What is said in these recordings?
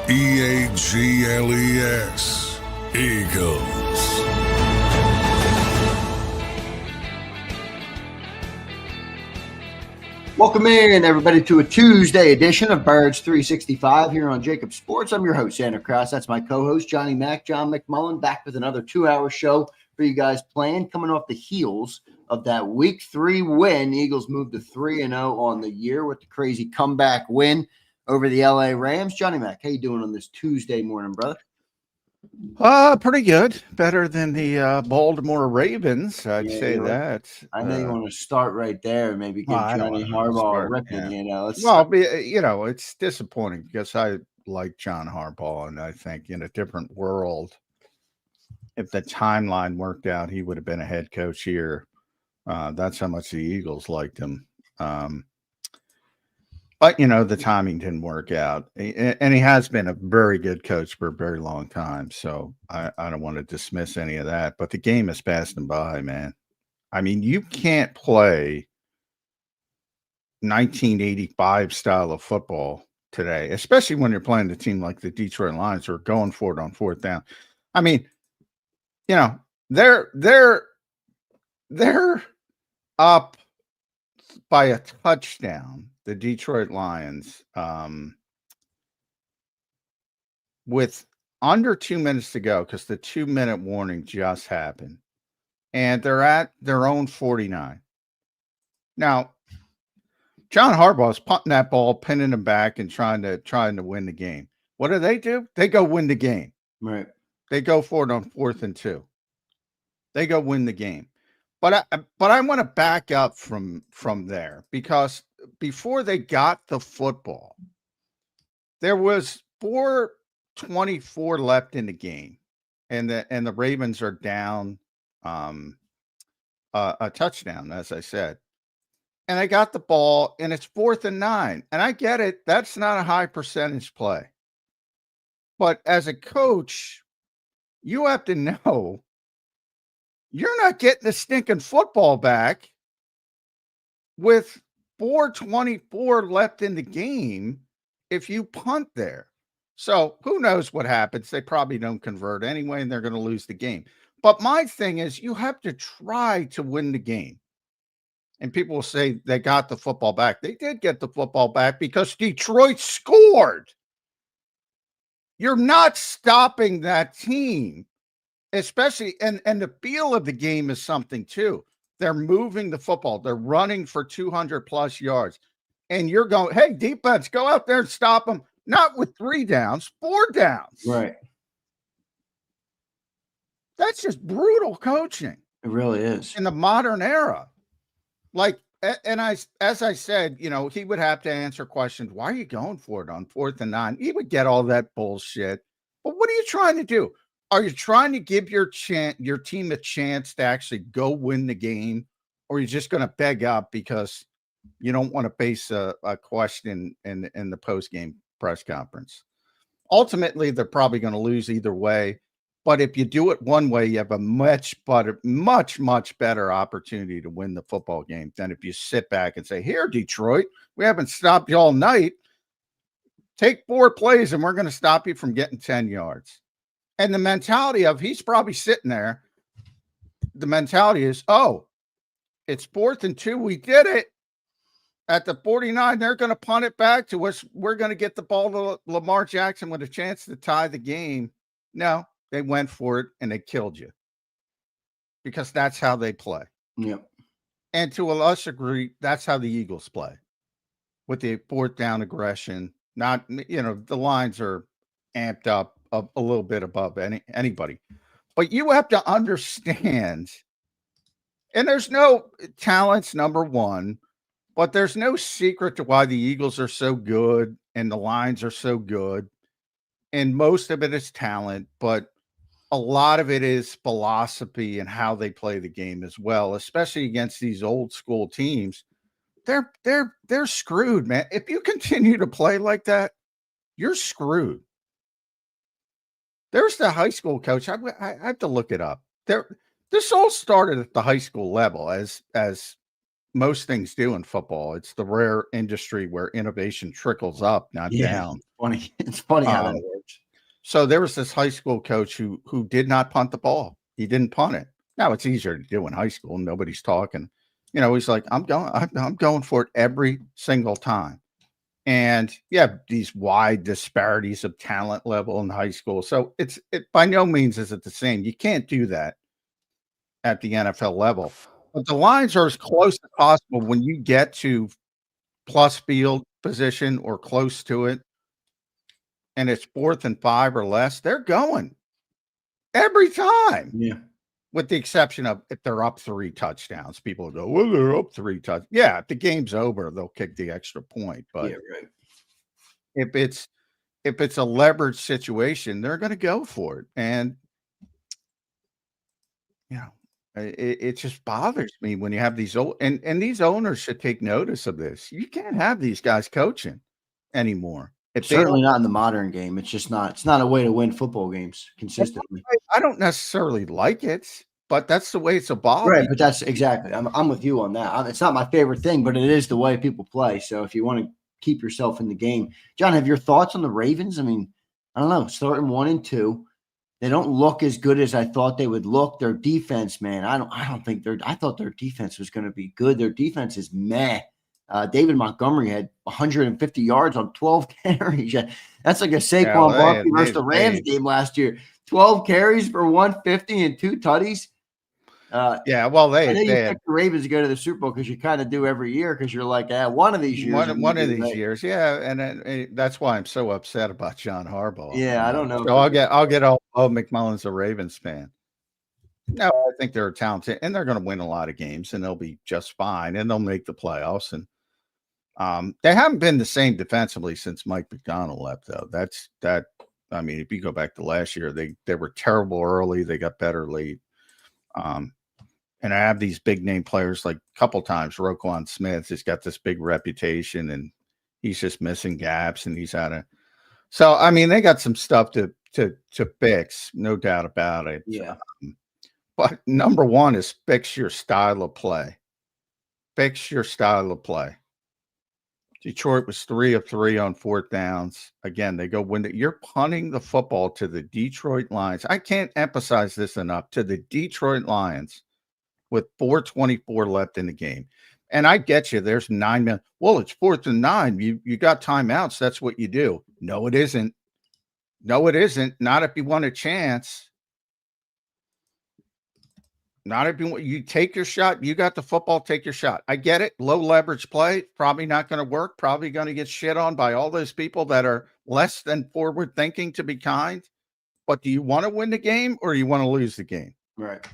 EAGLES. Eagles. Welcome in, everybody, to a Tuesday edition of Birds 365 here on JAKIB Sports. I'm your host, Zander Krause. That's my co-host, John McMullen, back with another 2-hour show for you guys playing. Coming off the heels of that Week 3 win, Eagles moved to 3-0 on the year with the crazy comeback win over the LA Rams. Johnny Mac, how you doing on this Tuesday morning, brother? Pretty good. Better than the Baltimore Ravens, I'd say that. I know you want to start right there and maybe give Johnny Harbaugh a ripping, It's disappointing because I like John Harbaugh, and I think in a different world, if the timeline worked out, he would have been a head coach here. That's how much the Eagles liked him. But, the timing didn't work out. And he has been a very good coach for a very long time. So I don't want to dismiss any of that. But the game has passed him by, man. I mean, you can't play 1985 style of football today, especially when you're playing a team like the Detroit Lions who are going for it on fourth down. I mean, they're up by a touchdown, the Detroit Lions, with under 2 minutes to go because the 2-minute warning just happened, and they're at their own 49. Now, John Harbaugh is punting that ball, pinning them back, and trying to win the game. What do? They go win the game. Right. They go for it on 4th and 2. They go win the game. But I want to back up from there because before they got the football, there was 4:24 left in the game, and the Ravens are down a touchdown, as I said. And I got the ball, and it's 4th and 9. And I get it. That's not a high percentage play. But as a coach, you have to know you're not getting the stinking football back with 4:24 left in the game if you punt there. So who knows what happens? They probably don't convert anyway, and they're going to lose the game. But my thing is you have to try to win the game. And people will say they got the football back. They did get the football back because Detroit scored. You're not stopping that team. Especially, and the feel of the game is something too. They're moving the football. They're running for 200 plus yards. And you're going, hey, defense, go out there and stop them. Not with 3 downs, 4 downs. Right. That's just brutal coaching. It really is. In the modern era. Like, and as I said, he would have to answer questions. Why are you going for it on 4th and 9? He would get all that bullshit. But what are you trying to do? Are you trying to give your team a chance to actually go win the game, or are you just going to beg up because you don't want to face a question in the post-game press conference? Ultimately, they're probably going to lose either way. But if you do it one way, you have a much better opportunity to win the football game than if you sit back and say, here, Detroit, we haven't stopped you all night. Take 4 plays and we're going to stop you from getting 10 yards. And the mentality of he's probably sitting there. The mentality is, oh, it's 4th and 2. We did it at the 49. They're going to punt it back to us. We're going to get the ball to Lamar Jackson with a chance to tie the game. No, they went for it and they killed you because that's how they play. Yep. And to a lesser degree, that's how the Eagles play with the 4th down aggression. Not, the lines are amped up a little bit above anybody, but you have to understand, and there's no talents, number one, but there's no secret to why the Eagles are so good and the Lions are so good. And most of it is talent, but a lot of it is philosophy and how they play the game as well, especially against these old school teams. They're screwed, man. If you continue to play like that, you're screwed. There's the high school coach. I have to look it up. This all started at the high school level, as most things do in football. It's the rare industry where innovation trickles up, not down. It's funny how that works. So there was this high school coach who did not punt the ball. He didn't punt it. Now it's easier to do in high school. Nobody's talking. He's like, I'm going for it every single time. And these wide disparities of talent level in high school. So it by no means is it the same. You can't do that at the NFL level. But the lines are as close as possible when you get to plus field position or close to it, and it's 4th and 5 or less, they're going every time. Yeah. With the exception of if they're up 3 touchdowns, people go, well, they're up 3 touchdowns. Yeah, if the game's over, they'll kick the extra point. But right. if it's a leverage situation, they're going to go for it. And it just bothers me when you have these and these owners should take notice of this. You can't have these guys coaching anymore. Certainly not in the modern game. It's just not. It's not a way to win football games consistently. I don't necessarily like it, but that's the way it's evolving. Right, but that's exactly. I'm with you on that. It's not my favorite thing, but it is the way people play. So if you want to keep yourself in the game, John, have your thoughts on the Ravens? I mean, I don't know. Starting 1-2, they don't look as good as I thought they would look. Their defense, man, I don't think I thought their defense was going to be good. Their defense is meh. David Montgomery had 150 yards on 12 carries. That's like a Saquon Barkley versus the Rams game last year. 12 carries for 150 and 2 tutties. Well, I know you picked the Ravens to go to the Super Bowl because you kind of do every year because you're like, one of these years. One of these years, and that's why I'm so upset about John Harbaugh. Yeah, I don't know. So I'll get all McMullen's a Ravens fan. No, I think they're talented, and they're going to win a lot of games, and they'll be just fine, and they'll make the playoffs. And they haven't been the same defensively since Mike McDonald left, though. I mean, if you go back to last year, they were terrible early. They got better late. And I have these big name players like a couple times. Roquan Smith has got this big reputation, and he's just missing gaps, and he's out of. So I mean, they got some stuff to fix, no doubt about it. Yeah. But number one is fix your style of play. Fix your style of play. Detroit was 3 of 3 on 4th downs. Again, they go when you're punting the football to the Detroit Lions. I can't emphasize this enough, to the Detroit Lions with 4:24 left in the game. And I get you, there's 9 minutes. Well, it's 4th and 9. You got timeouts. That's what you do. No, it isn't. No, it isn't. Not if you want a chance. Not if you take your shot. You got the football, take your shot. I get it. Low leverage play, probably not going to work. Probably going to get shit on by all those people that are less than forward thinking, to be kind. But do you want to win the game or you want to lose the game? Right.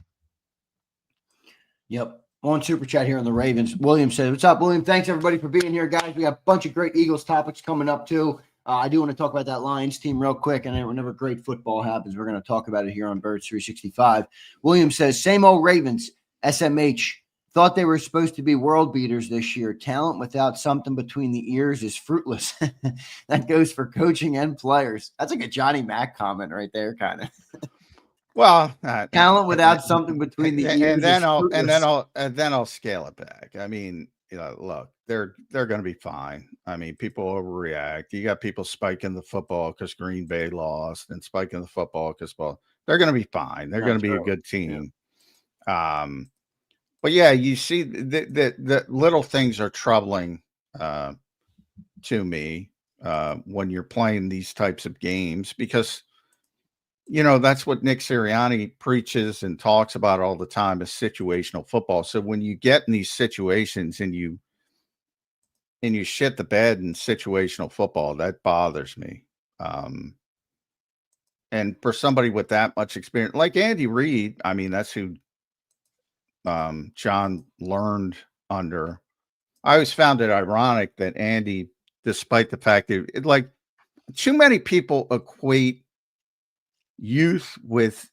Yep. On Super Chat here on the Ravens. William says, what's up, William? Thanks, everybody, for being here, guys. We got a bunch of great Eagles topics coming up, too. I do want to talk about that Lions team real quick, and whenever great football happens, we're going to talk about it here on Birds 365. William says, same old Ravens, SMH. Thought they were supposed to be world beaters this year. Talent without something between the ears is fruitless. That goes for coaching and players. That's like a Johnny Mack comment right there, kind of. Well, talent without something between the ears. And then I'll scale it back. I mean, look, they're going to be fine. I mean, people overreact. You got people spiking the football because Green Bay lost, and spiking the football because they're going to be fine. They're going to be a good team. Yeah. But yeah, you see the little things are troubling to me when you're playing these types of games, because that's what Nick Sirianni preaches and talks about all the time, is situational football. So when you get in these situations and you shit the bed in situational football, that bothers me. And for somebody with that much experience, like Andy Reid, I mean, that's who John learned under. I always found it ironic that Andy, despite the fact that too many people equate youth with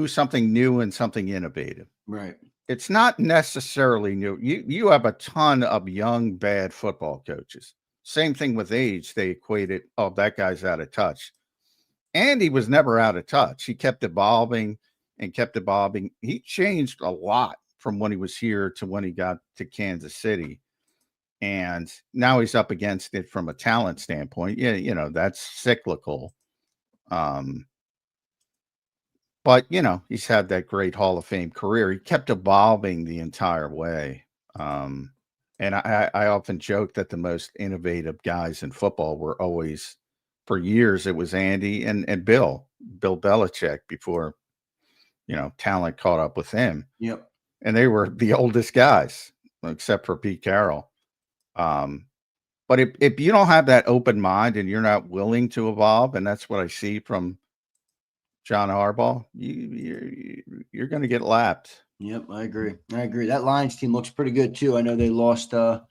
something new and something innovative. Right. It's not necessarily new. You have a ton of young, bad football coaches. Same thing with age. They equated, that guy's out of touch. Andy was never out of touch. He kept evolving and kept evolving. He changed a lot from when he was here to when he got to Kansas City. And now he's up against it from a talent standpoint. Yeah, that's cyclical. But, he's had that great Hall of Fame career. He kept evolving the entire way. And I often joke that the most innovative guys in football were always, for years, it was Andy and Bill Belichick before, talent caught up with him. Yep. And they were the oldest guys, except for Pete Carroll. But if you don't have that open mind and you're not willing to evolve, and that's what I see from John Harbaugh, you're going to get lapped. Yep, I agree. That Lions team looks pretty good too. I know they lost. Those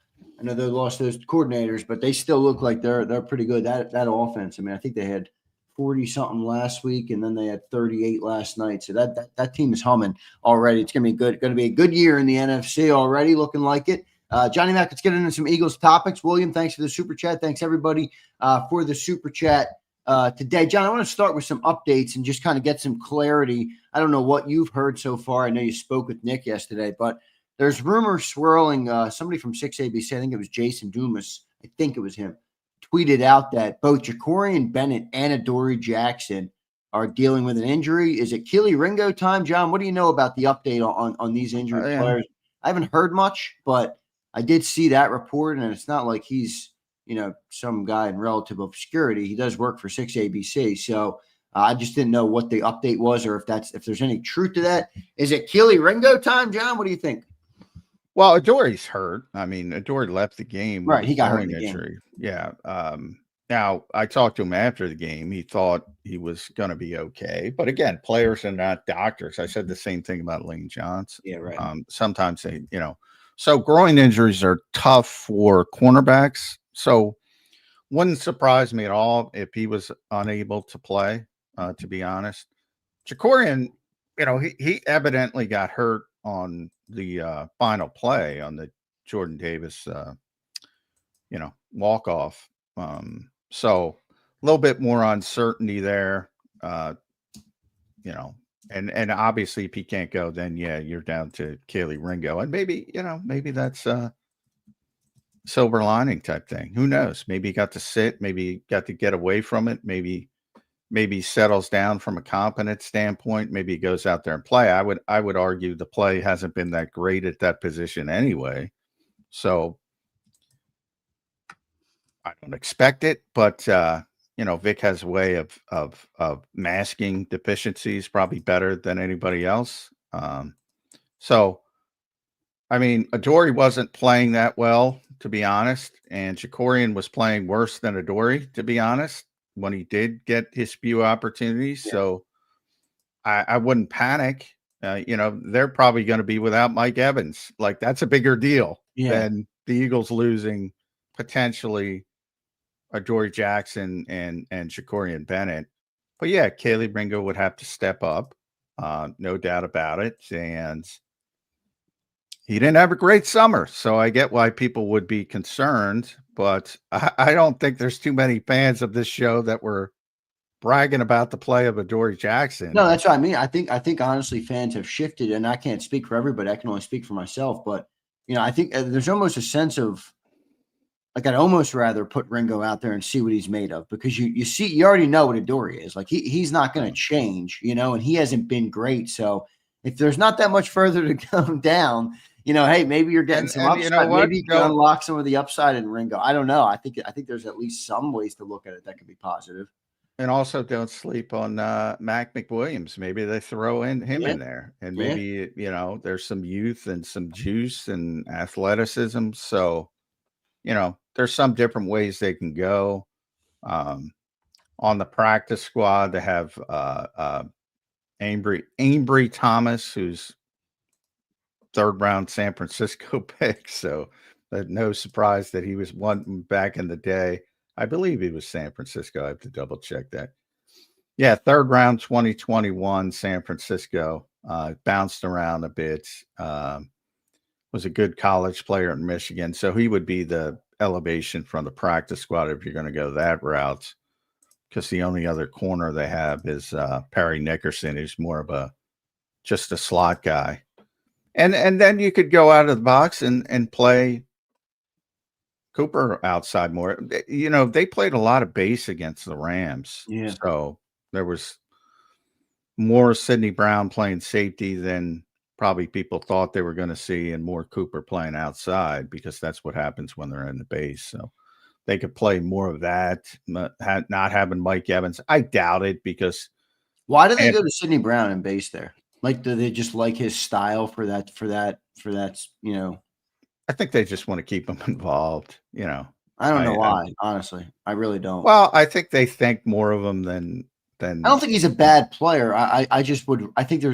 coordinators, but they still look like they're pretty good. That offense. I mean, I think they had 40 something last week, and then they had 38 last night. So that team is humming already. It's going to be good. Going to be a good year in the NFC already. Looking like it. Johnny Mac, let's get into some Eagles topics. William, thanks for the super chat. Thanks everybody for the super chat. Today, John, I want to start with some updates and just kind of get some clarity. I don't know what you've heard so far. I know you spoke with Nick yesterday, but there's rumors swirling. Somebody from 6ABC, I think it was Jason Dumas, I think it was him, tweeted out that both Jakorian Bennett and Adoree Jackson are dealing with an injury. Is it Keely Ringo time, John? What do you know about the update on these injured players? I haven't heard much, but I did see that report, and it's not like he's some guy in relative obscurity. He does work for 6ABC. So I just didn't know what the update was or if there's any truth to that. Is it Keely Ringo time, John? What do you think? Well, Adoree's hurt. I mean, Adoree left the game. Right. He got hurt in the injury. Game. Yeah. Now, I talked to him after the game. He thought he was going to be okay. But again, players are not doctors. I said the same thing about Lane Johnson. Yeah, right. Sometimes they, so groin injuries are tough for cornerbacks. So wouldn't surprise me at all if he was unable to play, to be honest. Jakorian, he evidently got hurt on the final play on the Jordan Davis, walk-off. So a little bit more uncertainty there, and obviously if he can't go, then you're down to Keely Ringo. And maybe that's silver lining type thing. Who knows? Maybe he got to sit, maybe he got to get away from it, maybe he settles down from a confidence standpoint, maybe he goes out there and play. I would argue the play hasn't been that great at that position anyway. So I don't expect it, but Vic has a way of masking deficiencies probably better than anybody else. So I mean, Adoree wasn't playing that well, to be honest, and Jakorian was playing worse than Adoree, to be honest, when he did get his few opportunities. Yeah. So I wouldn't panic. They're probably going to be without Mike Evans. Like, that's a bigger deal than the Eagles losing potentially Adoree Jackson and Jakorian Bennett. But yeah, Keely Ringo would have to step up, no doubt about it. And he didn't have a great summer, so I get why people would be concerned, but I don't think there's too many fans of this show that were bragging about the play of Adoree Jackson. No, that's what I mean. I think honestly fans have shifted, and I can't speak for everybody. I can only speak for myself, but I think there's almost a sense of like I'd almost rather put Ringo out there and see what he's made of, because you already know what Adoree is. Like he's not going to change, and he hasn't been great. So if there's not that much further to come down, hey, maybe you're getting some upside. Maybe you can unlock some of the upside in Ringo. I don't know. I think there's at least some ways to look at it that could be positive. And also, don't sleep on Mac McWilliams. Maybe they throw him in there, and maybe there's some youth and some juice and athleticism. So there's some different ways they can go. On the practice squad, they have Ambry Thomas, who's third round San Francisco pick. So no surprise that he was one back in the day. I believe he was San Francisco. I have to double check that. Yeah, third round 2021 San Francisco. Bounced around a bit. Was a good college player in Michigan. So he would be the elevation from the practice squad if you're going to go that route, because the only other corner they have is Perry Nickerson, who's more of just a slot guy. And then you could go out of the box and play Cooper outside more. They played a lot of base against the Rams. Yeah. So There was more Sidney Brown playing safety than probably people thought they were going to see, and more Cooper playing outside, because that's what happens when they're in the base. So they could play more of that, not having Mike Evans. I doubt it, because why do they go to Sidney Brown and base there? Like, do they just like his style for that? You know, I think they just want to keep him involved. You know, I don't know why. Honestly, I really don't. Well, I think they think more of him than. I don't think he's a bad player. I just would. I think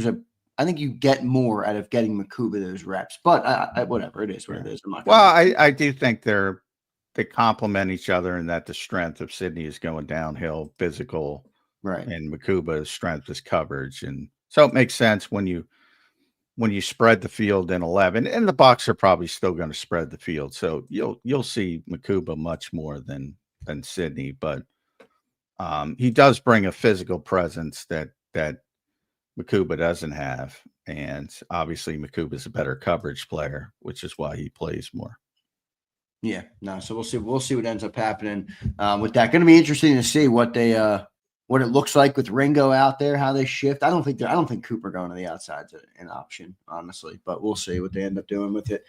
I think you get more out of getting Makuba those reps. But whatever, it is what it is. I do think they complement each other, in that the strength of Sydney is going downhill, physical, right, and Makuba's strength is coverage, and so it makes sense when you spread the field in 11, and the Bucs are probably still going to spread the field, so you'll see Makuba much more than Sydney, but he does bring a physical presence that Makuba doesn't have, and obviously Makuba is a better coverage player, which is why he plays more. Yeah, no. So we'll see what ends up happening with that. Going to be interesting to see what it looks like with Ringo out there, how they shift. I don't think Cooper going to the outside's an option, honestly, but we'll see what they end up doing with it.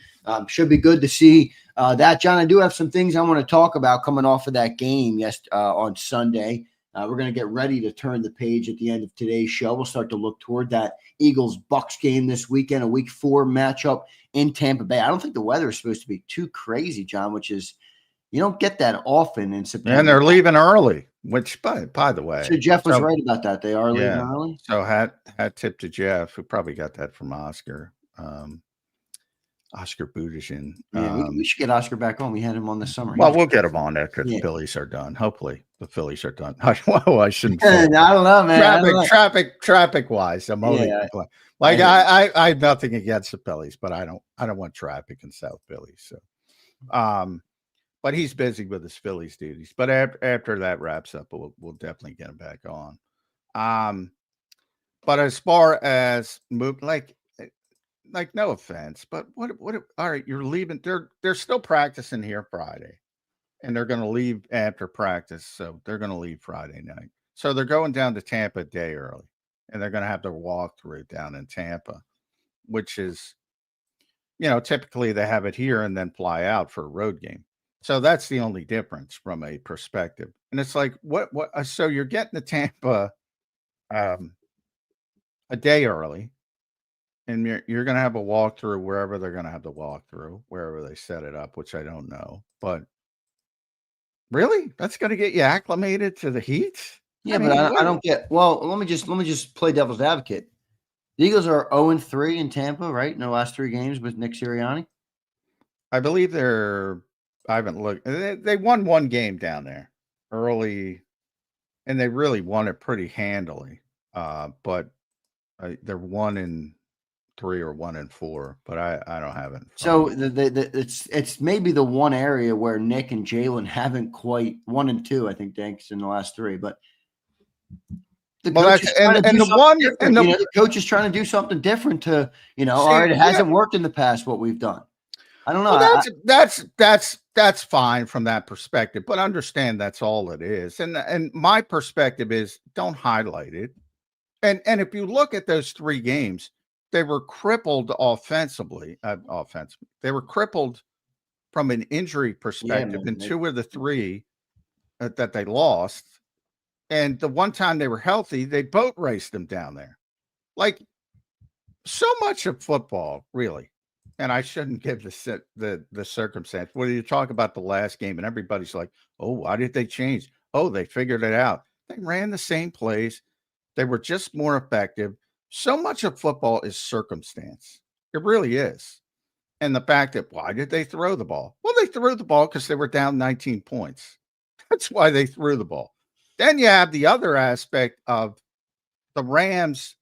Should be good to see that, John. I do have some things I want to talk about coming off of that game on Sunday. We're going to get ready to turn the page at the end of today's show. We'll start to look toward that Eagles-Bucs game this weekend, a Week 4 matchup in Tampa Bay. I don't think the weather is supposed to be too crazy, John, which is you don't get that often in September. And they're leaving early, which, by the way. So Jeff was right about that. They are leaving early. So hat tip to Jeff, who probably got that from Oscar. Oscar Budishin. Yeah, we should get Oscar back on. We had him on this summer. Well, we'll get him on after the Phillies are done. Hopefully, the Phillies are done. I shouldn't. I don't know, man. Traffic wise, I'm only like I have nothing against the Phillies, but I don't want traffic in South Philly. So, but he's busy with his Phillies duties. But after that wraps up, we'll definitely get him back on. But as far as move, like no offense, but what all right, you're leaving. They're still practicing here Friday, and they're going to leave after practice, so they're going to leave Friday night. So they're going down to Tampa a day early, and they're going to have their walkthrough down in Tampa, which is, typically they have it here and then fly out for a road game. So that's the only difference from a perspective. And it's like, what so you're getting to Tampa a day early, and you're going to have a walkthrough wherever they're going to have the walkthrough, wherever they set it up, which I don't know. But really, that's going to get you acclimated to the heat? Yeah, I don't get. Well, let me just play devil's advocate. The Eagles are 0-3 in Tampa, right? In their last 3 games with Nick Sirianni. I believe I haven't looked. They won one game down there early, and they really won it pretty handily. But they're 1-3 or 1-4, but I don't have it. So it's maybe the one area where Nick and Jalen haven't quite 1-2. I think Dank's in the last 3, but the coach is trying to do something different to all right, it hasn't worked in the past what we've done. I don't know. Well, that's fine from that perspective, but understand that's all it is. And my perspective is don't highlight it. And if you look at those 3 games, they were crippled offensively. They were crippled from an injury perspective in 2 of the 3 that they lost. And the one time they were healthy, they boat raced them down there. Like, so much of football, really. And I shouldn't give the circumstance. When you talk about the last game and everybody's like, oh, why did they change? Oh, they figured it out. They ran the same plays. They were just more effective. So much of football is circumstance. It really is. And the fact that why did they throw the ball? Well, they threw the ball because they were down 19 points. That's why they threw the ball. Then you have the other aspect of the Rams,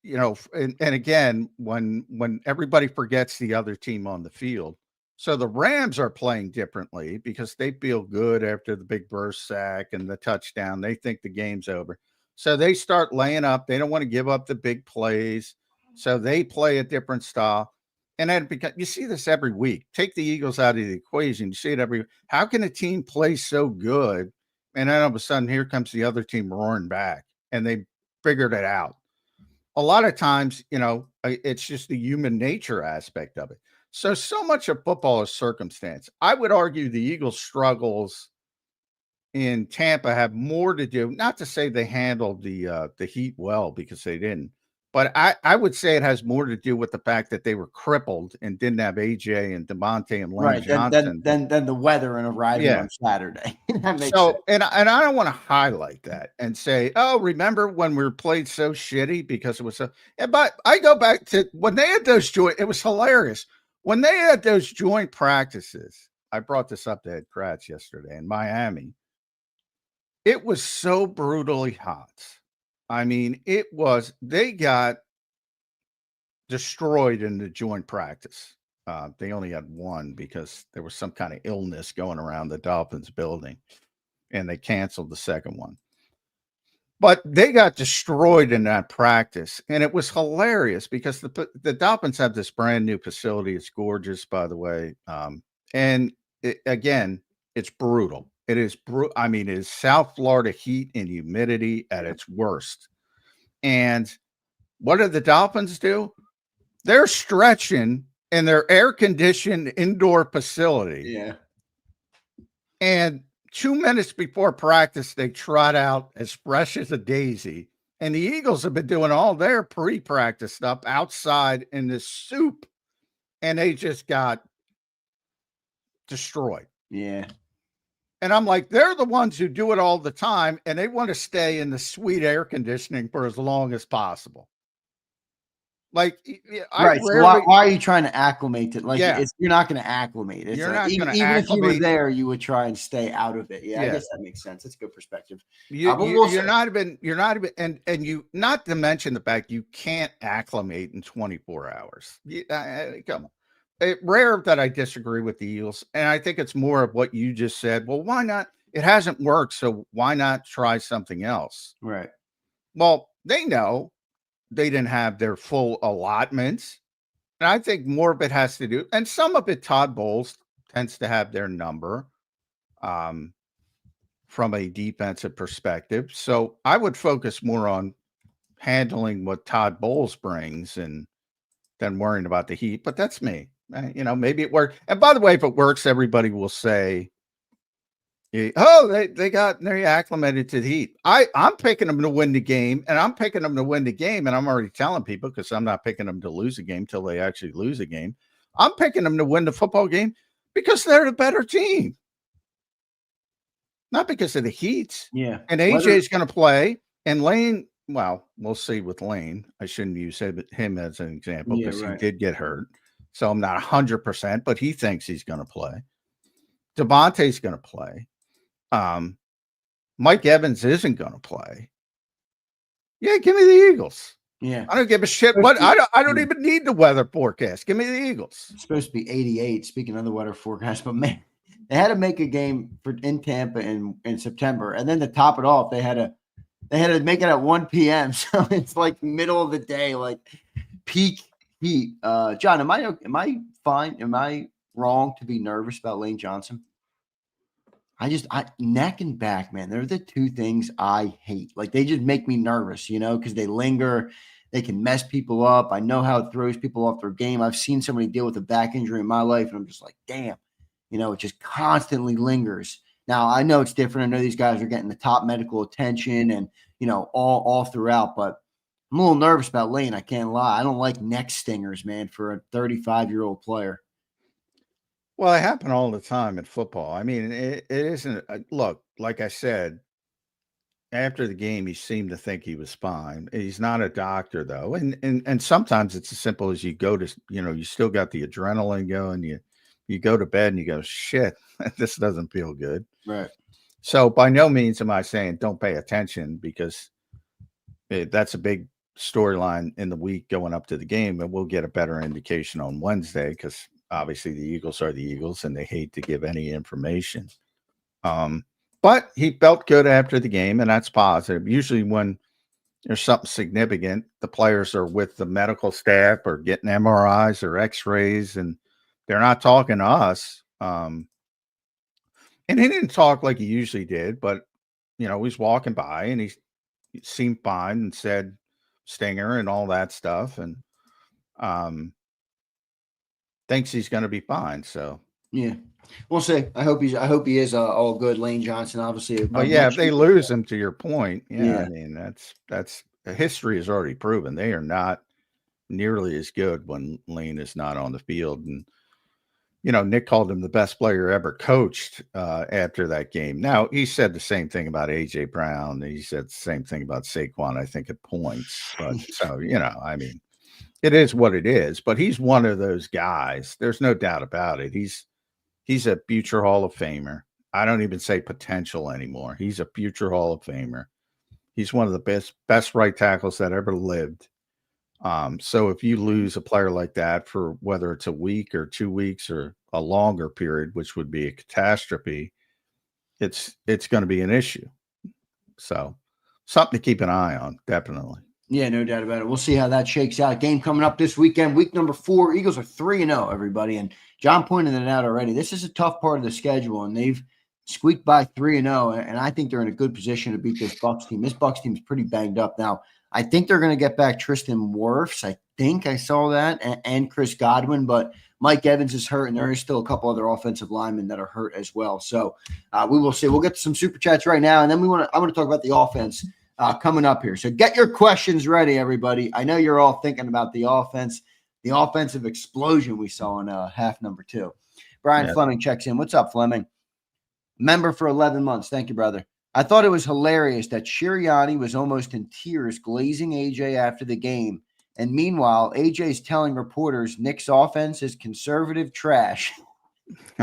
and again, when everybody forgets the other team on the field. So the Rams are playing differently because they feel good after the big burst sack and the touchdown. They think the game's over. So they start laying up. They don't want to give up the big plays. So they play a different style. And then you see this every week. Take the Eagles out of the equation. You see it every week. How can a team play so good? And then all of a sudden, here comes the other team roaring back. and they figured it out. A lot of times, it's just the human nature aspect of it. So much of football is circumstance. I would argue the Eagles' struggles in Tampa have more to do, not to say they handled the Heat well, because they didn't, but I would say it has more to do with the fact that they were crippled and didn't have AJ and Devontae and Lane Johnson. Then the weather and arriving on Saturday. That makes sense. And I don't want to highlight that and say, oh, remember when we were played so shitty because it was so. But I go back to when they had those joint. It was hilarious when they had those joint practices. I brought this up to Ed Kratz yesterday in Miami. It was so brutally hot. I mean, they got destroyed in the joint practice. They only had one because there was some kind of illness going around the Dolphins building, and they canceled the second one. But they got destroyed in that practice, and it was hilarious because the Dolphins have this brand new facility. It's gorgeous, by the way. Again, it's brutal. It is I mean, it is South Florida heat and humidity at its worst. And what do the Dolphins do? They're stretching in their air-conditioned indoor facility. Yeah. And 2 minutes before practice, they trot out as fresh as a daisy. And the Eagles have been doing all their pre-practice stuff outside in this soup, and they just got destroyed. Yeah. And I'm like, they're the ones who do it all the time, and they want to stay in the sweet air conditioning for as long as possible. Like, right. So why are you trying to acclimate it? Like, you're not going to acclimate it. You're not going to even if you were there, you would try and stay out of it. Yeah, I guess that makes sense. That's a good perspective. You're not even, and you, not to mention the fact you can't acclimate in 24 hours. Come on. Rare that I disagree with the Eagles, and I think it's more of what you just said. Well, why not? It hasn't worked, so why not try something else? Right. Well, they know they didn't have their full allotments, and I think more of it has to do, and some of it, Todd Bowles tends to have their number from a defensive perspective. So I would focus more on handling what Todd Bowles brings and than worrying about the Heat. But that's me. Maybe it worked. And by the way, if it works, everybody will say, oh, they're acclimated to the Heat. I'm picking them to win the game, and I'm picking them to win the game. And I'm already telling people, because I'm not picking them to lose a game till they actually lose a game. I'm picking them to win the football game because they're the better team, not because of the Heat. Yeah. And AJ is going to play, and Lane. Well, we'll see with Lane. I shouldn't use him as an example because he did get hurt. So I'm not 100%, but he thinks he's going to play. Devontae's going to play. Mike Evans isn't going to play. Yeah, give me the Eagles. Yeah. I don't give a shit. What I don't even need the weather forecast. Give me the Eagles. It's supposed to be 88, speaking of the weather forecast, but man, they had to make a game in Tampa in September. And then to top it off, they had to make it at 1 p.m. So it's like middle of the day, like peak heat. John, am I fine? Am I wrong to be nervous about Lane Johnson? I neck and back, man. They're the two things I hate. Like, they just make me nervous, because they linger. They can mess people up. I know how it throws people off their game. I've seen somebody deal with a back injury in my life, and I'm just like, damn, it just constantly lingers. Now, I know it's different. I know these guys are getting the top medical attention and, all throughout, but I'm a little nervous about Lane. I can't lie. I don't like neck stingers, man, for a 35-year-old player. Well, it happens all the time in football. I mean, it isn't. Look, like I said, after the game, he seemed to think he was fine. He's not a doctor, though. And sometimes it's as simple as you go to, you still got the adrenaline going. You go to bed and you go, shit, this doesn't feel good. Right. So by no means am I saying don't pay attention, because that's a big storyline in the week going up to the game. And we'll get a better indication on Wednesday, because obviously the Eagles are the Eagles and they hate to give any information. But he felt good after the game, and that's positive. Usually when there's something significant, the players are with the medical staff or getting MRIs or x-rays, and they're not talking to us. And he didn't talk like he usually did, but, he's walking by and he seemed fine and said stinger and all that stuff, and thinks he's going to be fine. So Yeah, we'll see. I hope he is all good. Lane Johnson, obviously. But yeah, if they lose him, to your point, yeah, Yeah. I mean that's history has already proven they are not nearly as good when Lane is not on the field. And Nick called him the best player ever coached after that game. Now he said the same thing about AJ Brown. He said the same thing about Saquon, I think, at points. But so I mean, it is what it is. But he's one of those guys. There's no doubt about it. He's a future Hall of Famer. I don't even say potential anymore. He's a future Hall of Famer. He's one of the best right tackles that ever lived. So if you lose a player like that for whether it's a week or 2 weeks or a longer period, which would be a catastrophe, it's going to be an issue. So something to keep an eye on, definitely. Yeah, no doubt about it. We'll see how that shakes out. Game coming up this weekend, week number 4. Eagles are 3-0, everybody. And John pointed it out already. This is a tough part of the schedule, and they've squeaked by 3-0, and I think they're in a good position to beat this Bucs team. This Bucs team is pretty banged up now. I think they're going to get back Tristan Wirfs. I think I saw that, and Chris Godwin, but Mike Evans is hurt, and there is still a couple other offensive linemen that are hurt as well. So we will see. We'll get to some super chats right now, and then I want to talk about the offense coming up here. So get your questions ready, everybody. I know you're all thinking about the offense, the offensive explosion we saw in half number 2. Brian Fleming checks in. What's up, Fleming? Member for 11 months. Thank you, brother. I thought it was hilarious that Sirianni was almost in tears glazing AJ after the game. And meanwhile, AJ's telling reporters Nick's offense is conservative trash.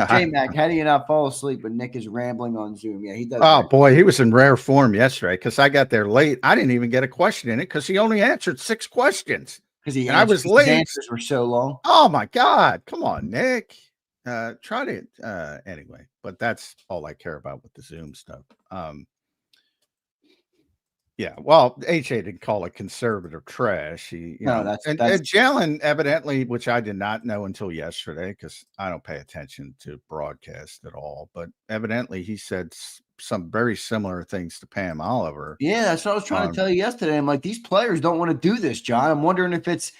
J-Mac, how do you not fall asleep when Nick is rambling on Zoom? Yeah, he does. Oh, boy, he was in rare form yesterday because I got there late. I didn't even get a question in it because he only answered 6 questions. Because I was late. His answers were so long. Oh, my God. Come on, Nick. Try to anyway, but that's all I care about with the Zoom stuff. Yeah, well, HA didn't call it conservative trash. That's Jalen evidently, which I did not know until yesterday because I don't pay attention to broadcast at all. But evidently, he said some very similar things to Pam Oliver. Yeah, that's what I was trying to tell you yesterday. I'm like, these players don't want to do this, John. I'm wondering if it's.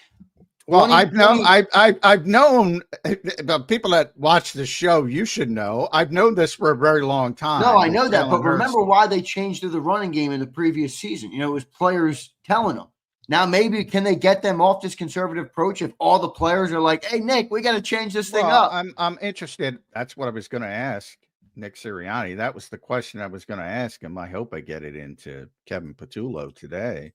Well, I've known the people that watch the show. You should know. I've known this for a very long time. No, I know that, but remember why they changed to the running game in the previous season? It was players telling them. Now, maybe can they get them off this conservative approach if all the players are like, "Hey, Nick, we got to change this thing up." I'm interested. That's what I was going to ask Nick Sirianni. That was the question I was going to ask him. I hope I get it into Kevin Patullo today.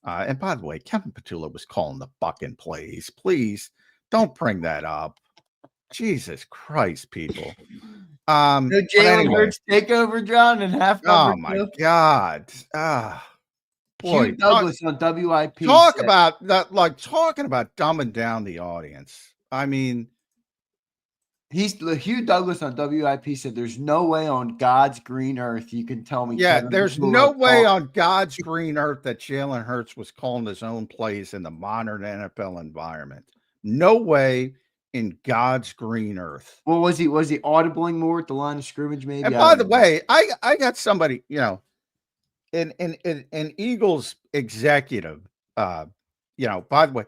And by the way, Kevin Patullo was calling the fucking plays. Please don't bring that up. Jesus Christ, people. Jalen Hurts takeover, John, and half. Oh my God. Boy, Hugh Douglas on WIP. Talking about dumbing down the audience. I mean, Hugh Douglas on WIP said, "There's no way on God's green earth you can tell me." Yeah, there's no way on God's green earth that Jalen Hurts was calling his own plays in the modern NFL environment. No way in God's green earth. Well, was he audibling more at the line of scrimmage? Maybe. And by the way, I got somebody, an Eagles executive. By the way,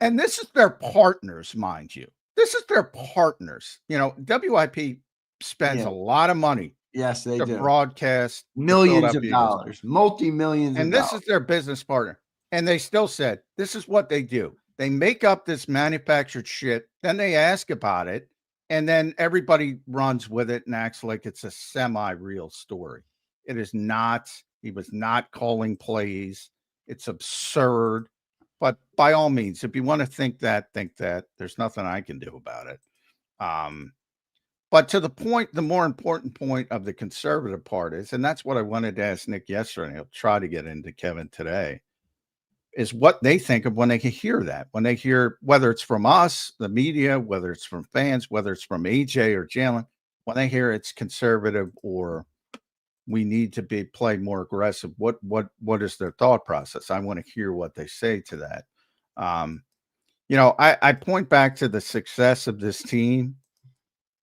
and this is their partners, mind you. This is their partners. WIP spends a lot of money. Yes, they do. Broadcast millions of dollars, multi-millions. And this is their business partner. And they still said, this is what they do. They make up this manufactured shit. Then they ask about it. And then everybody runs with it and acts like it's a semi-real story. It is not. He was not calling plays. It's absurd. But by all means, if you want to think that. There's nothing I can do about it. But to the point, the more important point of the conservative part is, and that's what I wanted to ask Nick yesterday, and I'll try to get into Kevin today, is what they think of when they can hear that. When they hear, whether it's from us, the media, whether it's from fans, whether it's from AJ or Jalen, when they hear it's conservative or we need to play more aggressive. What is their thought process? I want to hear what they say to that. I point back to the success of this team.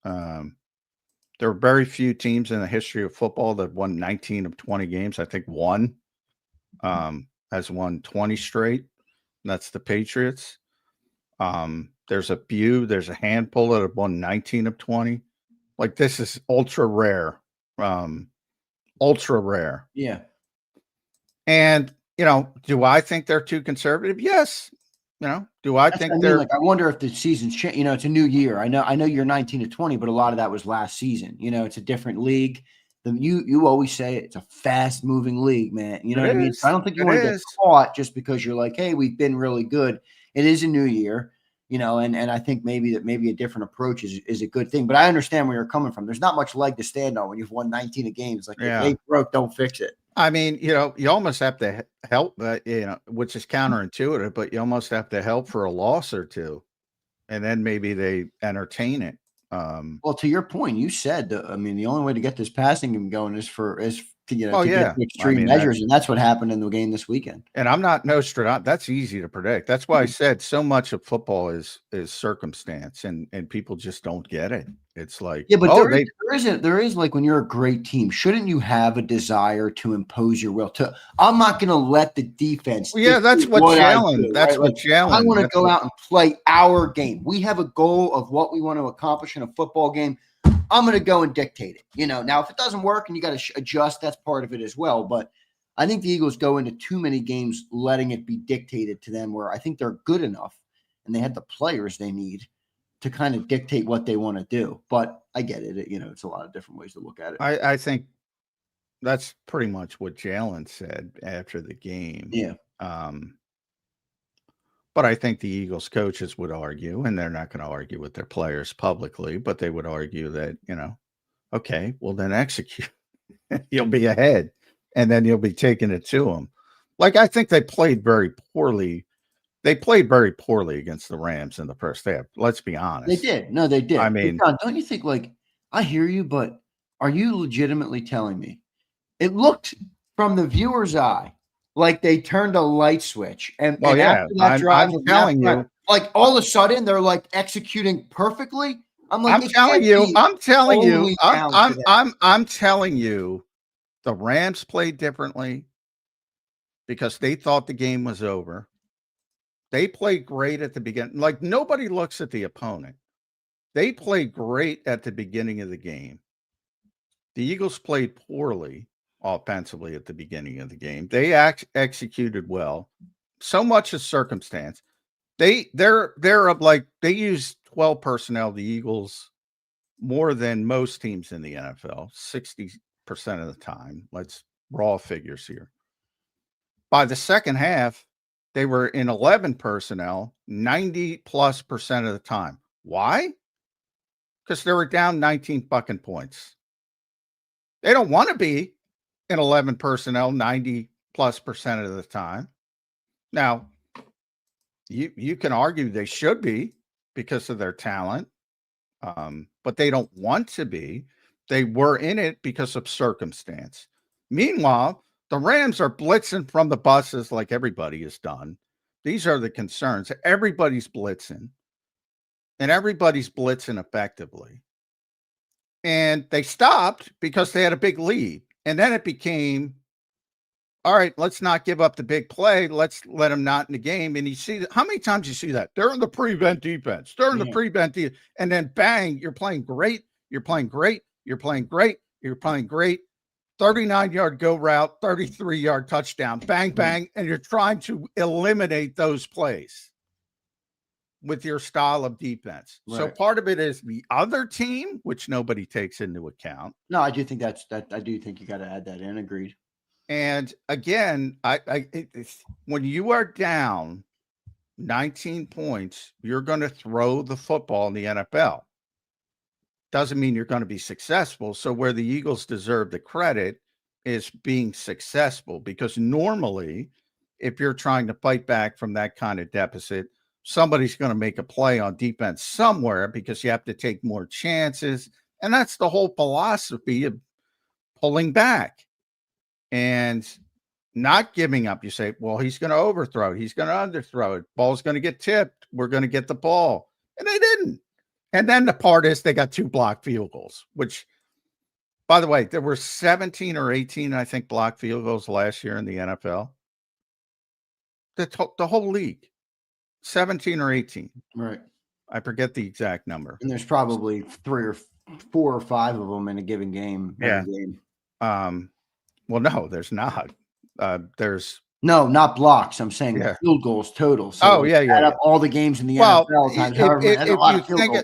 There are very few teams in the history of football that won 19 of 20 games. I think one has won 20 straight. That's the Patriots. There's a handful that have won 19 of 20. Like, this is ultra rare. Ultra rare. Yeah. And, do I think they're too conservative? Yes. Do I think they're like, I wonder if the season's changed. It's a new year. I know you're 19 to 20, but a lot of that was last season. It's a different league. You always say it's a fast moving league, man. You know what I mean? So I don't think you want to get caught just because you're like, hey, we've been really good. It is a new year, and I think maybe a different approach is a good thing. But I understand where you're coming from. There's not much leg to stand on when you've won 19 of games. Like, if they broke, don't fix it. I mean, you almost have to help, which is counterintuitive, but you almost have to help for a loss or two, and then maybe they entertain it. Well, to your point, you said, the only way to get this passing game going is to get to extreme measures, and that's what happened in the game this weekend. And I'm not Nostradamus. That's easy to predict. That's why I said so much of football is circumstance, and people just don't get it. It's like, yeah, but there is like, when you're a great team, shouldn't you have a desire to impose your will? I'm not going to let the defense. Well, yeah, that's what Jalen. That's what Jalen. I want to go out and play our game. We have a goal of what we want to accomplish in a football game. I'm going to go and dictate it. Now if it doesn't work and you got to adjust, that's part of it as well. But I think the Eagles go into too many games letting it be dictated to them, where I think they're good enough and they have the players they need to kind of dictate what they want to do. But I get it. It's a lot of different ways to look at it. I think that's pretty much what Jalen said after the game. Yeah. But I think the Eagles coaches would argue, and they're not going to argue with their players publicly, but they would argue that, okay, well, then execute. You'll be ahead, and then you'll be taking it to them. Like, I think they played very poorly. They played very poorly against the Rams in the first half. Let's be honest. They did. No, they did. I mean, John, don't you think, like, I hear you, but are you legitimately telling me it looked from the viewer's eye like they turned a light switch? And after that drive, I'm telling you, like, all of a sudden they're like executing perfectly. I'm telling you, the Rams played differently because they thought the game was over. They played great at the beginning. Like, nobody looks at the opponent. They played great at the beginning of the game. The Eagles played poorly offensively at the beginning of the game. They executed well. So much is circumstance. They use 12 personnel, the Eagles, more than most teams in the NFL, 60% of the time. Let's raw figures here. By the second half, they were in 11 personnel 90+% of the time. Why? Because they were down 19 fucking points. They don't want to be in 11 personnel 90+% of the time. Now, you can argue they should be because of their talent, but they don't want to be. They were in it because of circumstance. Meanwhile, the Rams are blitzing from the buses like everybody has done. These are the concerns. Everybody's blitzing, and everybody's blitzing effectively. And they stopped because they had a big lead. And then it became, all right, let's not give up the big play. Let's let them not in the game. And you see, how many times you see that? They're in the prevent defense. They're in the prevent defense. And then bang, you're playing great. You're playing great. You're playing great. You're playing great. 39-yard go route, 33-yard touchdown, bang, bang. And you're trying to eliminate those plays with your style of defense. Right. So part of it is the other team, which nobody takes into account. No, I do think I do think you got to add that in. Agreed. And again, when you are down 19 points, you're going to throw the football in the NFL. Doesn't mean you're going to be successful. So where the Eagles deserve the credit is being successful, because normally if you're trying to fight back from that kind of deficit, somebody's going to make a play on defense somewhere because you have to take more chances. And that's the whole philosophy of pulling back and not giving up. You say, well, he's going to overthrow it. He's going to underthrow it. Ball's going to get tipped. We're going to get the ball. And they didn't. And then the part is they got 2 blocked field goals, which, by the way, there were 17 or 18, I think, blocked field goals last year in the NFL. the whole league, 17 or 18. Right. I forget the exact number. And there's probably 3 or 4 or 5 of them in a given game. Yeah. Every game. Well, no, there's not. There's No, not blocks. I'm saying field goals total. So add up all the games in the NFL times however many. That's a lot of field goals.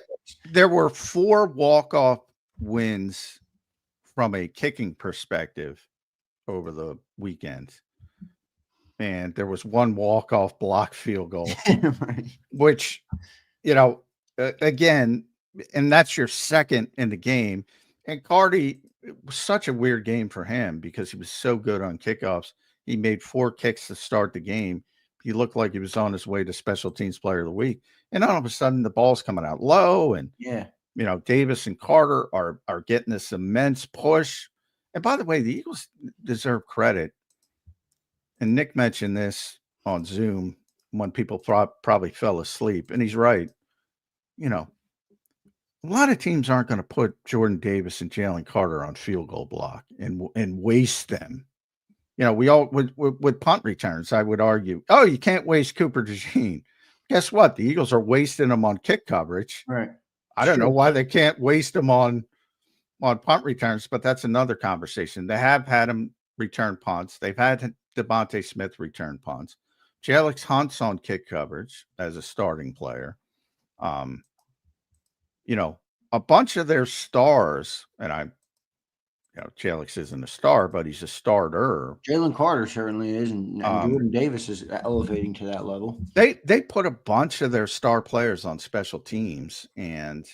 There were 4 walk-off wins from a kicking perspective over the weekend. And there was 1 walk-off block field goal, right. which, again, and that's your second in the game. And Cardi, it was such a weird game for him because he was so good on kickoffs. He made 4 kicks to start the game. He looked like he was on his way to special teams player of the week. And all of a sudden the ball's coming out low. And, Davis and Carter are getting this immense push. And by the way, the Eagles deserve credit. And Nick mentioned this on Zoom when people probably fell asleep. And he's right. A lot of teams aren't going to put Jordan Davis and Jalen Carter on field goal block and waste them. We all with punt returns, I would argue, you can't waste Cooper DeJean. Guess what? The Eagles are wasting them on kick coverage. Right. I don't know why they can't waste them on punt returns, but that's another conversation. They have had them return punts. They've had Devontae Smith return punts. Jalix Hunt's on kick coverage as a starting player. A bunch of their stars, and Jalix isn't a star, but he's a starter. Jalen Carter certainly is, and Jordan Davis is elevating to that level. They put a bunch of their star players on special teams, and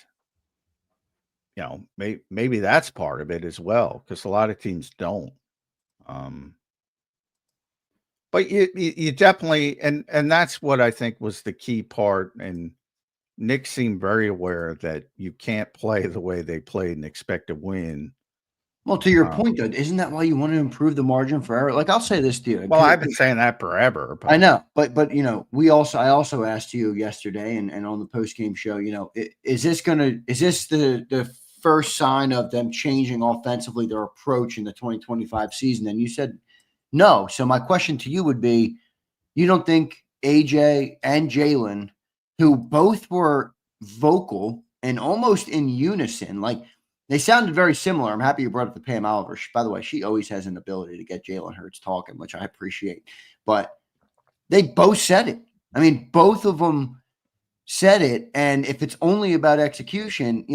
maybe that's part of it as well, because a lot of teams don't. But you definitely, and that's what I think was the key part. And Nick seemed very aware that you can't play the way they played and expect to win. Well, to your point, though, isn't that why you want to improve the margin for error? Like, I'll say this to you. Well, I've been saying that forever. But I know, but I also asked you yesterday and on the post-game show, is this the first sign of them changing offensively their approach in the 2025 season? And you said no. So my question to you would be, you don't think AJ and Jalen, who both were vocal and almost in unison, like, they sounded very similar. I'm happy you brought up the Pam Oliver. By the way, she always has an ability to get Jalen Hurts talking, which I appreciate. But they both said it. I mean, both of them said it. And if it's only about execution,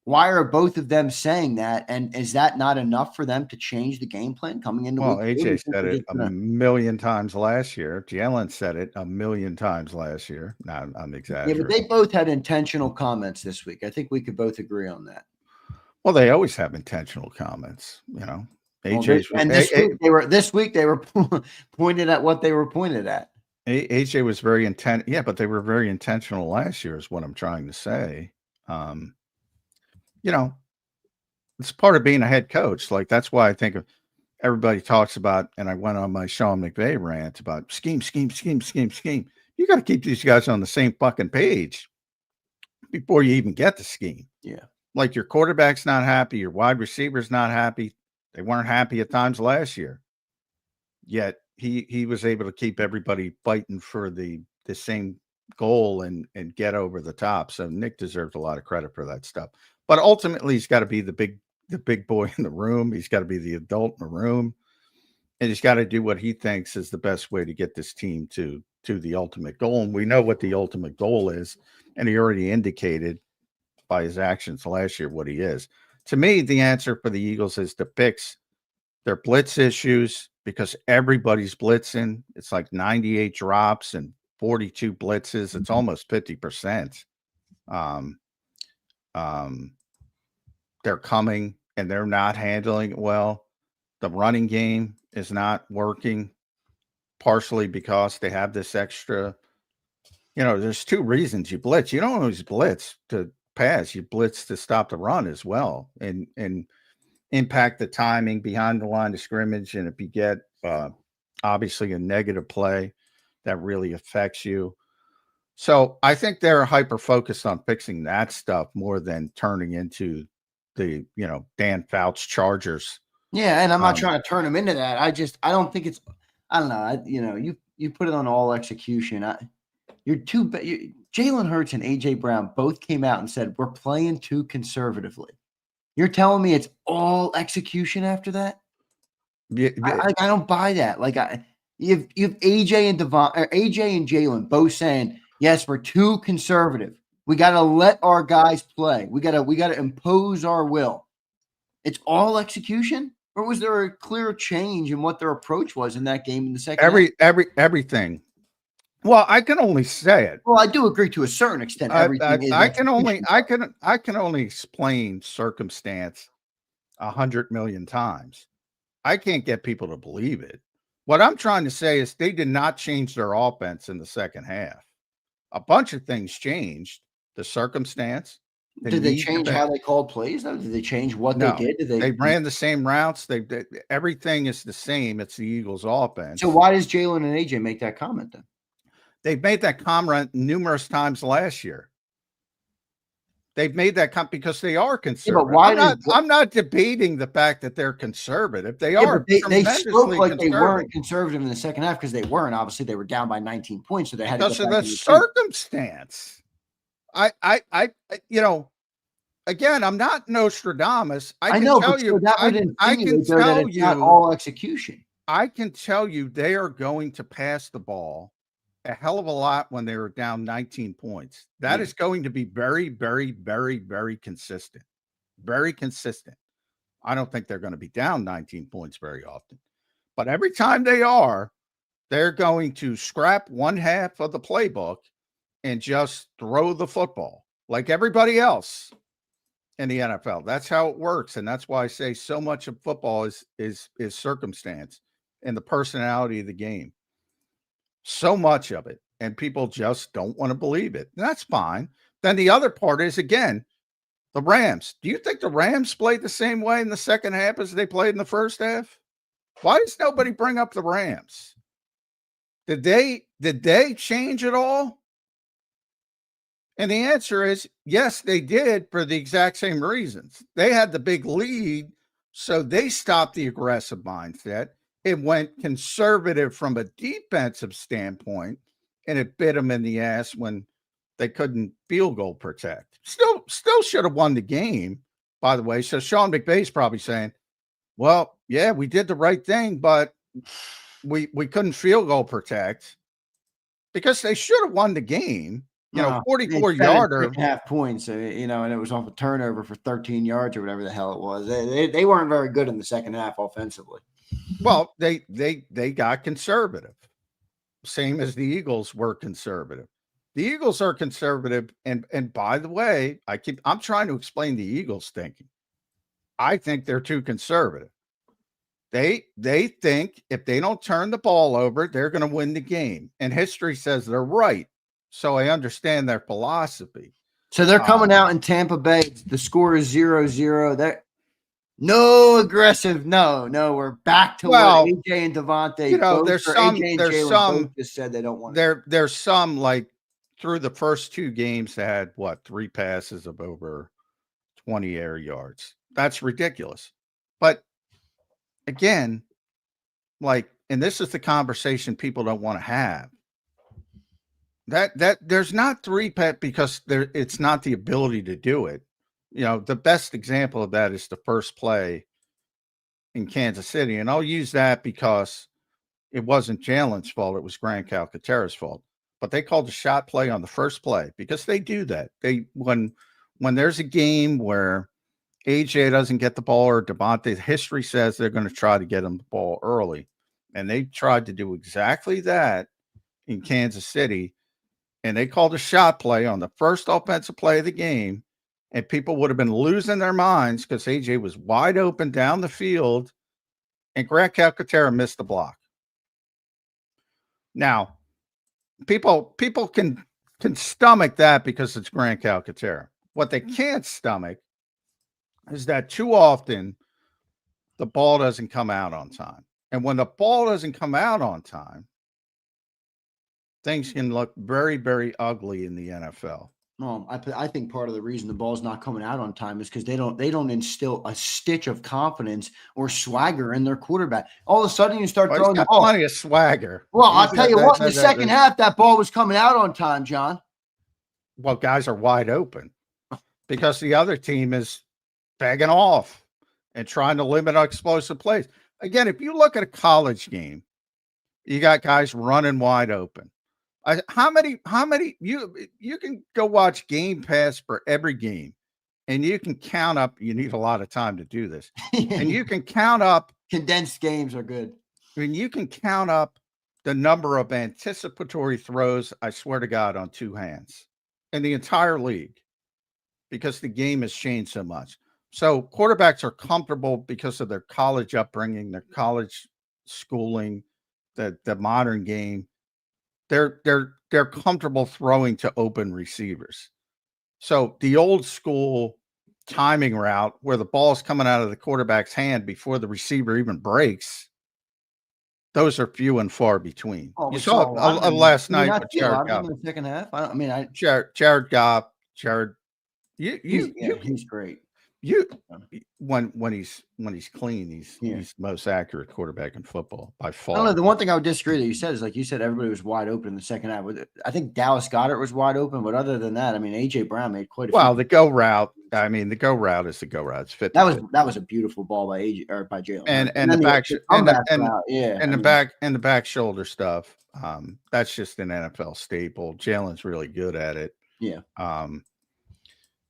why are both of them saying that? And is that not enough for them to change the game plan coming into week 2? AJ said it a million times last year. Jalen said it a million times last year. No, I'm exaggerating. Yeah, but they both had intentional comments this week. I think we could both agree on that. Well, they always have intentional comments, AJ, this week they were pointed at what they were pointed at. AJ was very intent. Yeah, but they were very intentional last year, is what I'm trying to say. It's part of being a head coach. Like, that's why I think everybody talks about, and I went on my Sean McVay rant about scheme. You got to keep these guys on the same fucking page before you even get the scheme. Yeah. Like, your quarterback's not happy, your wide receiver's not happy. They weren't happy at times last year. Yet he was able to keep everybody fighting for the same goal and get over the top. So Nick deserves a lot of credit for that stuff. But ultimately, he's got to be the big boy in the room. He's got to be the adult in the room. And he's got to do what he thinks is the best way to get this team to the ultimate goal. And we know what the ultimate goal is. And he already indicated by his actions last year what he is. To me, the answer for the Eagles is to fix their blitz issues, because everybody's blitzing. It's like 98 drops and 42 blitzes. It's almost 50%. They're coming and they're not handling it well. The running game is not working, partially because they have this extra, there's 2 reasons you blitz. You don't always blitz to pass, you blitz to stop the run as well, and impact the timing behind the line of scrimmage. And if you get obviously a negative play, that really affects you. So I think they're hyper focused on fixing that stuff more than turning into the Dan Fouts Chargers. Yeah, and I'm not trying to turn them into that. I don't think it's. I don't know. you put it on all execution. You're too Jalen Hurts and AJ Brown both came out and said we're playing too conservatively. You're telling me it's all execution after that? Yeah, I don't buy that. Like you've AJ and AJ and Jalen both saying yes, we're too conservative. We got to let our guys play. We got to impose our will. It's all execution, or was there a clear change in what their approach was in that game in the second half? Everything. Well, I can only say it. Well, I do agree to a certain extent. Everything is. I can only explain circumstance 100 million times. I can't get people to believe it. What I'm trying to say is they did not change their offense in the second half. A bunch of things changed. The circumstance. Did they change how they called plays, though? Did they change what they did? They ran the same routes. Everything is the same. It's the Eagles' offense. So why does Jalen and AJ make that comment then? They've made that comment numerous times last year. They've made that comment because they are conservative. Yeah, but I'm not debating the fact that they're conservative. They are. They spoke like they weren't conservative in the second half because they weren't. Obviously, they were down by 19 points, so they had to get back the circumstance. Again, I'm not Nostradamus. I can tell you that it's not all execution. I can tell you they are going to pass the ball a hell of a lot when they were down 19 points. That is going to be very, very, very, very consistent. Very consistent. I don't think they're going to be down 19 points very often. But every time they're going to scrap one half of the playbook and just throw the football like everybody else in the NFL. That's how it works. And that's why I say so much of football is circumstance and the personality of the game. So much of it. And people just don't want to believe it. And that's fine. Then the other part is, again, the Rams. Do you think the Rams played the same way in the second half as they played in the first half? Why does nobody bring up the Rams? Did they change at all? And the answer is yes, they did for the exact same reasons. They had the big lead, so they stopped the aggressive mindset. It went conservative from a defensive standpoint, and it bit them in the ass when they couldn't field goal protect. Still should have won the game, by the way. So Sean McVay's probably saying, well, yeah, we did the right thing, but we couldn't field goal protect because they should have won the game. 44-yarder. Half points, and it was off a turnover for 13 yards or whatever the hell it was. They weren't very good in the second half offensively. Well, they got conservative, same as the Eagles were conservative. The Eagles are conservative, and by the way, I'm trying to explain the Eagles' thinking. I think they're too conservative. They think if they don't turn the ball over, they're going to win the game, and history says they're right. So I understand their philosophy. So they're coming out in Tampa Bay. The score is 0-0. They're no aggressive. No, we're back to what AJ and Devontae. There's some both just said they don't want. There's some, like, through the first two games they had 3 passes of over 20 air yards. That's ridiculous. But again, and this is the conversation people don't want to have. That there's not 3 because it's not the ability to do it. The best example of that is the first play in Kansas City. And I'll use that because it wasn't Jalen's fault. It was Grant Calcaterra's fault. But they called a shot play on the first play because they do that. When there's a game where AJ doesn't get the ball or Devontae, history says they're going to try to get him the ball early. And they tried to do exactly that in Kansas City. And they called a shot play on the first offensive play of the game. And people would have been losing their minds because AJ was wide open down the field and Grant Calcaterra missed the block. Now, people can stomach that because it's Grant Calcaterra. What they can't stomach is that too often the ball doesn't come out on time. And when the ball doesn't come out on time, things can look very, very ugly in the NFL. Well, I think part of the reason the ball's not coming out on time is because they don't instill a stitch of confidence or swagger in their quarterback. All of a sudden, you start Well, he's throwing the got ball. plenty of swagger. Well, I'll He's tell got you that- what, in that- the that- second half, that ball was coming out on time, John. Well, guys are wide open because the other team is begging off and trying to limit explosive plays. Again, if you look at a college game, you got guys running wide open. How many you can go watch Game Pass for every game, and you can count up. You need a lot of time to do this, and you can count up. Condensed games are good. I mean, you can count up the number of anticipatory throws, I swear to God, on two hands in the entire league because the game has changed so much. So quarterbacks are comfortable because of their college upbringing, their college schooling, the modern game. They're comfortable throwing to open receivers. So the old school timing route where the ball's coming out of the quarterback's hand before the receiver even breaks, those are few and far between. Oh, You saw it last night with Jared Goff. In the second half. Jared Goff, He's great. When he's clean, he's the most accurate quarterback in football by far. I don't know. The one thing I would disagree that you said is, like you said, everybody was wide open in the second half. I think Dallas Goedert was wide open, but other than that, I mean, AJ Brown made quite a few. The go route. I mean, the go route is the go route. It's 50. That was a beautiful ball by AJ or by Jalen. And the back shoulder stuff. That's just an NFL staple. Jalen's really good at it. Yeah.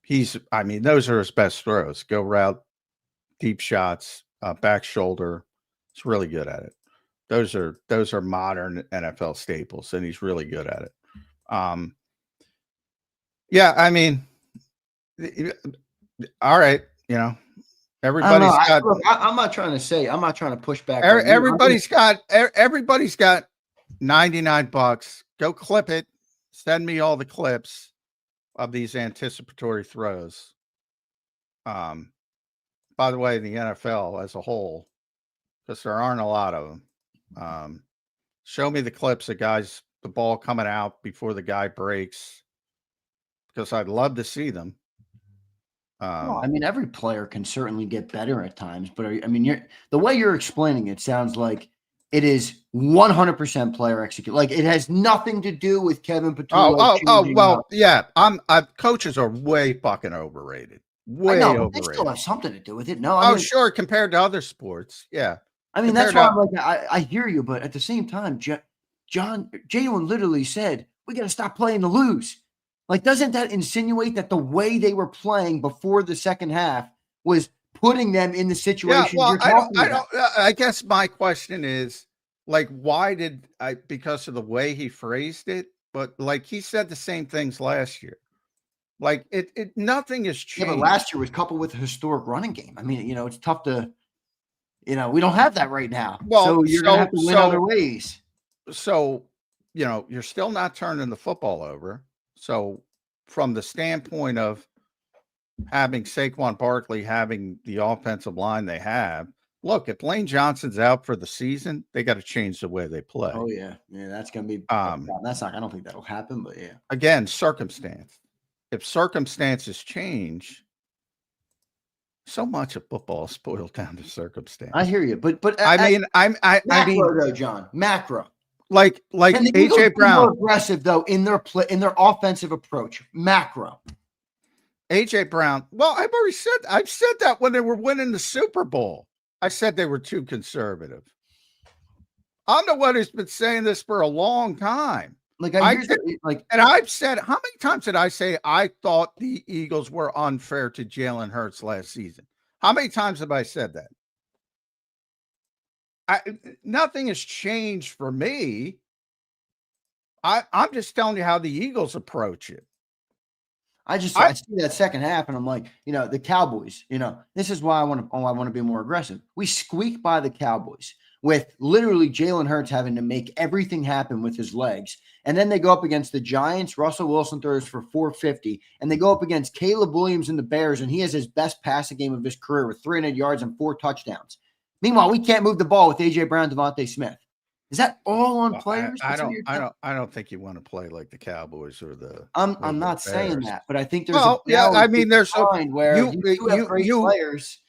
Those are his best throws. Go route, deep shots, back shoulder. He's really good at it. Those are modern NFL staples, and he's really good at it. All right, everybody's got. I'm not trying to push back. Everybody's got $99. Go clip it. Send me all the clips of these anticipatory throws. By the way, the NFL as a whole, because there aren't a lot of them. Show me the clips of guys, the ball coming out before the guy breaks, because I'd love to see them. Every player can certainly get better at times, but the way you're explaining it sounds like it is 100% player execute. Like it has nothing to do with Kevin Patullo. Yeah. Coaches are way fucking overrated. Overrated. They still have something to do with it. No, sure. Compared to other sports, yeah. That's why I'm like, I hear you, but at the same time, Jalen literally said, "We got to stop playing to lose." Like, doesn't that insinuate that the way they were playing before the second half was putting them in the situation you're talking about? I guess my question is, like, why did because of the way he phrased it, but like he said the same things last year. Like nothing has changed. Yeah, but last year was coupled with a historic running game. It's tough to, we don't have that right now. Well, so you're going to have to win other ways. So, you're still not turning the football over. So from the standpoint of having Saquon Barkley, having the offensive line they have, look, if Lane Johnson's out for the season, they got to change the way they play. Oh yeah. Yeah. That's going to be, I don't think that'll happen, but yeah. Again, circumstance. If circumstances change, so much of football is boiled down to circumstance. I hear you, but macro, John, macro. Like AJ Brown, more aggressive though in their offensive approach. Macro. AJ Brown. Well, I've said that when they were winning the Super Bowl. I said they were too conservative. I'm the one who's been saying this for a long time. And I've said, how many times did I say I thought the Eagles were unfair to Jalen Hurts last season? How many times have I said that? Nothing has changed for me. I'm just telling you how the Eagles approach it. I see that second half, and I'm like, the Cowboys. This is why I want to be more aggressive. We squeak by the Cowboys with literally Jalen Hurts having to make everything happen with his legs. And then they go up against the Giants. Russell Wilson throws for 450. And they go up against Caleb Williams and the Bears, and he has his best passing game of his career with 300 yards and 4 touchdowns. Meanwhile, we can't move the ball with A.J. Brown, Devontae Smith. Is that all on Well, players? I don't think you want to play like the Cowboys or I'm the not saying Bears. that, but I think there's a Well, yeah, I balance mean, to there's a find where you do have great players.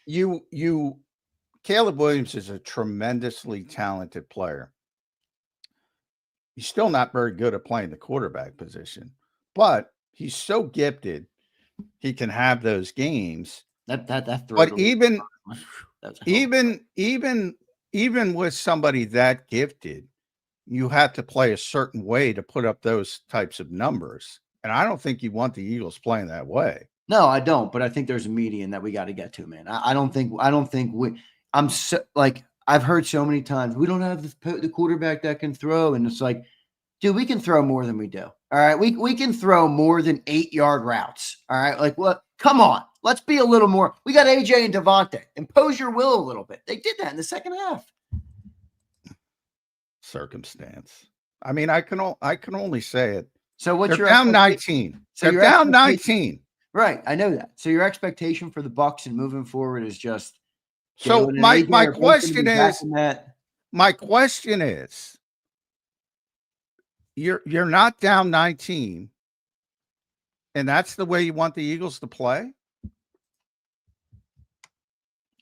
Caleb Williams is a tremendously talented player. He's still not very good at playing the quarterback position, but he's so gifted he can have those games. That throw. But even with somebody that gifted, you have to play a certain way to put up those types of numbers. And I don't think you want the Eagles playing that way. No, I don't. But I think there's a median that we got to get to, man. I don't think I'm so like I've heard so many times we don't have the quarterback that can throw, and it's like, dude, we can throw more than we do. All right, we can throw more than 8-yard routes. All right, like what? Come on, let's be a little more. We got AJ and Devontae. Impose your will a little bit. They did that in the second half. Circumstance. I mean, I can only say it. So what's They're your down 19? So they're down 19. Right, I know that. So your expectation for the Bucs and moving forward is just. So my question is, you're not down 19, and that's the way you want the Eagles to play?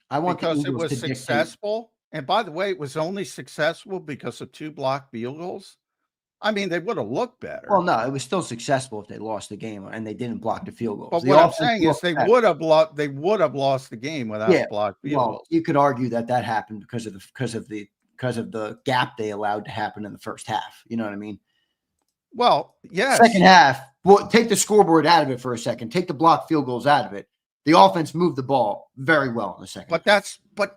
I want because it was successful. And by the way, it was only successful because of 2 blocked field goals. I mean, they would have looked better. Well, no, it was still successful if they lost the game and they didn't block the field goals. But what I'm saying is they would have lost the game without blocked field goals. You could argue that happened because of the gap they allowed to happen in the first half. You know what I mean? Well, yes. Second half, well, take the scoreboard out of it for a second. Take the blocked field goals out of it. The offense moved the ball very well in the second. But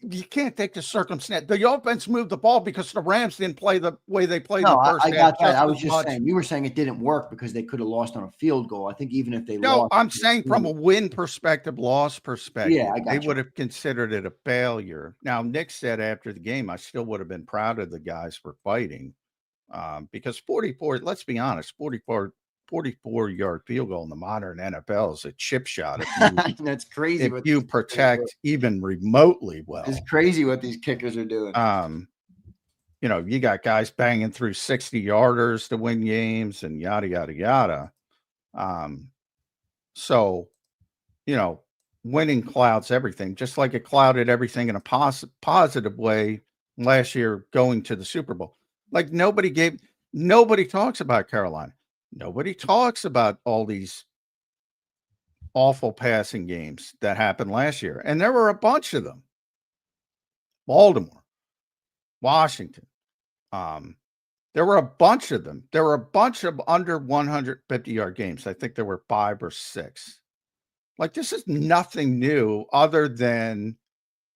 you can't take the circumstance. The offense moved the ball because the Rams didn't play the way they played in the first half. I got that. I was just saying, you were saying it didn't work because they could have lost on a field goal. I think even if they lost. No, I'm saying from a win perspective, loss perspective, they would have considered it a failure. Now, Nick said after the game, I still would have been proud of the guys for fighting because 44, let's be honest, 44-yard field goal in the modern NFL is a chip shot. That's crazy. If you protect even remotely well, it's crazy what these kickers are doing. You got guys banging through 60-yarders to win games and yada yada yada. So, winning clouds everything, just like it clouded everything in a positive way last year going to the Super Bowl. Like nobody talks about Carolina. Nobody talks about all these awful passing games that happened last year. And there were a bunch of them. Baltimore, Washington. There were a bunch of them. There were a bunch of under 150-yard games. I think there were 5 or 6. Like, this is nothing new other than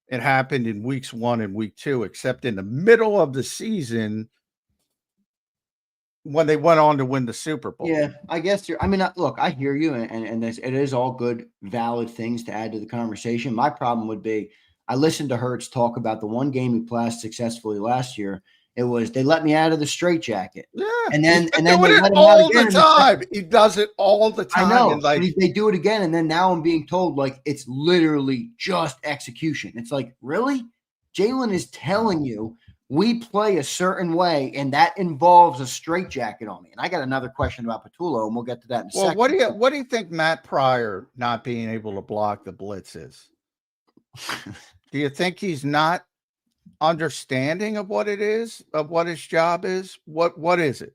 it happened in weeks 1 and week 2, except in the middle of the season when they went on to win the Super Bowl. Yeah, I guess look, I hear you, and it is all good, valid things to add to the conversation. My problem would be, I listened to Hurts talk about the one game he played successfully last year. It was, they let me out of the straitjacket. Yeah, and then they let him all the time. He does it all the time. I know. And they do it again, and then now I'm being told like it's literally just execution. It's like, really? Jalen is telling you we play a certain way, and that involves a straitjacket on me. And I got another question about Patullo, and we'll get to that in a second. Well, what do you think Matt Pryor not being able to block the blitz is? Do you think he's not understanding of what it is, of what his job is? What is it?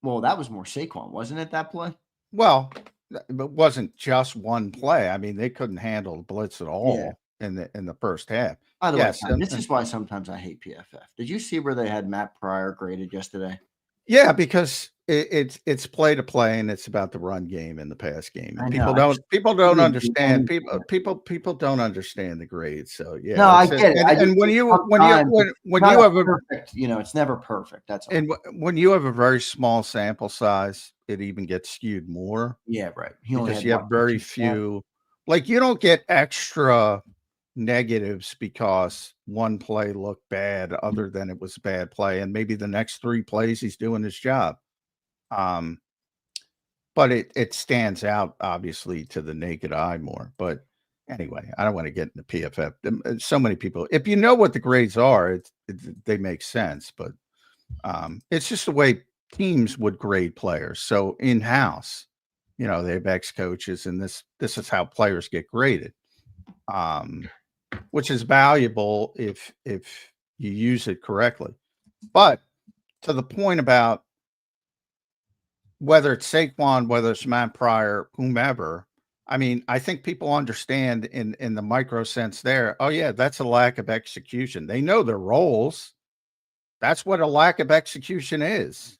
Well, that was more Saquon, wasn't it, that play? Well, it wasn't just one play. I mean, they couldn't handle the blitz at all in the first half. By the way, this is why sometimes I hate PFF. Did you see where they had Matt Pryor graded yesterday? Yeah, because it's play to play, and it's about the run game and the pass game. And people don't understand. People don't understand the grades. So yeah, no, I get it. And when you have a perfect, it's never perfect. That's all. And when you have a very small sample size, it even gets skewed more. Yeah, right. Because you have very few. Like, you don't get extra negatives because one play looked bad other than it was a bad play, and maybe the next 3 plays he's doing his job. But it stands out obviously to the naked eye more. But Anyway, I don't want to get into PFF. So many people, if you know what the grades are, they make sense. But it's just the way teams would grade players. So in-house, they have ex-coaches, and this is how players get graded, which is valuable if you use it correctly. But to the point about whether it's Saquon, whether it's Matt Pryor, whomever, I mean, I think people understand in the micro sense there. Oh, yeah, that's a lack of execution. They know their roles. That's what a lack of execution is.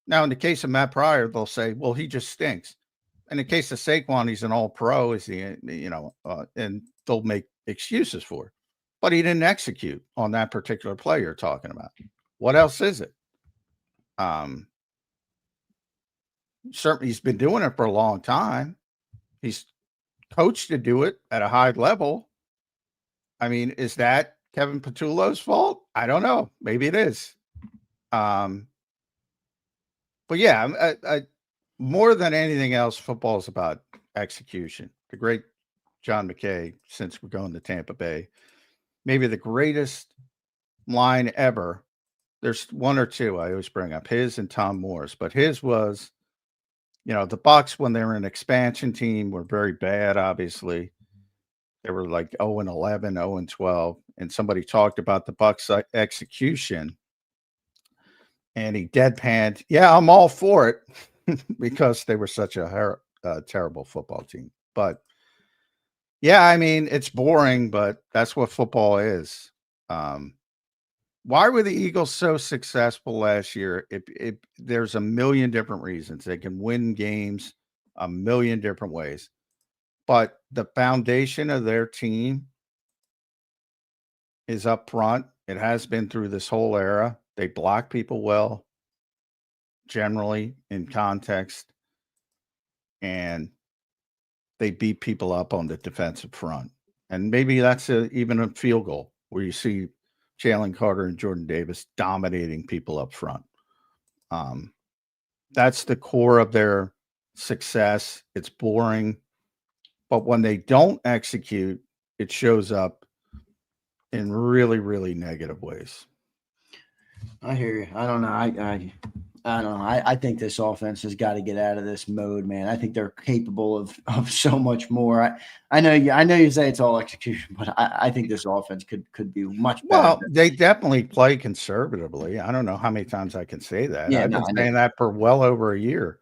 Now, in the case of Matt Pryor, they'll say, well, he just stinks. In the case of Saquon, he's an all-pro, and they'll make excuses for it. But he didn't execute on that particular play you're talking about. What else is it? Certainly, he's been doing it for a long time. He's coached to do it at a high level. I mean, is that Kevin Patullo's fault? I don't know. Maybe it is. But yeah, I more than anything else, football is about execution. The great John McKay, since we're going to Tampa Bay, maybe the greatest line ever. There's one or two I always bring up, his and Tom Moore's, but his was, the Bucs, when they were an expansion team, were very bad, obviously. They were like 0-11, 0-12, and somebody talked about the Bucs execution, and he deadpanned, yeah, I'm all for it, because they were such a terrible football team. But yeah, I mean, it's boring, but that's what football is. Why were the Eagles so successful last year? If there's a million different reasons. They can win games a million different ways. But the foundation of their team is up front. It has been through this whole era. They block people well, generally in context, and they beat people up on the defensive front. And maybe that's even a field goal where you see Jalen Carter and Jordan Davis dominating people up front. That's the core of their success. It's boring, but when they don't execute, it shows up in really, really negative ways. I hear you. I don't know. I don't know. I think this offense has got to get out of this mode, man. I think they're capable of so much more. I know you say it's all execution, but I think this offense could be much better. Well, they definitely play conservatively. I don't know how many times I can say that. Yeah, I've been saying that for well over a year.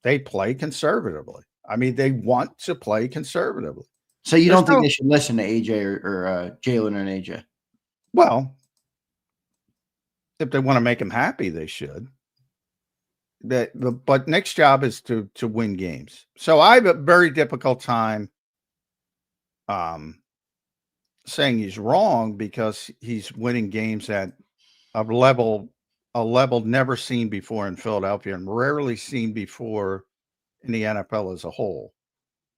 They play conservatively. I mean, they want to play conservatively. So you don't think they should listen to AJ or Jalen or AJ? Well, if they want to make him happy, they should. But Nick's job is to win games. So I have a very difficult time saying he's wrong, because he's winning games at a level never seen before in Philadelphia and rarely seen before in the NFL as a whole.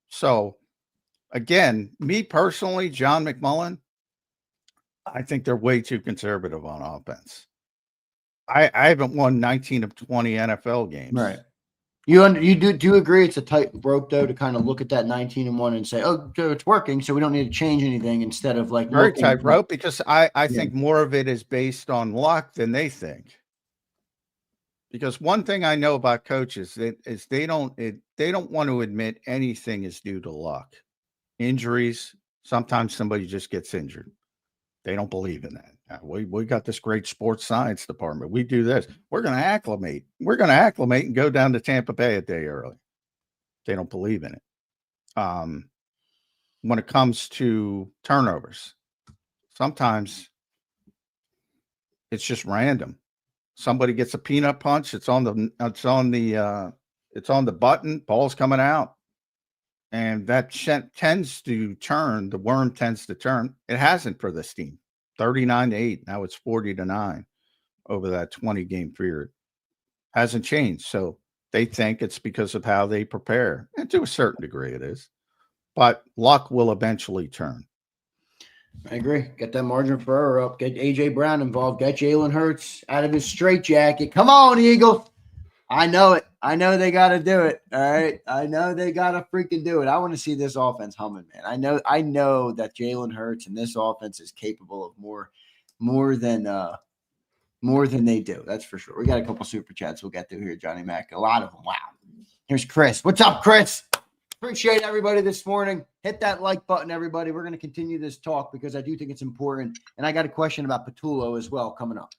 So again, me personally, John McMullen, I think they're way too conservative on offense. I haven't won 19 of 20 NFL games. Right. You do agree it's a tight rope, though, to kind of look at that 19-1 and say, oh, it's working, so we don't need to change anything, instead of like very tight rope, because I think more of it is based on luck than they think. Because one thing I know about coaches is they don't want to admit anything is due to luck. Injuries, sometimes somebody just gets injured. They don't believe in that. We got this great sports science department. We do this. We're going to acclimate. We're going to acclimate and go down to Tampa Bay a day early. They don't believe in it. When it comes to turnovers, sometimes it's just random. Somebody gets a peanut punch. It's on the button. Ball's coming out, and that tends to turn. The worm tends to turn. It hasn't for this team. 39-8. Now it's 40-9 over that 20-game period. Hasn't changed. So they think it's because of how they prepare. And to a certain degree it is. But luck will eventually turn. I agree. Get that margin for error up. Get A.J. Brown involved. Get Jalen Hurts out of his straitjacket. Come on, Eagles. I know it. I know they got to do it. All right. I know they got to freaking do it. I want to see this offense humming, man. I know that Jalen Hurts and this offense is capable of more than they do. That's for sure. We got a couple super chats we'll get to here, Johnny Mac. A lot of them. Wow. Here's Chris. What's up, Chris? Appreciate everybody this morning. Hit that like button, everybody. We're going to continue this talk because I do think it's important. And I got a question about Patullo as well coming up.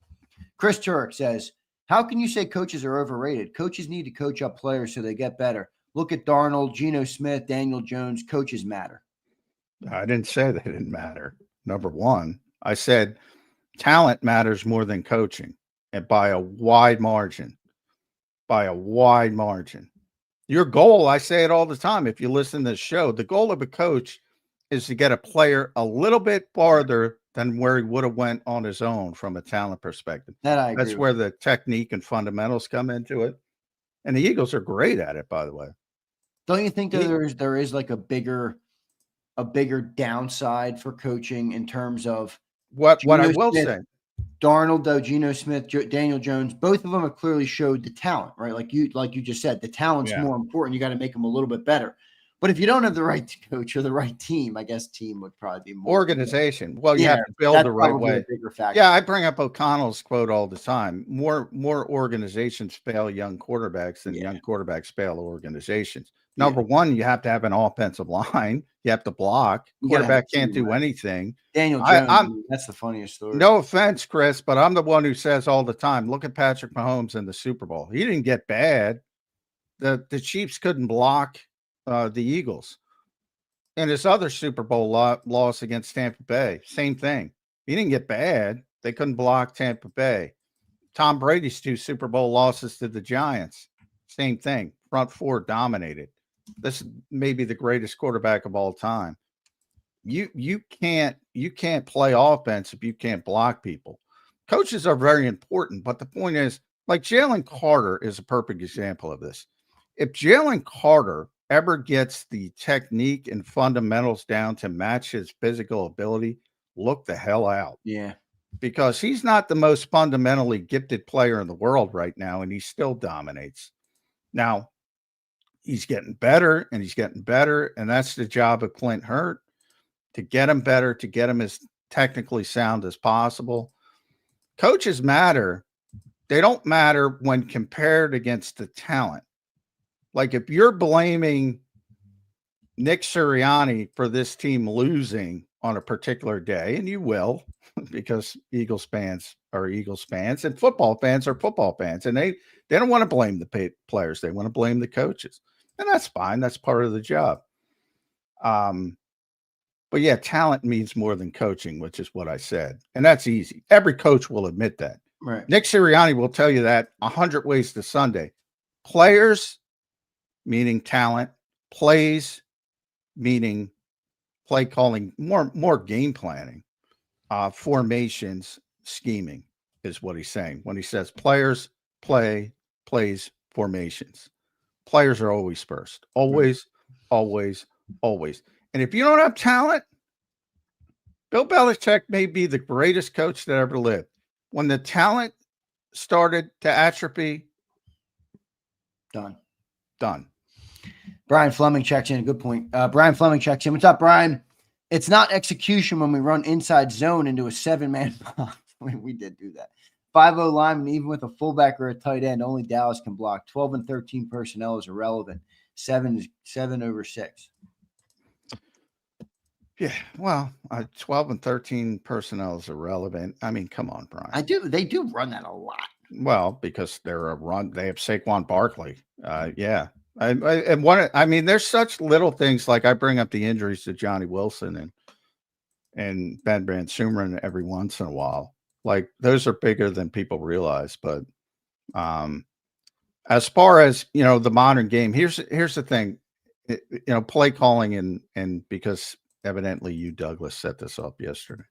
Chris Turek says, how can you say coaches are overrated? Coaches need to coach up players so they get better. Look at Darnold, Geno Smith, Daniel Jones. Coaches matter. I didn't say they didn't matter. Number one, I said talent matters more than coaching, and by a wide margin. By a wide margin. Your goal, I say it all the time, if you listen to this show, the goal of a coach is to get a player a little bit farther than where he would have went on his own from a talent perspective. That's where the technique and fundamentals come into it. And the Eagles are great at it, by the way. Don't you think that there is like a bigger downside for coaching in terms of what I will say? Darnold, though, Geno Smith, Daniel Jones, both of them have clearly showed the talent, right? Like you just said, the talent's more important. You got to make them a little bit better. But if you don't have the right coach or the right team, I guess team would probably be more organization. Well, you have to build the right way. Yeah, I bring up O'Connell's quote all the time. More organizations fail young quarterbacks than young quarterbacks fail organizations. Number one, you have to have an offensive line. You have to block. Quarterback can't do anything. Daniel Jones, that's the funniest story. No offense, Chris, but I'm the one who says all the time, look at Patrick Mahomes in the Super Bowl. He didn't get bad. The Chiefs couldn't block the Eagles. And his other Super Bowl loss against Tampa Bay, same thing. He didn't get bad. They couldn't block Tampa Bay. Tom Brady's 2 Super Bowl losses to the Giants, same thing. Front four dominated. This may be the greatest quarterback of all time. You can't play offense if you can't block people. Coaches are very important, but the point is, like Jalen Carter is a perfect example of this. If Jalen Carter ever gets the technique and fundamentals down to match his physical ability, look the hell out. Yeah. Because he's not the most fundamentally gifted player in the world right now, and he still dominates. Now, he's getting better, and he's getting better, and that's the job of Clint Hurt, to get him better, to get him as technically sound as possible. Coaches matter. They don't matter when compared against the talent. Like if you're blaming Nick Sirianni for this team losing on a particular day, and you will, because Eagles fans are Eagles fans and football fans are football fans, and they don't want to blame the players. They want to blame the coaches, and that's fine. That's part of the job. But yeah, talent means more than coaching, which is what I said, and that's easy. Every coach will admit that. Right. Nick Sirianni will tell you that 100 ways to Sunday. Players, meaning talent, plays, meaning play calling, more game planning, formations, scheming is what he's saying. When he says players, play, plays, formations. Players are always first. Always, always, always. And if you don't have talent, Bill Belichick may be the greatest coach that ever lived. When the talent started to atrophy, done. Brian Fleming checks in. Good point. Brian Fleming checks in. What's up, Brian? It's not execution when we run inside zone into a 7-man box. We did do that. 5-0 lineman, even with a fullback or a tight end, only Dallas can block. 12 and 13 personnel is irrelevant. 7 over 6. Yeah, well, 12 and 13 personnel is irrelevant. I mean, come on, Brian. They do run that a lot. Well, because they have Saquon Barkley. Yeah. There's such little things, like I bring up the injuries to Johnny Wilson and Ben Van Sumeren every once in a while. Like those are bigger than people realize. But as far as, the modern game, here's the thing, play calling and because evidently you, Douglas, set this up yesterday.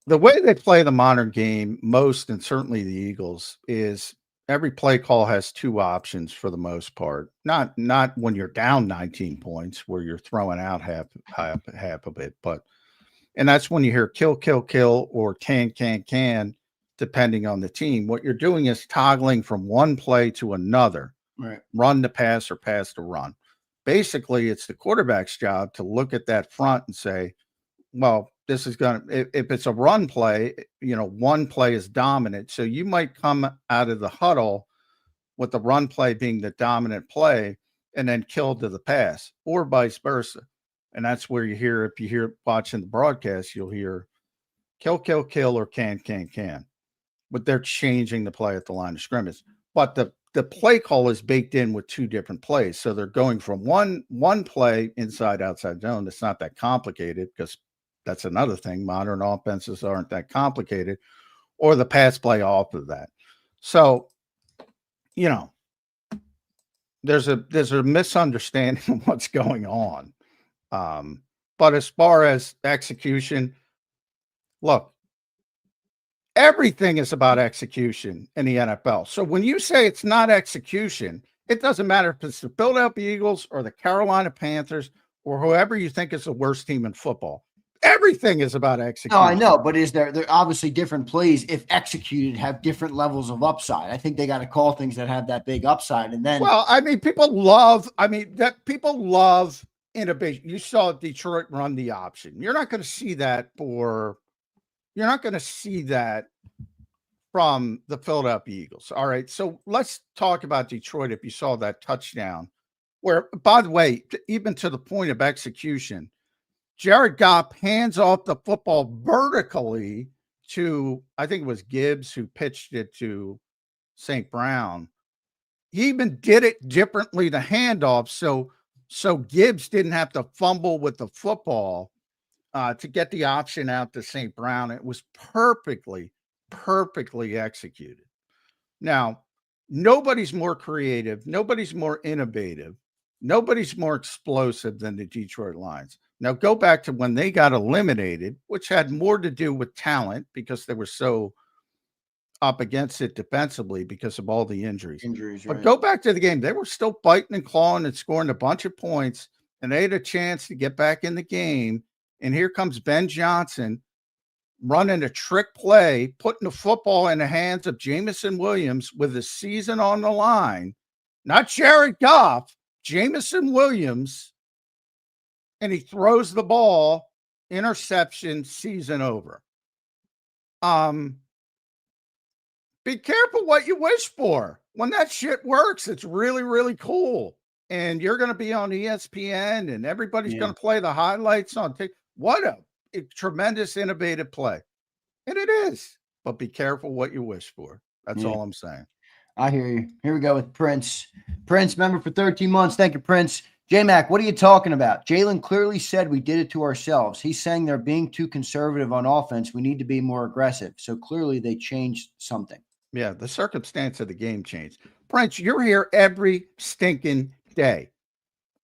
The way they play the modern game, most, and certainly the Eagles, is every play call has 2 options for the most part. Not when you're down 19 points where you're throwing out half of it, and that's when you hear kill, or can, depending on the team. What you're doing is toggling from one play to another, Right. Run to pass or pass to run. Basically, it's the quarterback's job to look at that front and say, well, this is going to, if it's a run play, one play is dominant. So you might come out of the huddle with the run play being the dominant play and then kill to the pass, or vice versa. And that's where if you hear watching the broadcast, you'll hear kill, kill, kill, or can. But they're changing the play at the line of scrimmage. But the play call is baked in with two different plays. So they're going from one play inside, outside zone. It's not that complicated, because that's another thing. Modern offenses aren't that complicated, or the pass play off of that. So, there's a misunderstanding of what's going on. But as far as execution, look, everything is about execution in the NFL. So when you say it's not execution, it doesn't matter if it's the Philadelphia Eagles or the Carolina Panthers or whoever you think is the worst team in football. Everything is about execution. No, I know, but there obviously different plays, if executed, have different levels of upside. I think they got to call things that have that big upside. And then, well, I mean, people love innovation. You saw Detroit run the option. You're not going to see that from the Philadelphia Eagles. All right. So let's talk about Detroit. If you saw that touchdown, where, by the way, even to the point of execution, Jared Goff hands off the football vertically to, I think it was Gibbs who pitched it to St. Brown. He even did it differently, the handoff. So Gibbs didn't have to fumble with the football to get the option out to St. Brown. It was perfectly executed. Now, nobody's more creative. Nobody's more innovative. Nobody's more explosive than the Detroit Lions. Now, go back to when they got eliminated, which had more to do with talent because they were so up against it defensively because of all the injuries. But right. Go back to the game. They were still fighting and clawing and scoring a bunch of points, and they had a chance to get back in the game. And here comes Ben Johnson running a trick play, putting the football in the hands of Jameson Williams with the season on the line. Not Jared Goff, Jameson Williams. And he throws the ball, interception, season over. Be careful what you wish for. When that shit works, it's really, really cool. And you're going to be on ESPN and everybody's going to play the highlights on TikTok. What a tremendous, innovative play. And it is. But be careful what you wish for. That's all I'm saying. I hear you. Here we go with Prince. Prince, member for 13 months. Thank you, Prince. J-Mac, what are you talking about? Jalen clearly said we did it to ourselves. He's saying they're being too conservative on offense. We need to be more aggressive. So clearly they changed something. Yeah, the circumstance of the game changed. Prince, you're here every stinking day.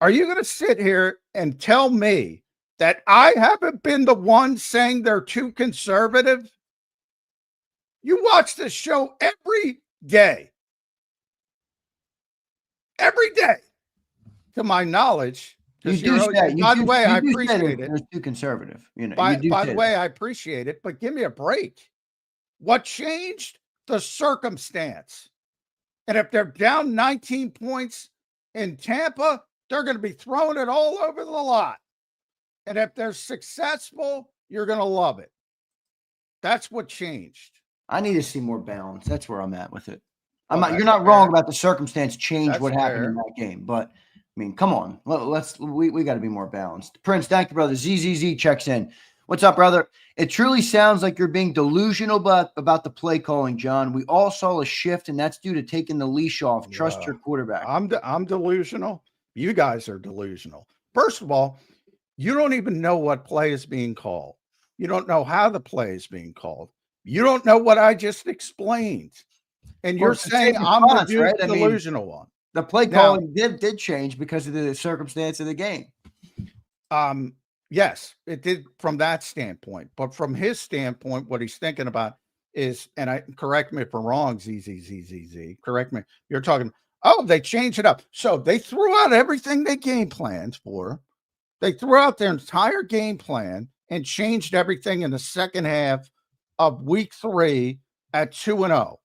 Are you going to sit here and tell me that I haven't been the one saying they're too conservative? You watch this show every day. Every day. To my knowledge. By the way, I appreciate it. It's too conservative. By the way, I appreciate it, but give me a break. What changed? The circumstance. And if they're down 19 points in Tampa, they're going to be throwing it all over the lot. And if they're successful, you're going to love it. That's what changed. I need to see more balance. That's where I'm at with it. You're not wrong about the circumstance changed what happened in that game, but I mean, come on. We got to be more balanced. Prince, thank you, brother. ZZZ checks in. What's up, brother? It truly sounds like you're being delusional about the play calling, John. We all saw a shift, and that's due to taking the leash off. Trust your quarterback. I'm delusional. You guys are delusional. First of all, you don't even know what play is being called. You don't know how the play is being called. You don't know what I just explained. And you're saying I'm the delusional one. The play calling did change because of the circumstance of the game. Yes, it did from that standpoint. But from his standpoint, what he's thinking about is, and correct me if I'm wrong, ZZZZZ, correct me. You're talking, they changed it up. So they threw out everything they game planned for. They threw out their entire game plan and changed everything in the second half of week 3 at 2-0,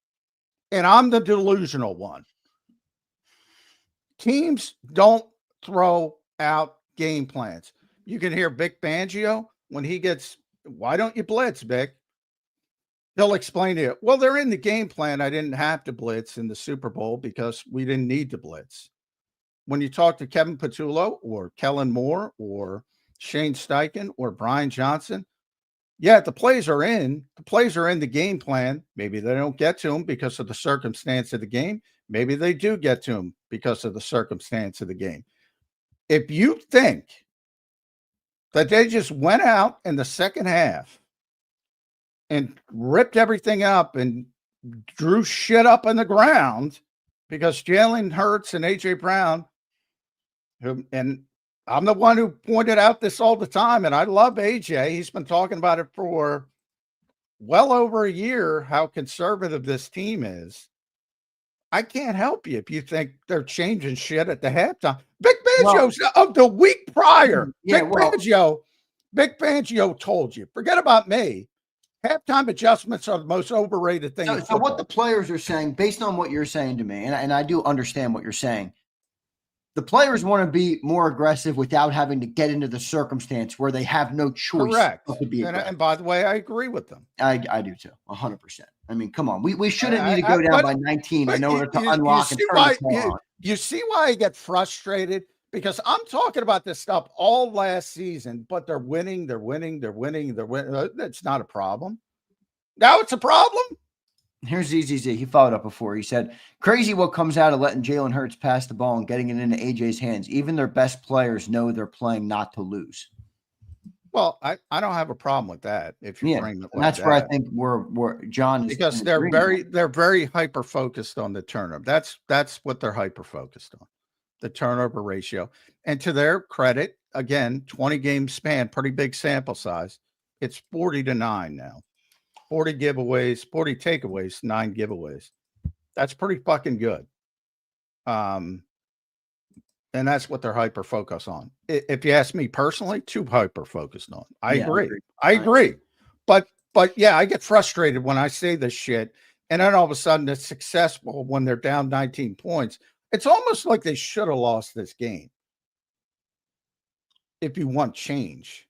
and I'm the delusional one. Teams don't throw out game plans. You can hear Vic Fangio when he gets, why don't you blitz, Vic? He'll explain to you, well, they're in the game plan. I didn't have to blitz in the Super Bowl because we didn't need to blitz. When you talk to Kevin Patullo or Kellen Moore or Shane Steichen or Brian Johnson, yeah, the plays are in. The plays are in the game plan. Maybe they don't get to them because of the circumstance of the game. Maybe they do get to them because of the circumstance of the game. If you think that they just went out in the second half and ripped everything up and drew shit up on the ground because Jalen Hurts and A.J. Brown, and I'm the one who pointed out this all the time, and I love A.J. He's been talking about it for well over a year, how conservative this team is. I can't help you if you think they're changing shit at the halftime. Big Fangio's of the week prior. Yeah, Big Fangio told you, forget about me. Halftime adjustments are the most overrated thing. So what the players are saying, based on what you're saying to me, and I do understand what you're saying, the players want to be more aggressive without having to get into the circumstance where they have no choice. Correct. To be and by the way, I agree with them. I do too, 100%. I mean, come on. We shouldn't need to go down by 19 in order to unlock and turn the ball on. You see why I get frustrated? Because I'm talking about this stuff all last season, but they're winning. That's not a problem. Now it's a problem. Here's ZZZ. He followed up before. He said, crazy what comes out of letting Jalen Hurts pass the ball and getting it into AJ's hands. Even their best players know they're playing not to lose. Well, I don't have a problem with that. If you bring it like that's that. where I think we're John is, because they're very hyper focused on the turnover. That's what they're hyper focused on, the turnover ratio. And to their credit, again, 20 game span, pretty big sample size. It's 40-9 now. 40 giveaways, 40 takeaways, 9 giveaways. That's pretty fucking good. And that's what they're hyper focused on. If you ask me personally, too hyper focused on. I agree. But yeah, I get frustrated when I say this shit, and then all of a sudden it's successful when they're down 19 points. It's almost like they should have lost this game. If you want change.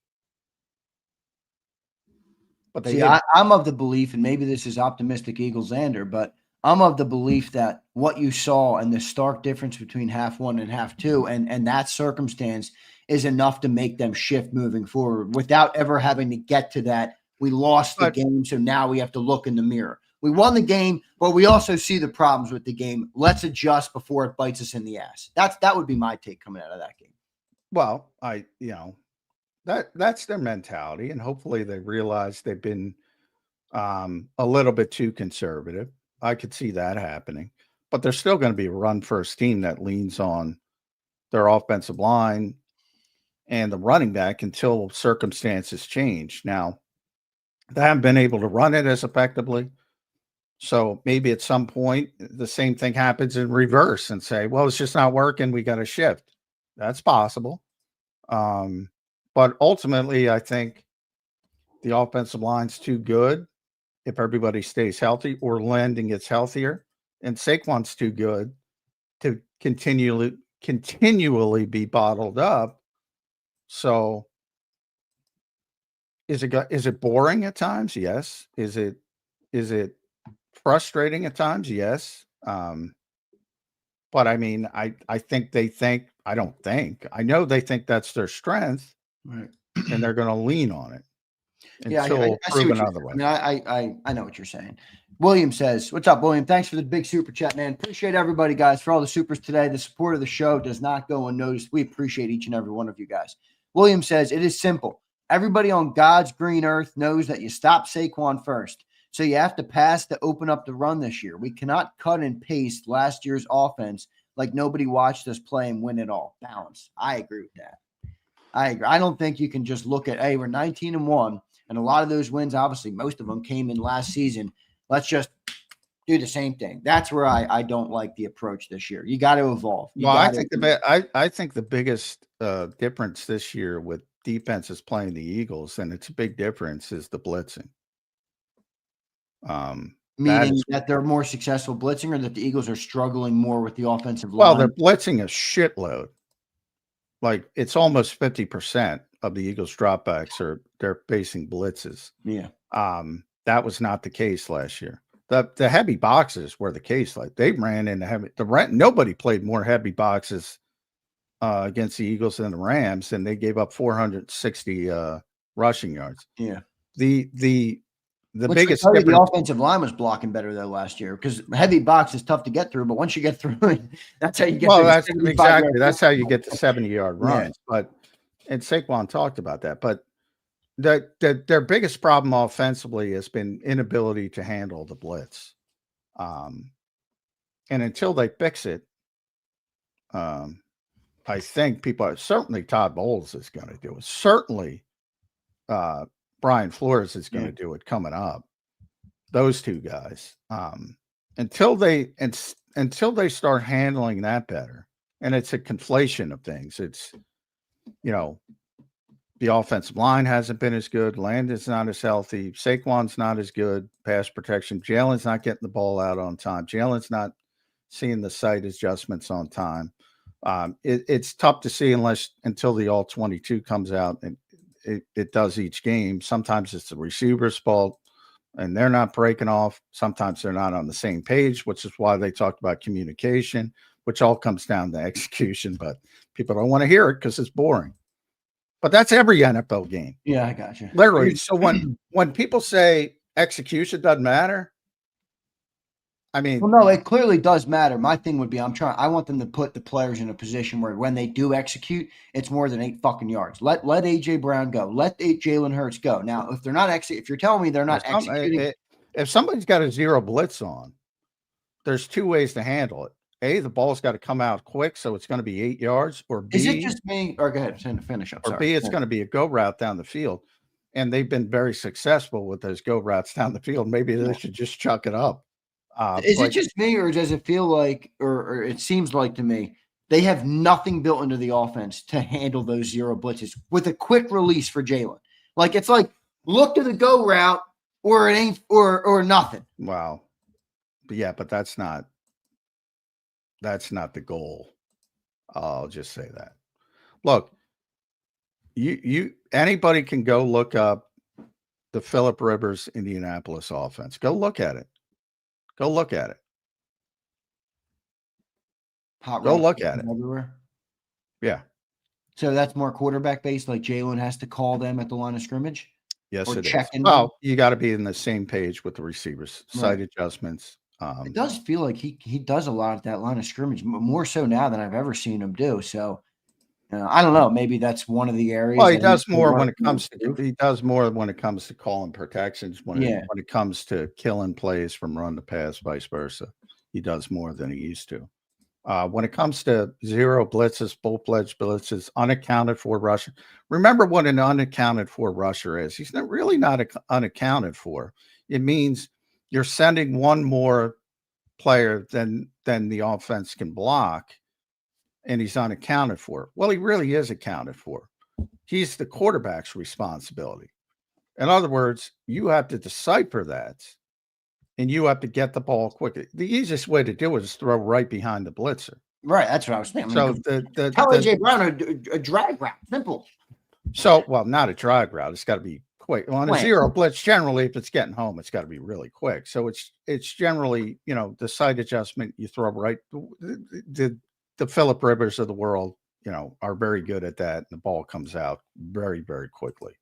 But I'm of the belief, and maybe this is optimistic Eagle Zander, but I'm of the belief that what you saw and the stark difference between half one and half two and that circumstance is enough to make them shift moving forward without ever having to get to that. We lost the game, so now we have to look in the mirror. We won the game, but we also see the problems with the game. Let's adjust before it bites us in the ass. That would be my take coming out of that game. Well, that's their mentality, and hopefully they realize they've been a little bit too conservative. I could see that happening, but they're still going to be a run first team that leans on their offensive line and the running back until circumstances change. Now, they haven't been able to run it as effectively. So maybe at some point the same thing happens in reverse and say, well, it's just not working. We got to shift. That's possible. But ultimately, I think the offensive line's too good if everybody stays healthy, or Landon gets healthier, and Saquon's too good to continually be bottled up. So is it boring at times? Yes. Is it frustrating at times? Yes. But I mean, I know they think that's their strength, right? And they're going to lean on it. Yeah, I proven otherwise. I know what you're saying. William says, what's up, William? Thanks for the big super chat, man. Appreciate everybody, guys, for all the supers today. The support of the show does not go unnoticed. We appreciate each and every one of you guys. William says, it is simple. Everybody on God's green earth knows that you stop Saquon first. So you have to pass to open up the run this year. We cannot cut and paste last year's offense like nobody watched us play and win it all. Balance. I agree with that. I agree. I don't think you can just look at, hey, we're 19-1. And a lot of those wins, obviously, most of them came in last season. Let's just do the same thing. That's where I don't like the approach this year. You got to evolve. I think the biggest difference this year with defenses playing the Eagles, and it's a big difference, is the blitzing. Meaning that they're more successful blitzing, or that the Eagles are struggling more with the offensive line? Well, they're blitzing a shitload. Like, it's almost 50% of the Eagles dropbacks they're facing blitzes. Yeah. That was not the case last year. The heavy boxes were the case. Like, they ran into nobody played more heavy boxes against the Eagles than the Rams, and they gave up 460 rushing yards. Yeah. The Which biggest difference, the difference, offensive line was blocking better though last year, because heavy box is tough to get through, but once you get through it, that's how you get. Well, that's exactly that's how you get to 70-yard runs. Yeah. And Saquon talked about that. But their biggest problem offensively has been inability to handle the blitz. And until they fix it, I think certainly Todd Bowles is going to do it. Certainly Brian Flores is going to do it coming up. Those two guys. Until they start handling that better, and it's a conflation of things. It's, the offensive line hasn't been as good. Landon's not as healthy. Saquon's not as good. Pass protection. Jalen's not getting the ball out on time. Jalen's not seeing the sight adjustments on time. It's tough to see until the all 22 comes out, and it does each game. Sometimes it's the receiver's fault, and they're not breaking off. Sometimes they're not on the same page, which is why they talked about communication, which all comes down to execution. But people don't want to hear it because it's boring. But that's every NFL game. Yeah, I got you. Literally. So when people say execution doesn't matter, I mean, well, no, it clearly does matter. My thing would be, I want them to put the players in a position where when they do execute, it's more than 8 fucking yards. Let AJ Brown go. Let Jalen Hurts go. Now, if they're not if you're telling me they're not executing, if somebody's got a zero blitz on, there's 2 ways to handle it. A, the ball's got to come out quick, so it's going to be 8 yards. Or B, is it just me? Or go ahead, finish up. Or B, it's going to be a go route down the field, and they've been very successful with those go routes down the field. Maybe they should just chuck it up. Is it just me, or does it feel like, or it seems like to me, they have nothing built into the offense to handle those zero blitzes with a quick release for Jalen? Like, it's like, look to the go route, or it ain't, or nothing. Wow. But that's not the goal. I'll just say that. Look, anybody can go look up the Phillip Rivers Indianapolis offense. Go look at it. Go look at it. Go look at it. Everywhere. Yeah. So that's more quarterback based, like Jalen has to call them at the line of scrimmage? Yes, or it is. checking Well, you got to be in the same page with the receivers. Sight adjustments. It does feel like he does a lot at that line of scrimmage, more so now than I've ever seen him do. So I don't know. Maybe that's one of the areas. Well, he does more when it comes to calling protections. When it comes to killing plays from run to pass, vice versa, he does more than he used to. When it comes to zero blitzes, full-fledged blitzes, unaccounted for rusher. Remember what an unaccounted for rusher is. He's not unaccounted for. It means you're sending one more player than the offense can block, and he's unaccounted for. Well, he really is accounted for. He's the quarterback's responsibility. In other words, you have to decipher that, and you have to get the ball quickly. The easiest way to do it is throw right behind the blitzer. Right, that's what I was thinking. So tell AJ Brown a drag route, simple. So, well, not a drag route. It's got to be quick. On a zero blitz, generally, if it's getting home, it's got to be really quick. So it's generally, the sight adjustment you throw right. The Phillip Rivers of the world, are very good at that, and the ball comes out very, very quickly.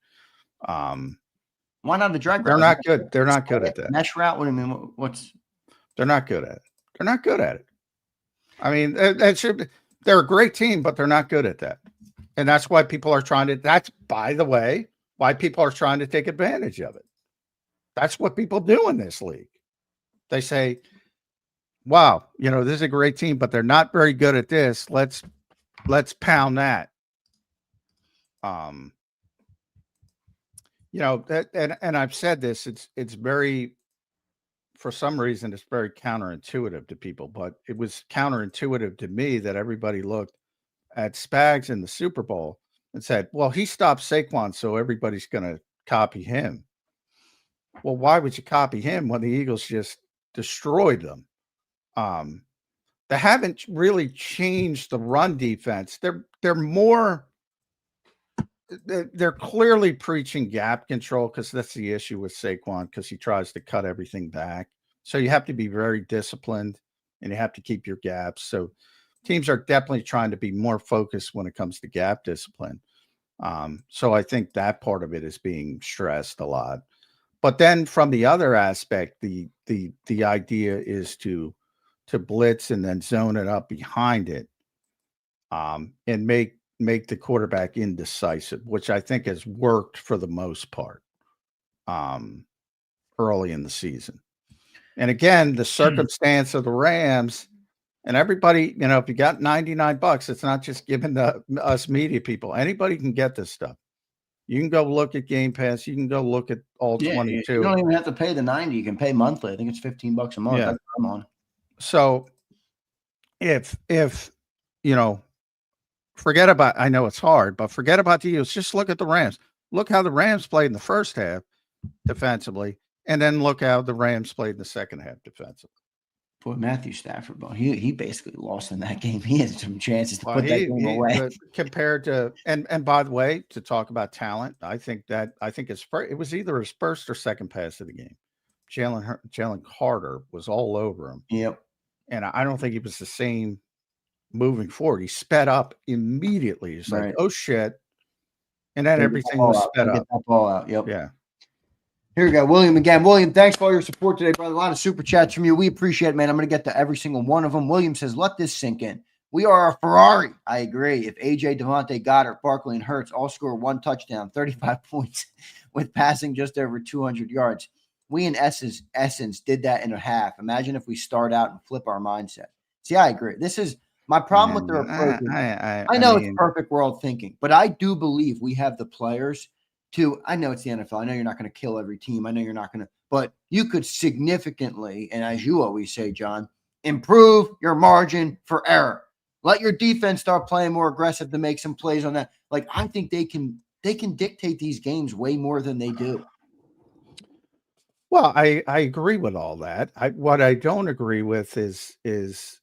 Why not the drag route? They're not good. They're not good at that. Mesh route? What do you mean? They're not good at it. They're not good at it. I mean, they're a great team, but they're not good at that. And that's why people are that's, by the way, why people are trying to take advantage of it. That's what people do in this league. They say, wow, this is a great team, but they're not very good at this. Let's pound that. And I've said this, it's very, for some reason, it's very counterintuitive to people, but it was counterintuitive to me that everybody looked at Spags in the Super Bowl and said, well, he stopped Saquon, so everybody's going to copy him. Well, why would you copy him when the Eagles just destroyed them. They haven't really changed the run defense. They're clearly preaching gap control because that's the issue with Saquon, because he tries to cut everything back. So you have to be very disciplined and you have to keep your gaps. So teams are definitely trying to be more focused when it comes to gap discipline. So I think that part of it is being stressed a lot. But then from the other aspect, the idea is to blitz and then zone it up behind it, and make the quarterback indecisive, which I think has worked for the most part early in the season. And again, the circumstance of the Rams, and everybody, if you got $99, it's not just giving us media people. Anybody can get this stuff. You can go look at Game Pass. You can go look at all 22. You don't even have to pay the 90. You can pay monthly. I think it's $15 a month. Yeah. That's what I'm on. So if forget about, I know it's hard, but forget about the Eagles. Just look at the Rams. Look how the Rams played in the first half defensively, and then look how the Rams played in the second half defensively. Boy, Matthew Stafford, he basically lost in that game. He had some chances to put that game away. Compared to, and by the way, to talk about talent, I think it was either his first or second pass of the game. Jalen Carter was all over him. Yep. And I don't think he was the same moving forward. He sped up immediately. He's like, oh shit. And then everything was sped up. Get that ball out. Yep. Yeah. Here we go. William again. William, thanks for all your support today, brother. A lot of super chats from you. We appreciate it, man. I'm going to get to every single one of them. William says, let this sink in. We are a Ferrari. I agree. If AJ, Devontae, Goddard, Barkley, and Hurts all score one touchdown, 35 points with passing just over 200 yards. We, in essence, did that in a half. Imagine if we start out and flip our mindset. See, I agree. This is my problem with their approach. I know it's perfect world thinking, but I do believe we have the players to, I know it's the NFL. I know you're not going to kill every team. I know you're not going to, but you could significantly, and as you always say, John, improve your margin for error. Let your defense start playing more aggressive to make some plays on that. Like, I think they can dictate these games way more than they do. Well, I agree with all that. What I don't agree with is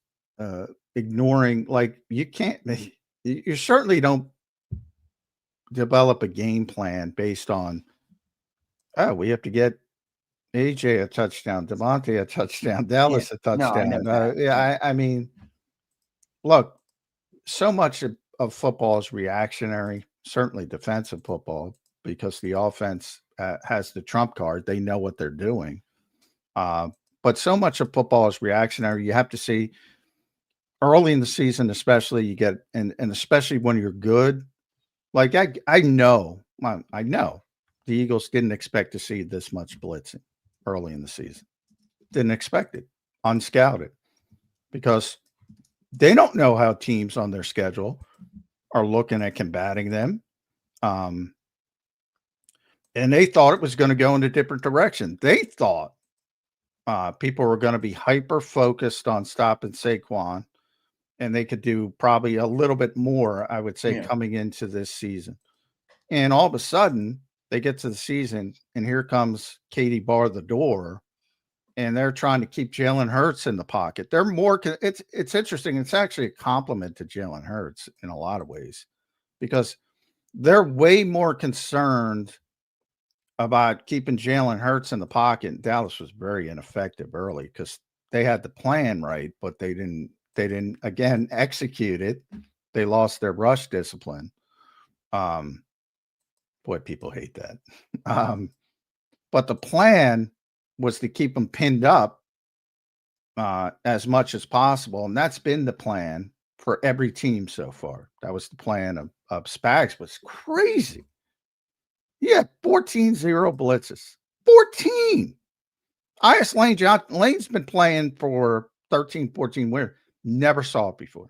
ignoring, like, you certainly don't develop a game plan based on, we have to get AJ a touchdown, Devontae a touchdown, Dallas a touchdown. I mean, look, so much of football is reactionary, certainly defensive football, because the offense has the trump card. They know what they're doing. But so much of football is reactionary. You have to see early in the season, especially, you get, and especially when you're good. Like, I know the Eagles didn't expect to see this much blitzing early in the season. Didn't expect it, unscouted, because they don't know how teams on their schedule are looking at combating them. And they thought it was going to go in a different direction. They thought people were going to be hyper focused on stopping Saquon, and they could do probably a little bit more, I would say, coming into this season. And all of a sudden, they get to the season, and here comes Katie bar the door, and they're trying to keep Jalen Hurts in the pocket. They're more. It's interesting. It's actually a compliment to Jalen Hurts in a lot of ways, because they're way more concerned about keeping Jalen Hurts in the pocket. And Dallas was very ineffective early because they had the plan right, but they didn't again execute it. They lost their rush discipline. Boy, people hate that. But the plan was to keep them pinned up as much as possible. And that's been the plan for every team so far. That was the plan of Spags. Was crazy. Yeah, 14-0 blitzes. 14. Lane's been playing for 13, 14 years. Never saw it before.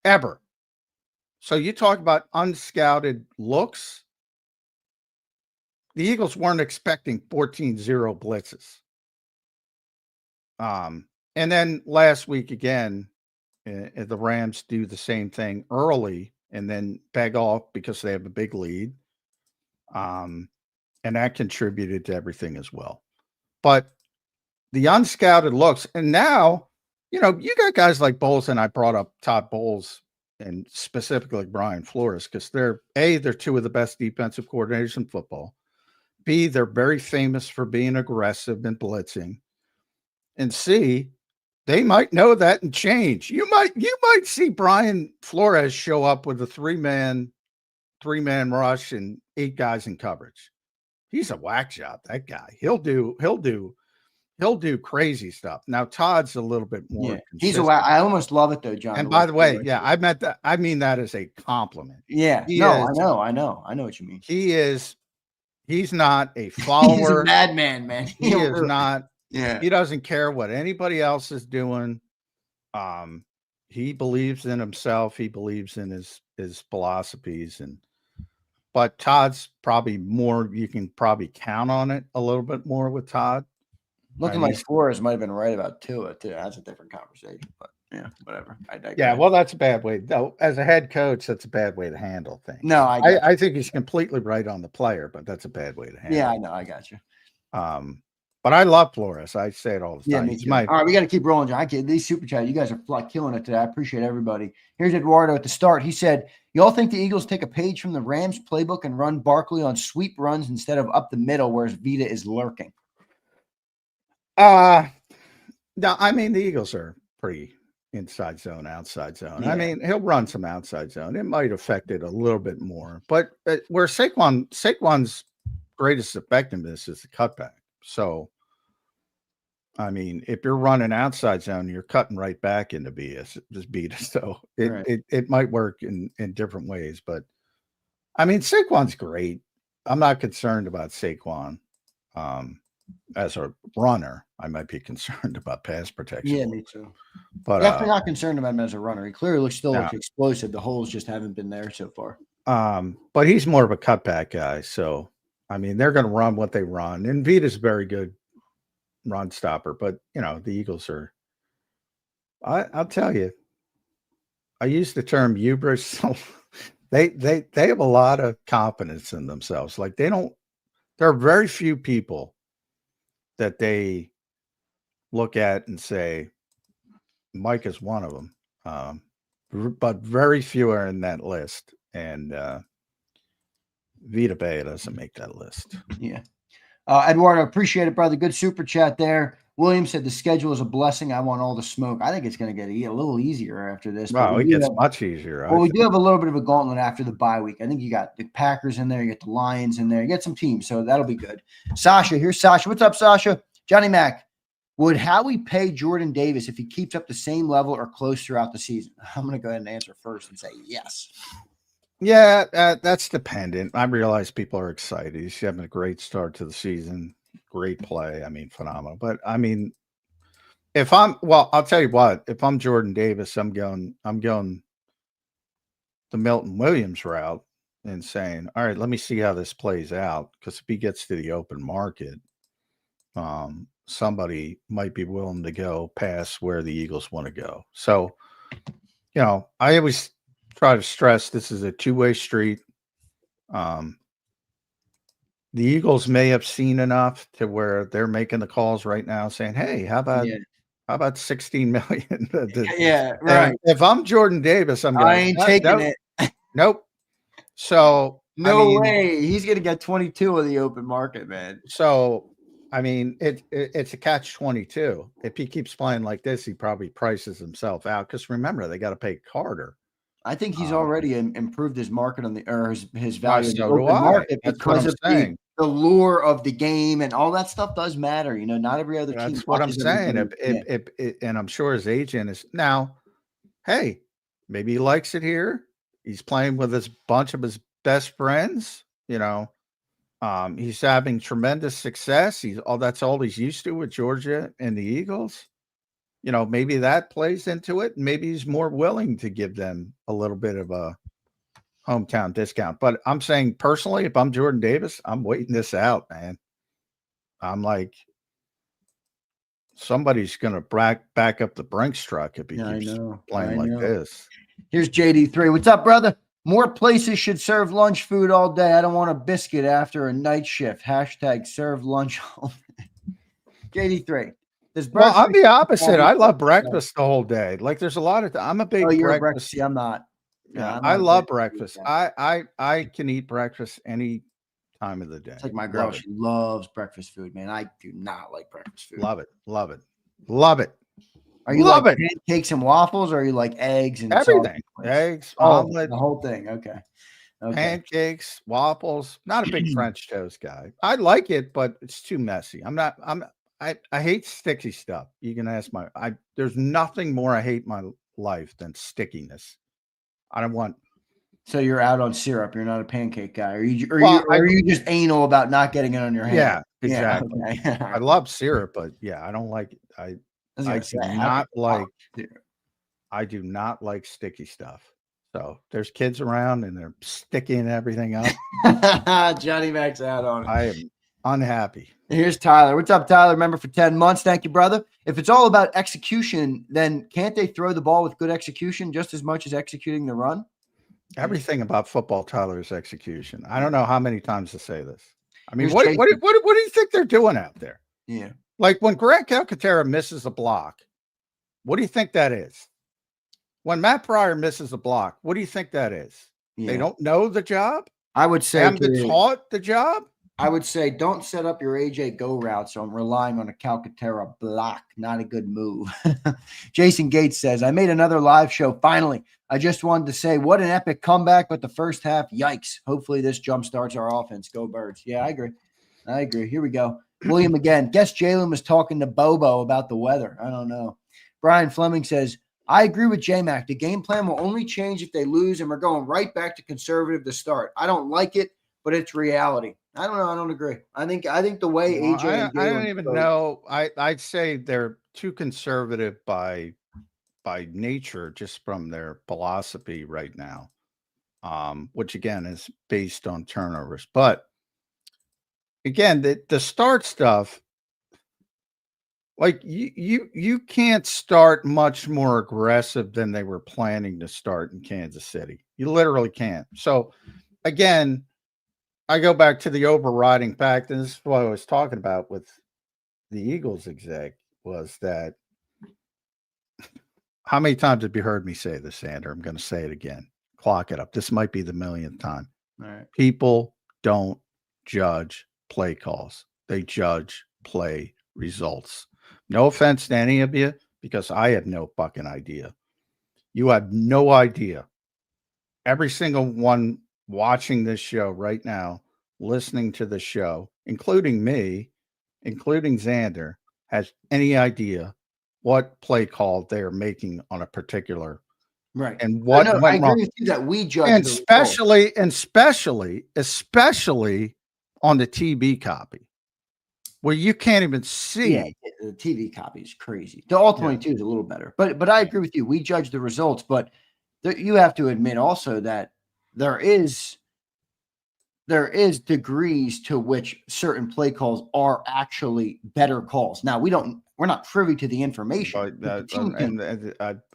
Ever. So you talk about unscouted looks. The Eagles weren't expecting 14-0 blitzes. And then last week again, the Rams do the same thing early and then beg off because they have a big lead. And that contributed to everything as well. But the unscouted looks. And now, you got guys like Bowles, and I brought up Todd Bowles and specifically Brian Flores because they're two of the best defensive coordinators in football. B, they're very famous for being aggressive and blitzing. And C, they might know that and change. You might see Brian Flores show up with a three-man rush and 8 guys in coverage. He's a whack job, that guy. He'll do crazy stuff. Now Todd's a little bit more. Yeah, he's a whack. I almost love it though, John. And by the way, I mean that as a compliment. Yeah, I know what you mean. He's not a follower. He's a madman, man. He is not. Yeah, he doesn't care what anybody else is doing. He believes in himself. He believes in his philosophies, but Todd's probably more. You can probably count on it a little bit more with Todd. Looking like Flores might have been right about Tua too. That's a different conversation, but yeah, whatever. Yeah, well, that's a bad way. Though, as a head coach, that's a bad way to handle things. No, I think he's completely right on the player, but that's a bad way to handle. Yeah, I know. I got you. But I love Flores. I say it all the time. Yeah, me too. All right, we got to keep rolling, John. These super chats, you guys are killing it today. I appreciate everybody. Here's Eduardo at the start. He said, "Y'all think the Eagles take a page from the Rams playbook and run Barkley on sweep runs instead of up the middle, whereas Vita is lurking?" No, I mean the Eagles are pretty inside zone, outside zone. Yeah. I mean he'll run some outside zone. It might affect it a little bit more, but where Saquon's greatest effectiveness is the cutback. So, I mean, if you're running outside zone, you're cutting right back into Vita. So it might work in different ways, but I mean Saquon's great. I'm not concerned about Saquon. As a runner, I might be concerned about pass protection. Yeah, me too. But definitely not concerned about him as a runner. He clearly looks explosive. The holes just haven't been there so far. But he's more of a cutback guy. So, I mean, they're going to run what they run. And Vita's a very good run stopper. But, the Eagles are I'll tell you, I use the term hubris. They have a lot of confidence in themselves. Like there are very few people that they look at and say, Mike is one of them. But very few are in that list. And Vita Vea doesn't make that list. Yeah. Eduardo, appreciate it, brother. Good super chat there. William said the schedule is a blessing. I want all the smoke. I think it's going to get a little easier after this. Wow, it gets much easier. Well, we do have a little bit of a gauntlet after the bye week. I think you got the Packers in there. You got the Lions in there. You got some teams, so that'll be good. Sasha, here's Sasha. What's up, Sasha? Johnny Mac, would Howie pay Jordan Davis if he keeps up the same level or close throughout the season? I'm going to go ahead and answer first and say yes. Yeah, that's dependent. I realize people are excited. He's having a great start to the season. Great play. I mean, phenomenal. But I mean, I'll tell you what, if I'm Jordan Davis, I'm going the Milton Williams route and saying, all right, let me see how this plays out. Because if he gets to the open market, somebody might be willing to go past where the Eagles want to go. So, I always try to stress this is a two-way street. The Eagles may have seen enough to where they're making the calls right now saying, hey, how about 16 million? Yeah, right. And if I'm Jordan Davis, I ain't taking it. Nope. So no way. He's going to get 22 of the open market, man. So, I mean, it's a catch-22. If he keeps playing like this, he probably prices himself out. Because remember, they got to pay Carter. I think he's already improved his market his value in the open market because of the lure of the game and all that stuff does matter. Not every other team. That's what I'm saying. And I'm sure his agent is now, hey, maybe he likes it here. He's playing with a bunch of his best friends. He's having tremendous success. That's all he's used to with Georgia and the Eagles. Maybe that plays into it. Maybe he's more willing to give them a little bit of a hometown discount. But I'm saying personally, if I'm Jordan Davis, I'm waiting this out, man. I'm like, somebody's going to back up the Brinks truck if he keeps playing like this. Here's JD3. What's up, brother? More places should serve lunch food all day. I don't want a biscuit after a night shift. # serve lunch all day. JD3. Does Well, birds I'm the opposite. I love breakfast? breakfast the whole day. Like, there's a lot of. I'm a Oh, big you're a breakfast. breakfast. See, I'm not. No, Yeah, I'm I not a love breakfast. breakfast. I can eat breakfast any time of the day. It's like my girl. Love it. She loves breakfast food, man. I do not like breakfast food. Love it. Love it. Love it. Are you Love like it. pancakes and waffles, or are you like eggs and Everything. sausage? Eggs, Oh, omelet, the whole thing. Okay. Okay. pancakes, waffles. Not a big French toast guy. I like it, but it's too messy. I hate sticky stuff. You can ask there's nothing more I hate in my life than stickiness. I don't want. So you're out on syrup. You're not a pancake guy. Well, Are you just anal about not getting it on your hand? yeah, exactly. Okay. I love syrup, but yeah, I don't like it. I was I gonna do say, how not do you like syrup? I do not like sticky stuff. So there's kids around and they're sticking everything up. Johnny Mac's out on it. I am unhappy. Here's Tyler. What's up, Tyler? Member for 10 months. Thank you, brother. If it's all about execution, then can't they throw the ball with good execution just as much as executing the run? Everything about football, Tyler, is execution. I don't know how many times to say this. I mean, Here's what Jason. do you think they're doing out there? Yeah. Like when Grant Calcaterra misses a block, what do you think that is? When Matt Pryor misses a block, what do you think that is? Yeah. They don't know the job? I would say They haven't been taught the job? I would say don't set up your AJ go route. So I'm relying on a Calcaterra block. Not a good move. Jason Gates says, I made another live show. Finally, I just wanted to say what an epic comeback, but the first half, yikes. Hopefully this jump starts our offense. Go Birds. Yeah, I agree. Here we go. William again. Guess Jalen was talking to Bobo about the weather. I don't know. Brian Fleming says, I agree with J-Mac. The game plan will only change if they lose, and we're going right back to conservative to start. I don't like it, but it's reality. I don't know. I don't agree. I think the way AJ and I don't even know. I'd say they're too conservative by nature, just from their philosophy right now, which again is based on turnovers. But again, the start stuff, like you can't start much more aggressive than they were planning to start in Kansas City. You literally can't. So again, I go back to the overriding fact, and this is what I was talking about with the Eagles exec, was that how many times have you heard me say this, Sander? I'm going to say it again. Clock it up. This might be the millionth time. All right. People don't judge play calls. They judge play results. No offense to any of you, because I have no fucking idea. You have no idea. Every single one watching this show right now, listening to the show, including me, including Zander, has any idea what play call they're making on a particular right, and what I went agree wrong. with you that we judge, And especially on the TV copy, where you can't even see. Yeah, the TV copy is crazy. The ultimately too is a little better, but I agree with you. We judge the results, but you have to admit also that there is degrees to which certain play calls are actually better calls. Now we're not privy to the information.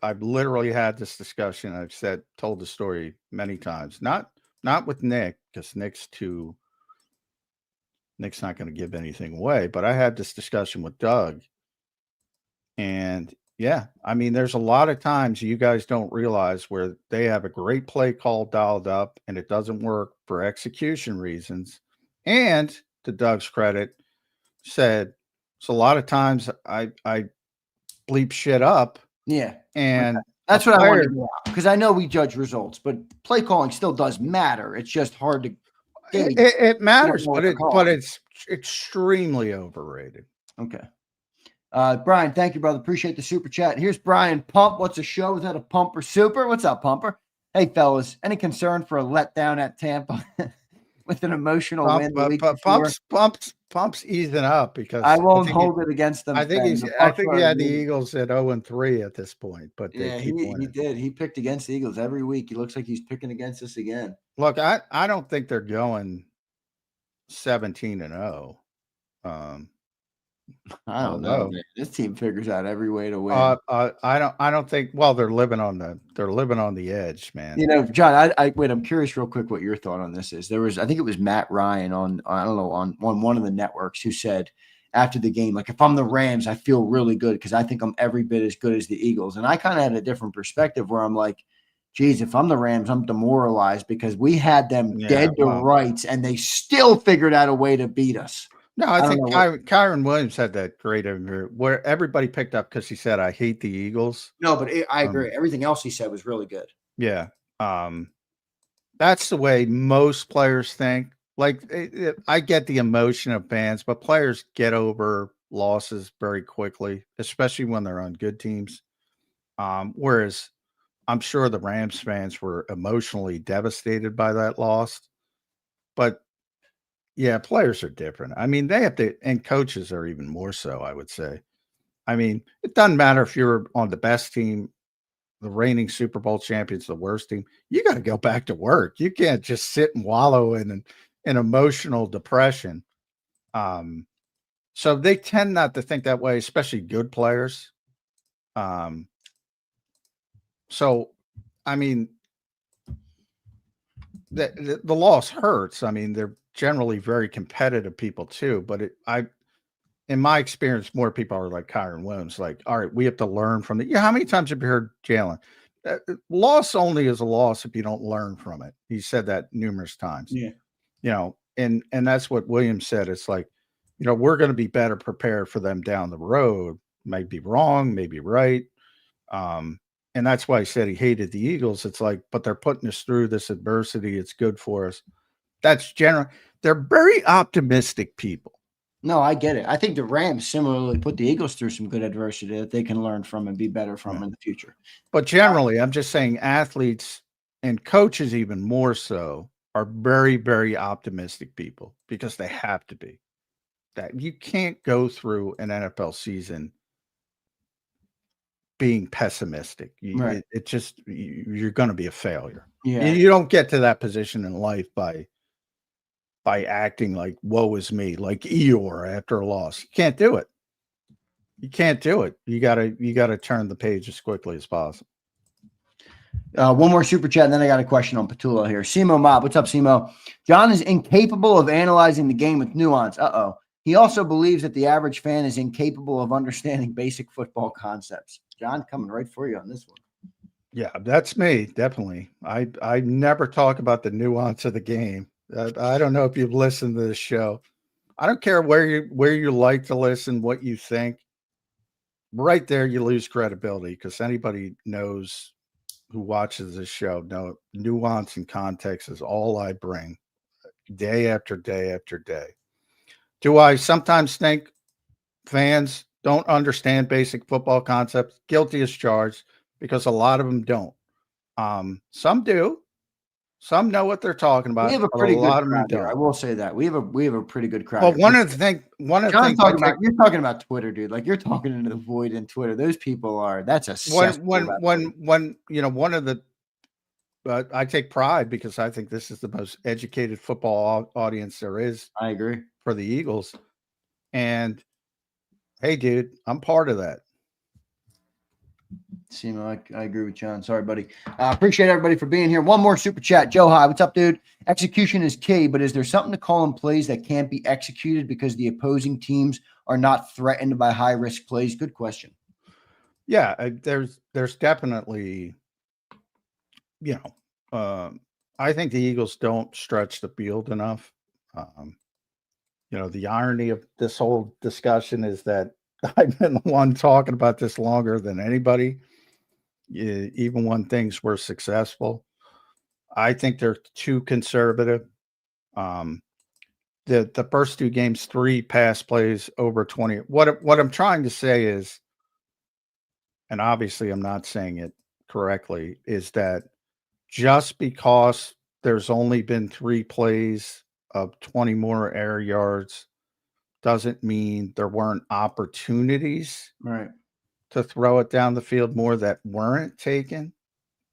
I've literally had this discussion. I've told the story many times, not with Nick, because Nick's not going to give anything away, but I had this discussion with Doug. And yeah, I mean, there's a lot of times you guys don't realize where they have a great play call dialed up and it doesn't work for execution reasons. And to Doug's credit, said, so a lot of times I bleep shit up. Yeah. And that's what I wanted to do, because I know we judge results, but play calling still does matter. It's just hard to gauge. It matters, but it's extremely overrated. Okay. Brian, thank you, brother. Appreciate the super chat. Here's Brian Pump. What's a show without a pumper super? What's up, Pumper? Hey, fellas, any concern for a letdown at Tampa with an emotional win the week before? Pump's easing up, because I won't hold it against them. I think he had the Eagles at 0-3 at this point, but yeah, he did. He picked against the Eagles every week. He looks like he's picking against us again. Look, I don't think they're going 17-0. I don't know. Man. This team figures out every way to win. I don't think. Well, they're living on the edge, man. You know, John. I'm curious, real quick, what your thought on this is. I think it was Matt Ryan on one of the networks who said after the game. Like if I'm the Rams, I feel really good because I think I'm every bit as good as the Eagles. And I kind of had a different perspective where I'm like, geez, if I'm the Rams, I'm demoralized because we had them dead to rights and they still figured out a way to beat us. No, I think Kyron Williams had that great interview where everybody picked up because he said, I hate the Eagles. No, but I agree. Everything else he said was really good. Yeah. That's the way most players think. Like, I get the emotion of fans, but players get over losses very quickly, especially when they're on good teams. Whereas I'm sure the Rams fans were emotionally devastated by that loss. But yeah, players are different. I mean, they have to, and coaches are even more so, I would say. I mean, it doesn't matter if you're on the best team, the reigning Super Bowl champions, the worst team. You got to go back to work. You can't just sit and wallow in emotional depression. So they tend not to think that way, especially good players. So, I mean, the loss hurts. I mean, they're generally very competitive people too, but in my experience, more people are like Kyron Williams, like, all right, we have to learn from it. Yeah. How many times have you heard Jalen? Loss only is a loss if you don't learn from it. He said that numerous times. Yeah. You know, and that's what Williams said. It's like, you know, we're going to be better prepared for them down the road. Might be wrong, maybe right. And that's why he said he hated the Eagles. It's like, but they're putting us through this adversity. It's good for us. That's general. They're very optimistic people. No, I get it. I think the Rams similarly put the Eagles through some good adversity that they can learn from and be better from in the future. But generally, I'm just saying athletes and coaches even more so are very, very optimistic people because they have to be. That you can't go through an NFL season being pessimistic. Right. It just, you're going to be a failure. Yeah. You don't get to that position in life by acting like woe is me, like Eeyore after a loss. You can't do it. You can't do it. You gotta turn the page as quickly as possible. One more super chat, and then I got a question on Petula here. Simo Mob, what's up, Simo? John is incapable of analyzing the game with nuance. He also believes that the average fan is incapable of understanding basic football concepts. John, coming right for you on this one. Yeah, that's me, definitely. I never talk about the nuance of the game. I don't know if you've listened to this show. I don't care where you like to listen, what you think. Right there, you lose credibility because anybody knows who watches this show. No, nuance and context is all I bring day after day after day. Do I sometimes think fans don't understand basic football concepts? Guilty as charged because a lot of them don't. Some do. Some know what they're talking about. We have a pretty good crowd here. I will say that we have a pretty good crowd. Well, one of the things you're talking about Twitter, dude. Like you're talking into the void in Twitter. Those people are. That's a when you know one of the. I take pride because I think this is the most educated football audience there is. I agree for the Eagles, and hey, dude, I'm part of that. Simo, I agree with John. Sorry, buddy. Appreciate everybody for being here. One more super chat. Joe, hi. What's up, dude? Execution is key, but is there something to call in plays that can't be executed because the opposing teams are not threatened by high-risk plays? Good question. Yeah, there's definitely, I think the Eagles don't stretch the field enough. The irony of this whole discussion is that I've been the one talking about this longer than anybody, even when things were successful. I think they're too conservative. The first two games, 3 pass plays over 20. What I'm trying to say is, and obviously I'm not saying it correctly, is that just because there's only been 3 plays of 20 more air yards doesn't mean there weren't opportunities to throw it down the field more that weren't taken,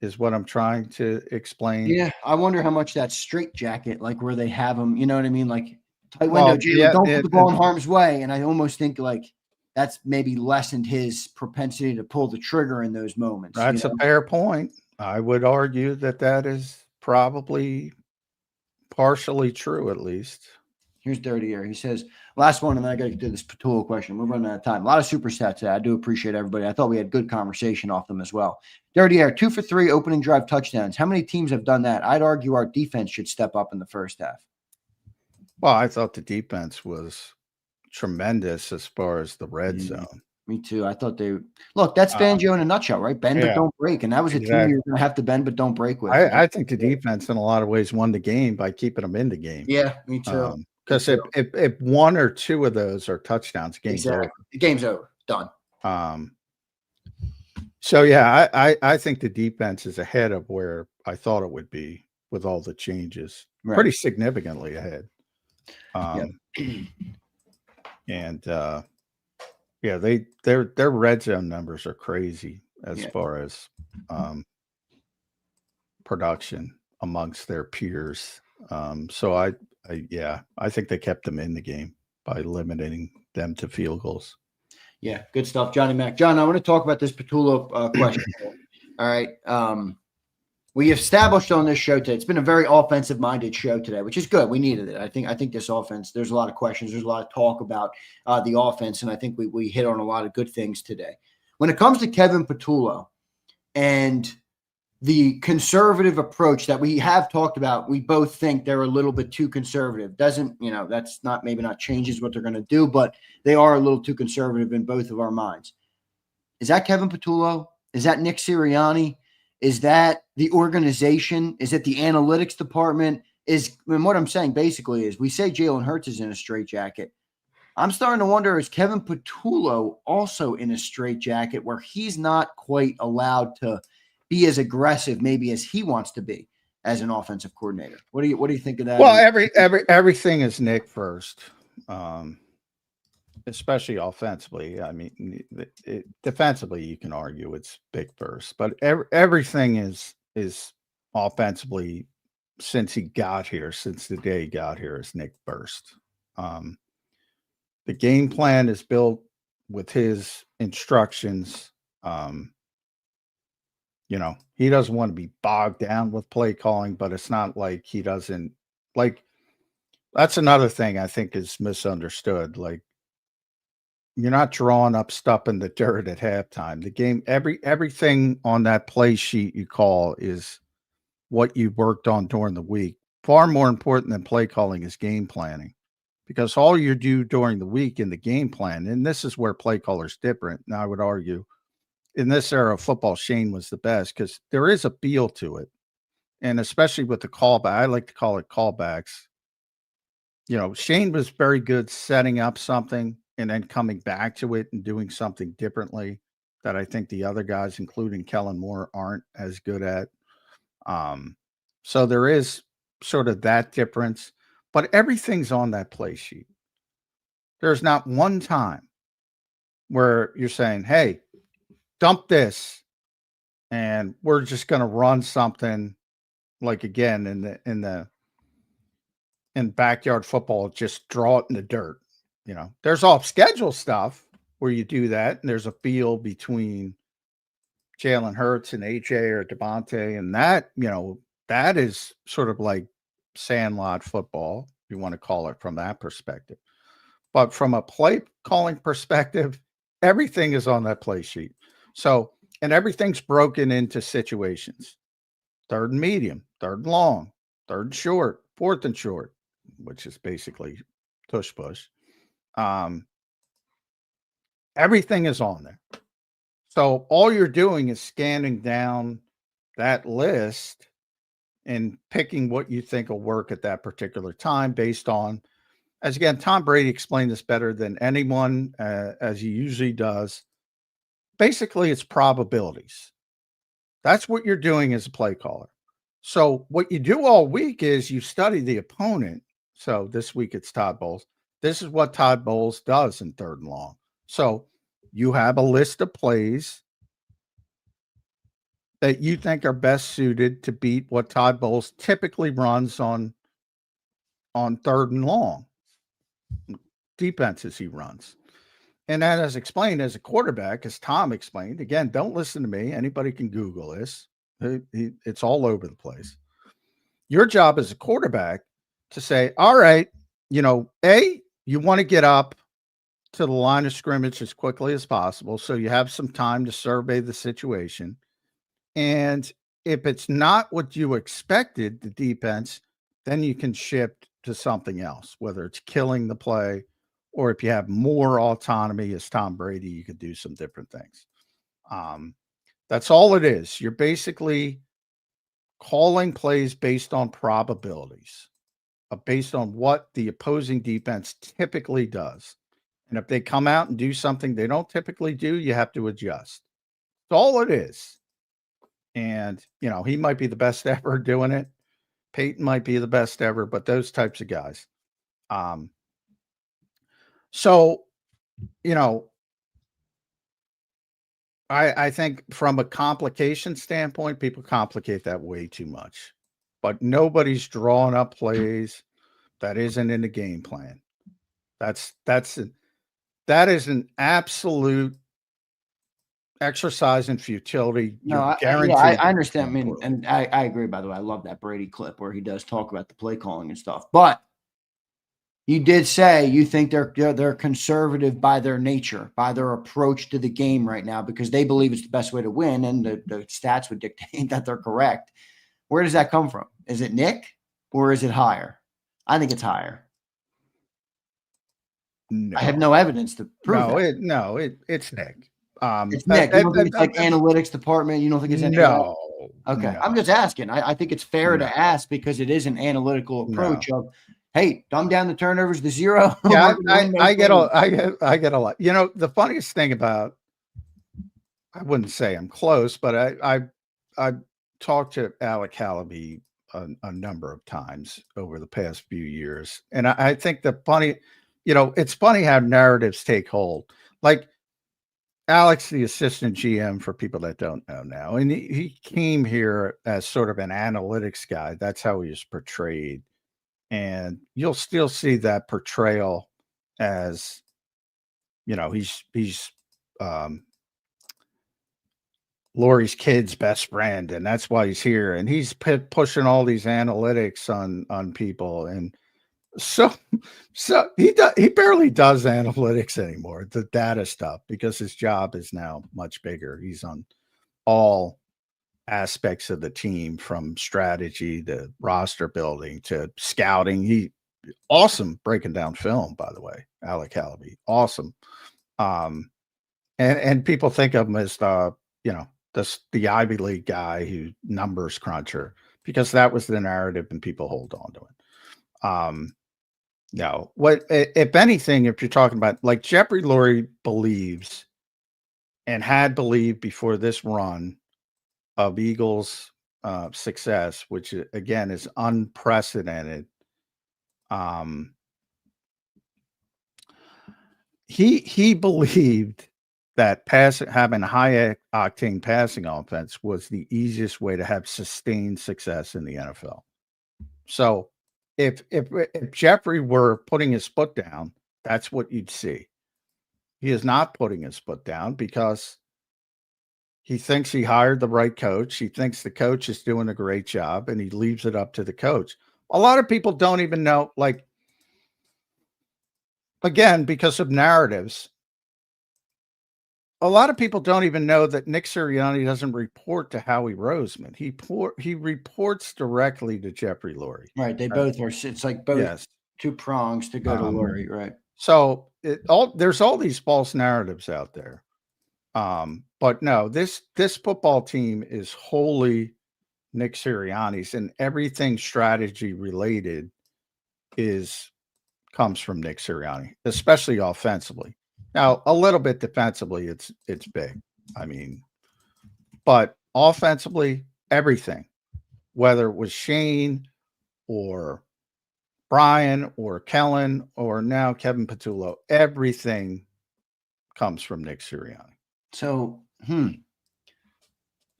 is what I'm trying to explain. Yeah, I wonder how much that straight jacket, like where they have them, you know what I mean? Like tight window, don't put the ball in harm's way. And I almost think like that's maybe lessened his propensity to pull the trigger in those moments. That's a fair point. I would argue that is probably partially true, at least. Here's Dirty Air. He says, Last one, and then I got to get to this Patullo question. We're running out of time. A lot of super stats today. I do appreciate everybody. I thought we had good conversation off them as well. Dirty Air, 2 for 3 opening drive touchdowns. How many teams have done that? I'd argue our defense should step up in the first half. Well, I thought the defense was tremendous as far as the red zone. Me too. I thought that's Fangio in a nutshell, right? Bend but don't break. And that was a team you're going to have to bend but don't break with. I think the defense in a lot of ways won the game by keeping them in the game. Yeah, me too. Because if one or two of those are touchdowns, game's over. The game's over. Done. So yeah, I think the defense is ahead of where I thought it would be with all the changes. Right. Pretty significantly ahead. And their red zone numbers are crazy as far as production amongst their peers. So I think they kept them in the game by limiting them to field goals. Yeah, good stuff, Johnny Mac. John, I want to talk about this Patullo question. All right. We established on this show today, it's been a very offensive-minded show today, which is good. We needed it. I think this offense, there's a lot of questions. There's a lot of talk about the offense, and I think we hit on a lot of good things today. When it comes to Kevin Patullo and the conservative approach that we have talked about, we both think they're a little bit too conservative. Doesn't, that's maybe not changes what they're going to do, but they are a little too conservative in both of our minds. Is that Kevin Patullo? Is that Nick Sirianni? Is that the organization? Is it the analytics department? And what I'm saying basically is we say Jalen Hurts is in a straitjacket. I'm starting to wonder, is Kevin Patullo also in a straitjacket where he's not quite allowed to be as aggressive maybe as he wants to be as an offensive coordinator? What do you think of that? Well, everything is Nick first. Especially offensively. I mean, defensively, you can argue it's big first, but everything is offensively since the day he got here, is Nick first. The game plan is built with his instructions. He doesn't want to be bogged down with play calling, but it's not like he doesn't like. That's another thing I think is misunderstood. Like, you're not drawing up stuff in the dirt at halftime. The game, everything on that play sheet you call is what you worked on during the week. Far more important than play calling is game planning, because all you do during the week in the game plan, and this is where play callers different. And I would argue in this era of football, Shane was the best because there is a feel to it. And especially with the callback, I like to call it callbacks. Shane was very good setting up something and then coming back to it and doing something differently that I think the other guys, including Kellen Moore, aren't as good at. So there is sort of that difference, but everything's on that play sheet. There's not one time where you're saying, hey, dump this, and we're just going to run something like, again, in backyard football, just draw it in the dirt. There's off schedule stuff where you do that, and there's a feel between Jalen Hurts and AJ or Devontae, and that is sort of like sandlot football, if you want to call it from that perspective. But from a play calling perspective, everything is on that play sheet. So, and everything's broken into situations: 3rd and medium, 3rd and long, 3rd and short, 4th and short, which is basically tush push. Everything is on there. So all you're doing is scanning down that list and picking what you think will work at that particular time based on, as again, Tom Brady explained this better than anyone, as he usually does. Basically, it's probabilities. That's what you're doing as a play caller. So what you do all week is you study the opponent. So this week it's Todd Bowles. This is what Todd Bowles does in 3rd and long. So you have a list of plays that you think are best suited to beat what Todd Bowles typically runs on 3rd and long defenses he runs. And that, as explained as a quarterback, as Tom explained, again, don't listen to me. Anybody can Google this. It's all over the place. Your job as a quarterback to say, all right, A, you want to get up to the line of scrimmage as quickly as possible so you have some time to survey the situation. And if it's not what you expected, the defense, then you can shift to something else, whether it's killing the play or if you have more autonomy as Tom Brady, you could do some different things. That's all it is. You're basically calling plays based on probabilities, based on what the opposing defense typically does. And if they come out and do something they don't typically do, you have to adjust. That's all it is. And, he might be the best ever doing it. Peyton might be the best ever, but those types of guys. So, I think from a complication standpoint, people complicate that way too much. But nobody's drawing up plays that isn't in the game plan. That is an absolute exercise in futility. No, I understand. I mean, and I agree, by the way. I love that Brady clip where he does talk about the play calling and stuff. But you did say you think they're conservative by their nature, by their approach to the game right now, because they believe it's the best way to win, and the stats would dictate that they're correct. Where does that come from? Is it Nick or is it higher? I think it's higher. No. I have no evidence to prove that. It's Nick. It's Nick. You don't think it's like analytics department? You don't think it's anything? No. Okay. No. I'm just asking. I think it's fair to ask because it is an analytical approach of, hey, dumb down the turnovers to 0. Yeah, I get a lot. The funniest thing about, I wouldn't say I'm close, but I talked to Alec Halaby a number of times over the past few years. And I think it's funny how narratives take hold. Like Alex, the assistant GM, for people that don't know now, and he came here as sort of an analytics guy. That's how he was portrayed. And you'll still see that portrayal as, he's Lori's kid's best friend, and that's why he's here. And he's pushing all these analytics on people. And so he barely does analytics anymore, the data stuff, because his job is now much bigger. He's on all aspects of the team, from strategy to roster building to scouting. Awesome breaking down film, by the way, Alec Halaby, awesome. And people think of him as the Ivy League guy who numbers cruncher, because that was the narrative and people hold on to it. No, if anything, if you're talking about, like, Jeffrey Lurie believes and had believed before this run of Eagles success, which again is unprecedented. He believed that having a high octane passing offense was the easiest way to have sustained success in the NFL. So if Jeffrey were putting his foot down, that's what you'd see. He is not putting his foot down because he thinks he hired the right coach. He thinks the coach is doing a great job, and he leaves it up to the coach. A lot of people don't even know, like, again, because of narratives, a lot of people don't even know that Nick Sirianni doesn't report to Howie Roseman. He reports directly to Jeffrey Lurie. Right. They both are. It's like both two prongs to go to Lurie. Right. So there's all these false narratives out there. But no, this football team is wholly Nick Sirianni's, and everything strategy related comes from Nick Sirianni, especially offensively. Now, a little bit defensively, it's big. I mean, but offensively, everything, whether it was Shane or Brian or Kellen or now Kevin Patullo, everything comes from Nick Sirianni. So,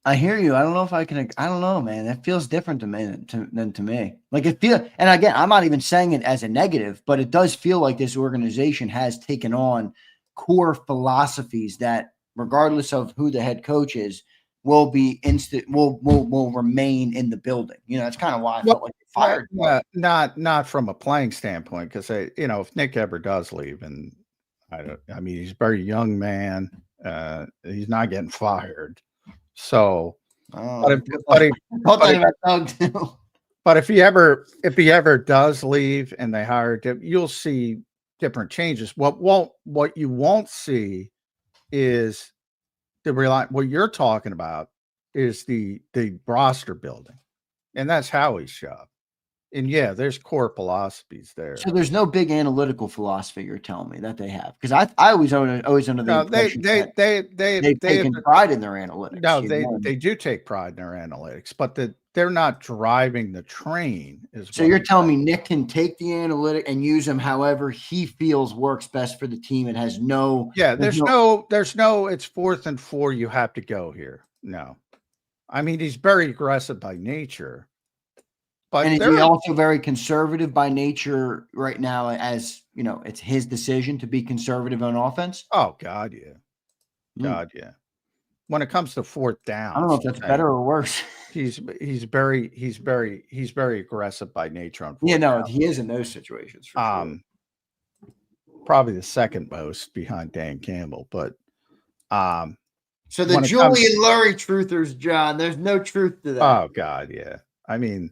I hear you. I don't know if I can. I don't know, man. It feels different to me than to me. Like, it feels, and again, I'm not even saying it as a negative, but it does feel like this organization has taken on core philosophies that, regardless of who the head coach is, will be will remain in the building. That's kind of why I felt like they fired him. Not from a playing standpoint, because if Nick ever does leave, and I mean, he's a very young man, he's not getting fired. So, but if he ever does leave and they hire him, you'll see different changes. What you won't see is what you're talking about is the roster building, and that's Howie's job. And yeah, there's core philosophies there. So there's no big analytical philosophy you're telling me that they have, because I always under the impression they've taken pride in their analytics. No, they do take pride in their analytics, but they're not driving the train. So you're telling me Nick can take the analytic and use them however he feels works best for the team. It has no. Yeah, there's no. It's 4th and 4. You have to go here. No, I mean, he's very aggressive by nature. But and is he also very conservative by nature right now, as it's his decision to be conservative on offense? Oh, God, yeah. God, yeah. When it comes to 4th down, I don't know if that's better or worse. He's very aggressive by nature on 4th down. He is in those situations for sure. Probably the second most behind Dan Campbell, but so the Julian Lurie truthers, John, there's no truth to that. Oh, God, yeah. I mean,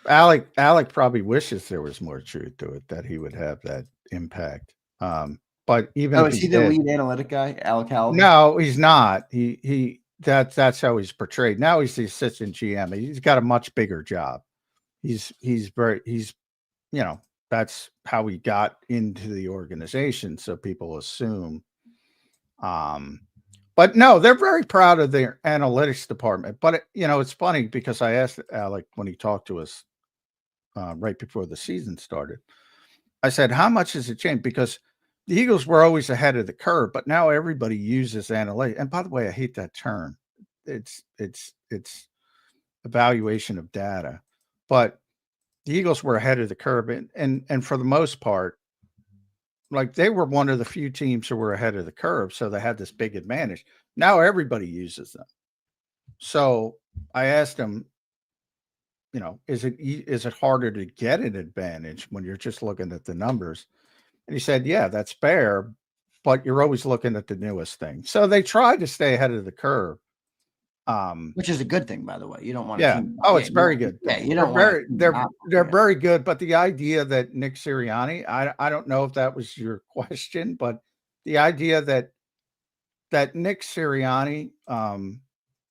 Alec probably wishes there was more truth to it, that he would have that impact. But even is he the lead analytic guy, Alec Howell? No, he's not. That's how he's portrayed. Now he's the assistant GM. He's got a much bigger job. He's that's how he got into the organization. So people assume. But no, they're very proud of their analytics department. But it's funny because I asked Alec when he talked to us right before the season started. I said, "How much has it changed?" Because the Eagles were always ahead of the curve, but now everybody uses analytics. And by the way, I hate that term. It's evaluation of data, but the Eagles were ahead of the curve, and for the most part, like, they were one of the few teams who were ahead of the curve, so they had this big advantage. Now everybody uses them. So I asked him, is it harder to get an advantage when you're just looking at the numbers? And he said, yeah, that's fair, but you're always looking at the newest thing. So they try to stay ahead of the curve. Which is a good thing, by the way. You don't want to. Yeah. It's very good. Yeah, you don't they're very good. But the idea that Nick Sirianni, I don't know if that was your question, but the idea that Nick Sirianni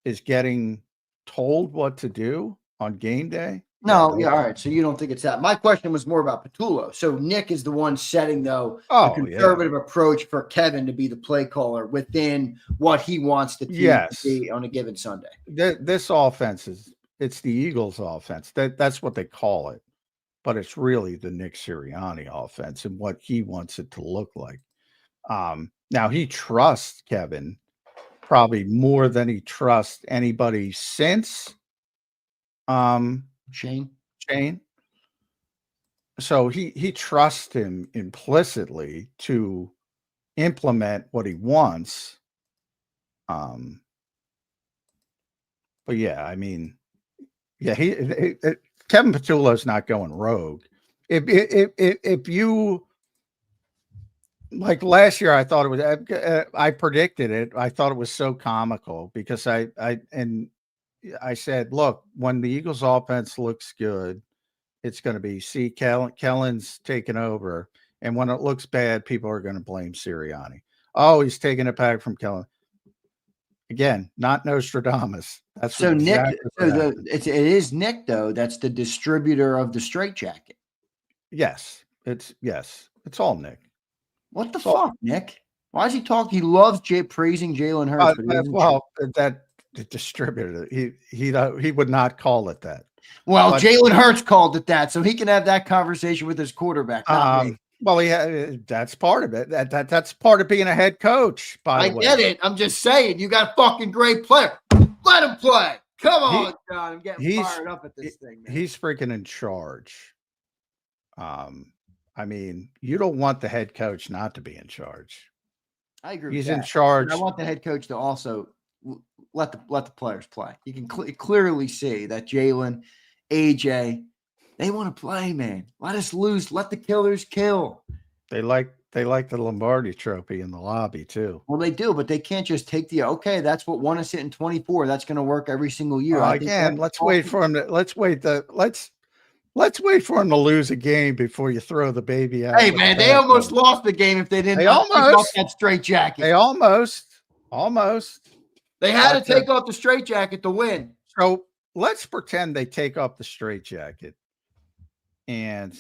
is getting told what to do on game day. No, yeah, all right. So you don't think it's that. My question was more about Patullo. So Nick is the one setting, though, a conservative approach for Kevin to be the play caller within what he wants the team to be on a given Sunday. This offense it's the Eagles offense. That's what they call it. But it's really the Nick Sirianni offense and what he wants it to look like. Now, he trusts Kevin probably more than he trusts anybody since Shane. So he trusts him implicitly to implement what he wants. But yeah, I mean, yeah, Kevin Patullo's not going rogue. If you, like last year, I thought it was, I predicted it. I thought it was so comical because I said, look, when the Eagles offense looks good, it's going to be, Kellen's taking over. And when it looks bad, people are going to blame Sirianni. Oh, he's taking it back from Kellen. Again, not Nostradamus. That's so Nick. It is Nick, though. That's the distributor of the straitjacket. Yes, it's all Nick. What the fuck, Nick? Why is he talking? He loves praising Jalen Hurts. The distributor. He would not call it that. Well, Jalen Hurts called it that, so he can have that conversation with his quarterback. Well, that's part of it. That's part of being a head coach. By the way, I get it. I'm just saying, you got a fucking great player. Let him play. Come on, John. I'm getting fired up at this thing. Man. He's freaking in charge. I mean, you don't want the head coach not to be in charge. I agree. He's in charge. But I want the head coach to also let the players play. You can clearly see that Jalen, AJ, they want to play, man. Let us lose. Let the killers kill. They like the Lombardi trophy in the lobby too. Well, they do, but they can't just take okay, that's what won us it in 24. That's going to work every single year. Again, let's wait for him to lose a game before you throw the baby out. Hey, man, they almost lost the game if they didn't take off that straight jacket. They almost. They had to take off the straight jacket to win. So let's pretend they take off the straight jacket and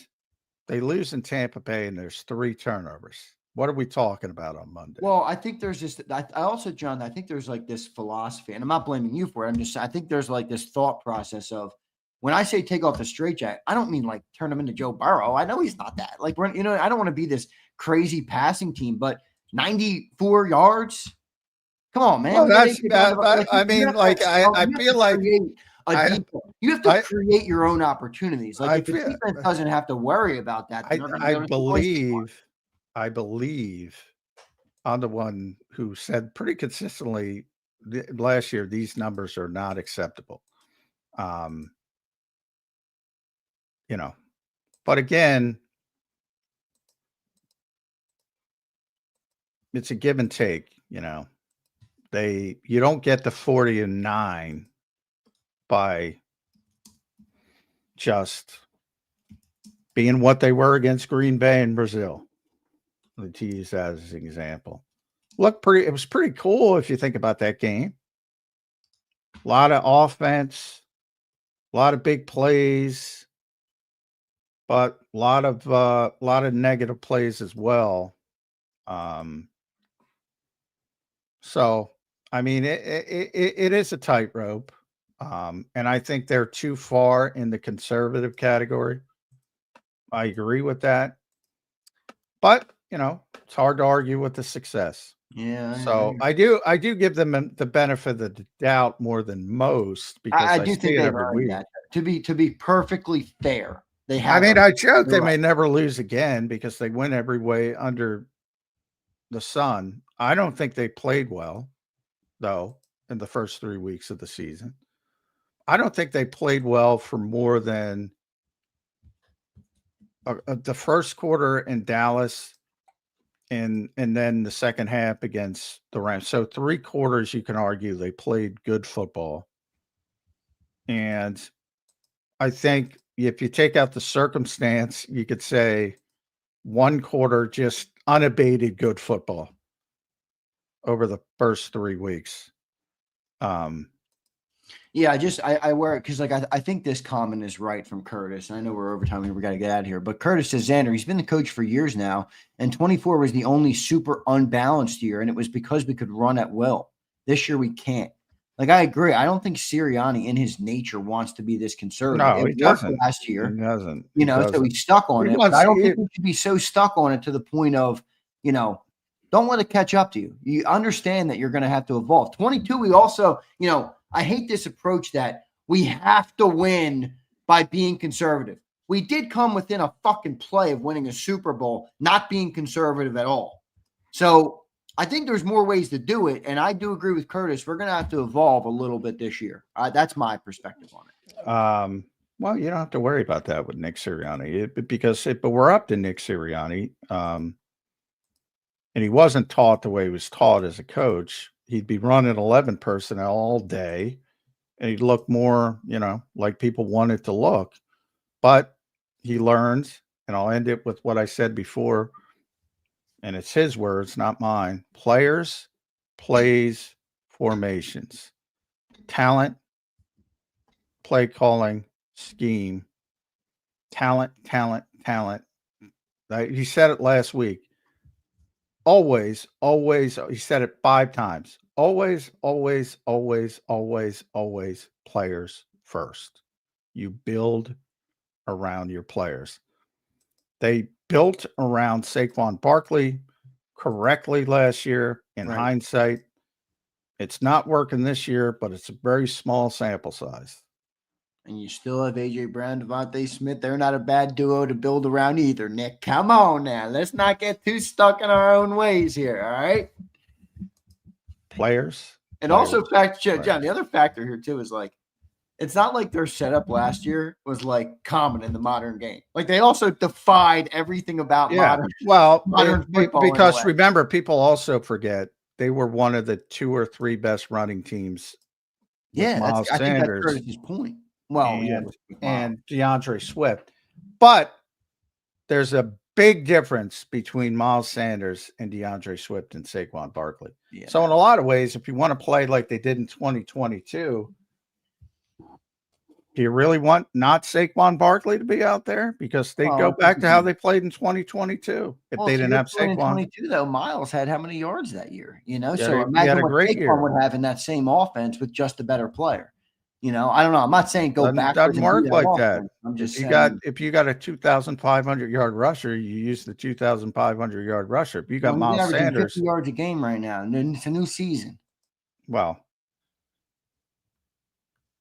they lose in Tampa Bay and there's 3 turnovers. What are we talking about on Monday? Well, I think there's this. I also, John, I think there's like this philosophy, and I'm not blaming you for it. I think there's like this thought process of when I say take off the straitjacket, I don't mean like turn him into Joe Burrow. I know he's not that. Like, I don't want to be this crazy passing team, but 94 yards. Come on, man. Well, I feel like you have to create your own opportunities. Like, if the defense doesn't have to worry about that, I believe I'm the one who said pretty consistently last year these numbers are not acceptable. But again, it's a give and take. You don't get the 40-9 by just being what they were against Green Bay and Brazil. To use that as an example. It was pretty cool if you think about that game. A lot of offense, a lot of big plays, but a lot of negative plays as well. So I mean, it is a tightrope, and I think they're too far in the conservative category. I agree with that, but it's hard to argue with the success. Yeah. So I do give them the benefit of the doubt more than most because I do think they've earned that. To be perfectly fair, they have. I mean, I joke they may never lose again because they win every way under the sun. I don't think they played well, though, in the first 3 weeks of the season. I don't think they played well for more than the first quarter in Dallas. And then the second half against the Rams. So 3 quarters, you can argue they played good football. And I think if you take out the circumstance, you could say 1 quarter, just unabated good football over the first 3 weeks. Yeah, I wear it because I think this comment is right from Curtis. And I know we're over time. We got to get out of here. But Curtis says, Zander, he's been the coach for years now. And 24 was the only super unbalanced year. And it was because we could run at will. This year we can't. Like, I agree. I don't think Sirianni in his nature wants to be this conservative. No, he doesn't. Last year. He doesn't. So he's stuck on it. But I don't think he should be so stuck on it to the point of, don't let it catch up to you. You understand that you're going to have to evolve. 22, we also, I hate this approach that we have to win by being conservative. We did come within a fucking play of winning a Super Bowl, not being conservative at all. So I think there's more ways to do it. And I do agree with Curtis. We're going to have to evolve a little bit this year. That's my perspective on it. Well, you don't have to worry about that with Nick Sirianni but we're up to Nick Sirianni. And he wasn't taught the way he was taught as a coach. He'd be running 11 personnel all day, and he'd look more, like people want it to look. But he learned, and I'll end it with what I said before, and it's his words, not mine. Players, plays, formations, talent, play calling, scheme, talent. He said it last week. Always, he said it 5 times. Always players first. You build around your players. They built around Saquon Barkley correctly last year. In hindsight, it's not working this year, but it's a very small sample size. And you still have A.J. Brown, Devontae Smith. They're not a bad duo to build around either, Nick. Come on now. Let's not get too stuck in our own ways here, all right? Players, And also, John, Right. the other factor here too is like, it's not like their setup last year was like common in the modern game. Like they also defied everything about modern football. Because remember, people also forget they were one of the 2 or 3 best running teams. Yeah, I think that's Curtis's point. Well, and DeAndre Swift, but there's a big difference between Miles Sanders and DeAndre Swift and Saquon Barkley. Yeah. So in a lot of ways, if you want to play like they did in 2022, do you really want not Saquon Barkley to be out there? Because they go back to how they played in 2022. If they didn't have Saquon. In 22, though, Miles had how many yards that year? So imagine what Saquon would have in that same offense with just a better player. I don't know. I'm not saying go back. It doesn't work like that. I'm just saying. If you got a 2,500 yard rusher, you use the 2,500 yard rusher. If you got Miles Sanders, 50 yards a game right now, and it's a new season. Well,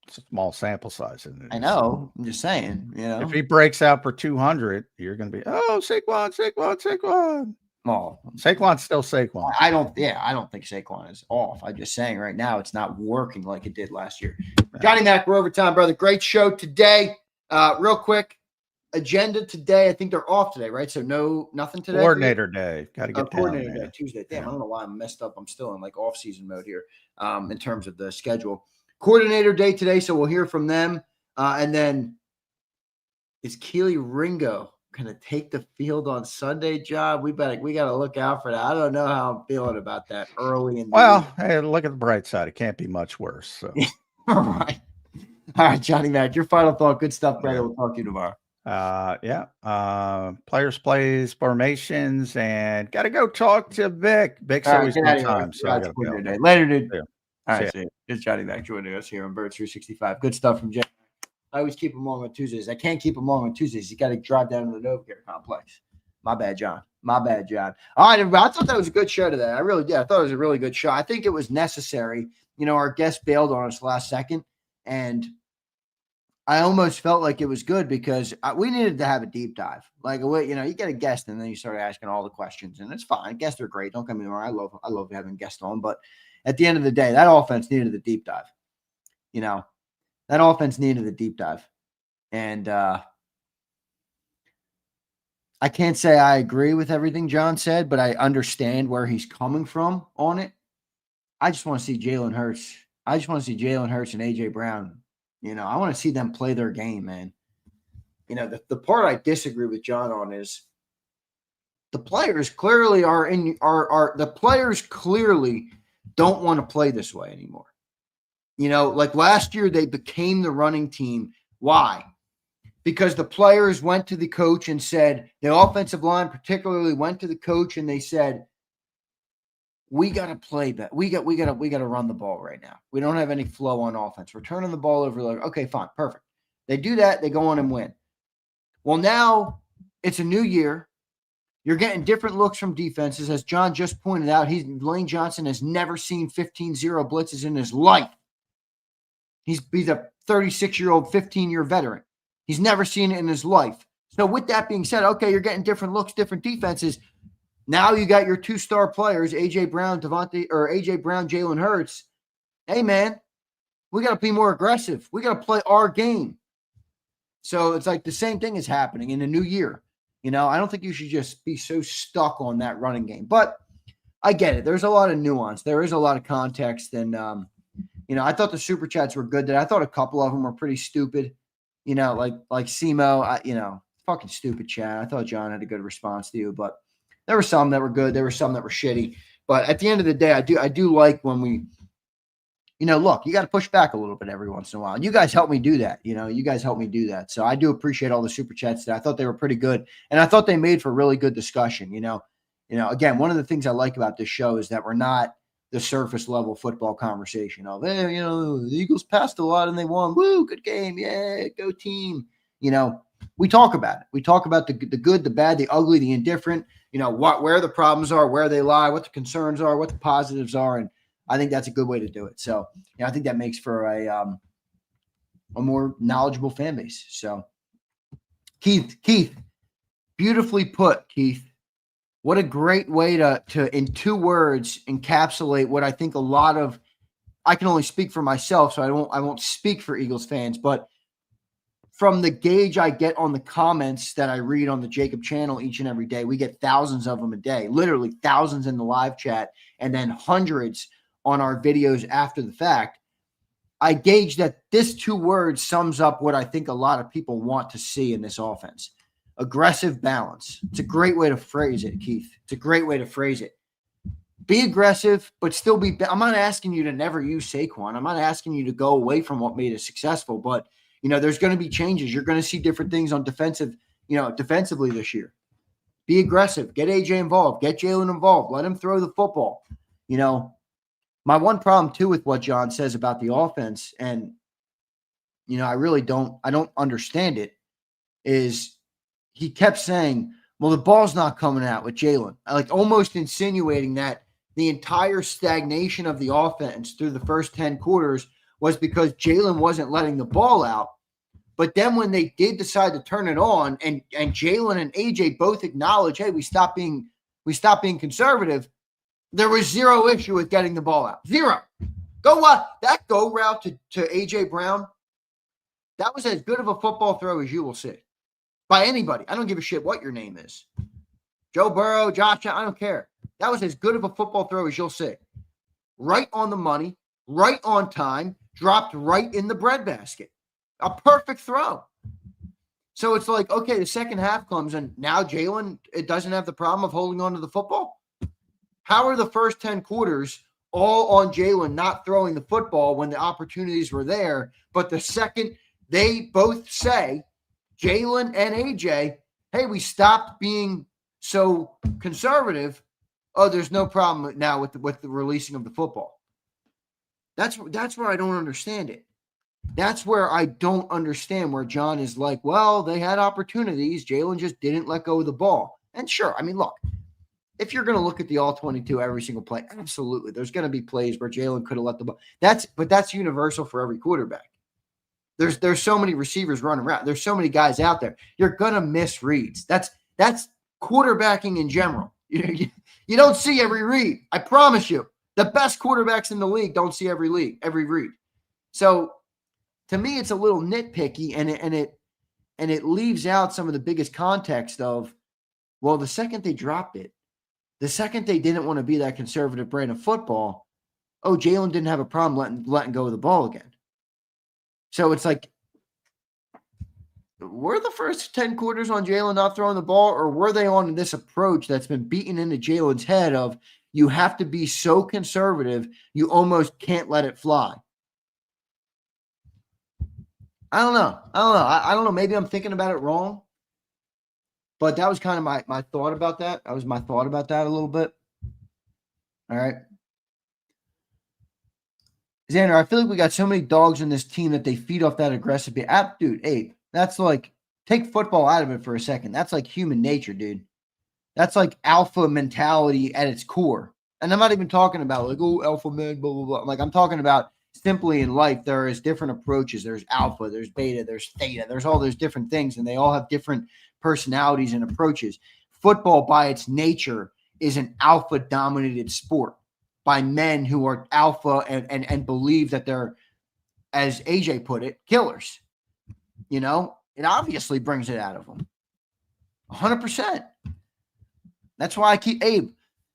it's a small sample size. I know. I'm just saying. If he breaks out for 200, you're going to be Saquon. Oh, Saquon's still Saquon. I don't think Saquon is off. I'm just saying right now it's not working like it did last year. Johnny Mac, we're overtime, brother. Great show today. Real quick, agenda today. I think they're off today, right? So nothing today. Coordinator day. Got to get coordinator day Tuesday. Damn, I don't know why I'm messed up. I'm still in like off-season mode here in terms of the schedule. Coordinator day today, so we'll hear from them. And then is Keely Ringo going to take the field on Sunday, John? We got to look out for that. I don't know how I'm feeling about that early in the week. Hey, look at the bright side. It can't be much worse. So. All right, Johnny Mac, your final thought. Good stuff, brother. We'll talk to you tomorrow. Players, plays, formations, and got to go talk to Vic. Vic's always good time. So I got to go. Later, dude. Yeah. All right, see you. It's Johnny Mac joining us here on Birds 365. Good stuff from Jay. I always keep him on Tuesdays. I can't keep him on Tuesdays. You got to drive down to the Novacare complex. My bad, John. All right, everybody. I thought that was a good show today. I really did. I thought it was a really good show. I think it was necessary. Our guest bailed on us last second, and I almost felt like it was good because we needed to have a deep dive. Like, you get a guest, and then you start asking all the questions, and it's fine. Guests are great. Don't get me wrong. I love having guests on, but at the end of the day, that offense needed a deep dive. That offense needed a deep dive. And I can't say I agree with everything John said, but I understand where he's coming from on it. I just want to see Jalen Hurts. I just want to see Jalen Hurts and A.J. Brown. I want to see them play their game, man. The part I disagree with John on is the players clearly the players clearly don't want to play this way anymore. Like last year, they became the running team. Why? Because the players went to the coach and said, the offensive line particularly went to the coach and they said, we got to play that. We got to run the ball right now. We don't have any flow on offense. We're turning the ball over. Like, okay, fine. Perfect. They do that. They go on and win. Well, now it's a new year. You're getting different looks from defenses. As John just pointed out, Lane Johnson has never seen 15-0 blitzes in his life. He's a 36-year-old, 15-year veteran. He's never seen it in his life. So with that being said, okay, you're getting different looks, different defenses. Now you got your 2-star players, A.J. Brown, Jalen Hurts. Hey, man, we got to be more aggressive. We got to play our game. So it's like the same thing is happening in the new year. I don't think you should just be so stuck on that running game. But I get it. There's a lot of nuance. There is a lot of context. And, I thought the super chats were good. I thought a couple of them were pretty stupid. Like Simo, fucking stupid chat. I thought John had a good response to you, but there were some that were good. There were some that were shitty. But at the end of the day, I do like when we, look, you got to push back a little bit every once in a while. You guys help me do that. You guys help me do that. So I do appreciate all the super chats today. I thought they were pretty good. And I thought they made for really good discussion. Again, one of the things I like about this show is that we're not the surface level football conversation of, hey, the Eagles passed a lot and they won. Woo, good game. Yeah, go team. We talk about it. We talk about the good, the bad, the ugly, the indifferent, where the problems are, where they lie, what the concerns are, what the positives are. And I think that's a good way to do it. So, I think that makes for a more knowledgeable fan base. So Keith, beautifully put, Keith. What a great way to in 2 words encapsulate what I think a lot of I can only speak for myself, so I won't speak for Eagles fans, but from the gauge I get on the comments that I read on the JAKIB channel each and every day, we get thousands of them a day, literally thousands in the live chat, and then hundreds on our videos after the fact. I gauge that this 2 words sums up what I think a lot of people want to see in this offense. Aggressive balance. It's a great way to phrase it, Keith. It's a great way to phrase it. Be aggressive, but still be. I'm not asking you to never use Saquon. I'm not asking you to go away from what made it successful, but there's going to be changes. You're going to see different things on defensively this year. Be aggressive. Get AJ involved. Get Jalen involved. Let him throw the football. My one problem too with what John says about the offense, and I really don't understand it, is he kept saying, well, the ball's not coming out with Jalen, like almost insinuating that the entire stagnation of the offense through the first 10 quarters was because Jalen wasn't letting the ball out. But then when they did decide to turn it on, and Jalen and AJ both acknowledge, hey, we stopped being conservative, there was zero issue with getting the ball out. Zero. That go route to AJ Brown, that was as good of a football throw as you will see by anybody. I don't give a shit what your name is. Joe Burrow, Josh, I don't care. That was as good of a football throw as you'll see. Right on the money, right on time, dropped right in the breadbasket. A perfect throw. So it's like, okay, the second half comes, and now Jalen, it doesn't have the problem of holding on to the football. How are the first 10 quarters all on Jalen not throwing the football when the opportunities were there? But the second they both say, Jalen and AJ, hey, we stopped being so conservative. Oh, there's no problem now with the releasing of the football. That's where I don't understand it. That's where I don't understand where John is like, well, they had opportunities. Jalen just didn't let go of the ball. And sure, I mean, look, if you're going to look at the all 22 every single play, absolutely. There's going to be plays where Jalen could have let the ball. But that's universal for every quarterback. There's so many receivers running around. There's so many guys out there. You're going to miss reads. That's quarterbacking in general. You don't see every read. I promise you. The best quarterbacks in the league don't see every read. So to me, it's a little nitpicky, and it leaves out some of the biggest context of, well, the second they dropped it, the second they didn't want to be that conservative brand of football, oh, Jalen didn't have a problem letting go of the ball again. So it's like, were the first 10 quarters on Jalen not throwing the ball, or were they on this approach that's been beaten into Jalen's head of you have to be so conservative, you almost can't let it fly? I don't know. I don't know. Maybe I'm thinking about it wrong. But that was kind of my thought about that. That was my thought about that a little bit. All right. Xander, I feel like we got so many dogs in this team that they feed off that aggressive. Dude, Abe, that's like, take football out of it for a second. That's like human nature, dude. That's like alpha mentality at its core. And I'm not even talking about like, oh, alpha man, blah, blah, blah. Like, I'm talking about simply in life, there is different approaches. There's alpha, there's beta, there's theta. There's all those different things, and they all have different personalities and approaches. Football, by its nature, is an alpha-dominated sport by men who are alpha and believe that they're, as AJ put it, killers. It obviously brings it out of them. 100%. That's why I keep Abe.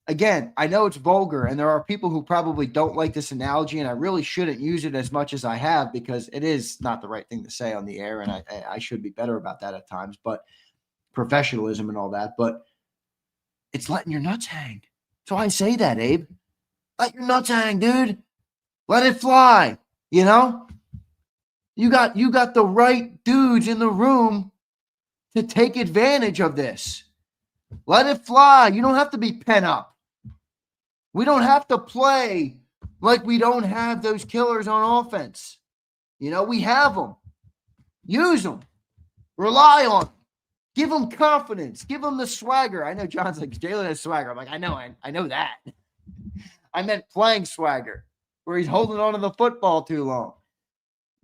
Again, I know it's vulgar, and there are people who probably don't like this analogy, and I really shouldn't use it as much as I have because it is not the right thing to say on the air, and I should be better about that at times, but professionalism and all that. But it's letting your nuts hang. So I say that, Abe. Let your nuts hang, dude. Let it fly. You got the right dudes in the room to take advantage of this. Let it fly. You don't have to be pent up. We don't have to play like we don't have those killers on offense. We have them. Use them. Rely on them. Give them confidence. Give them the swagger. I know John's like, Jalen has swagger. I'm like, I know that. I meant playing swagger, where he's holding on to the football too long.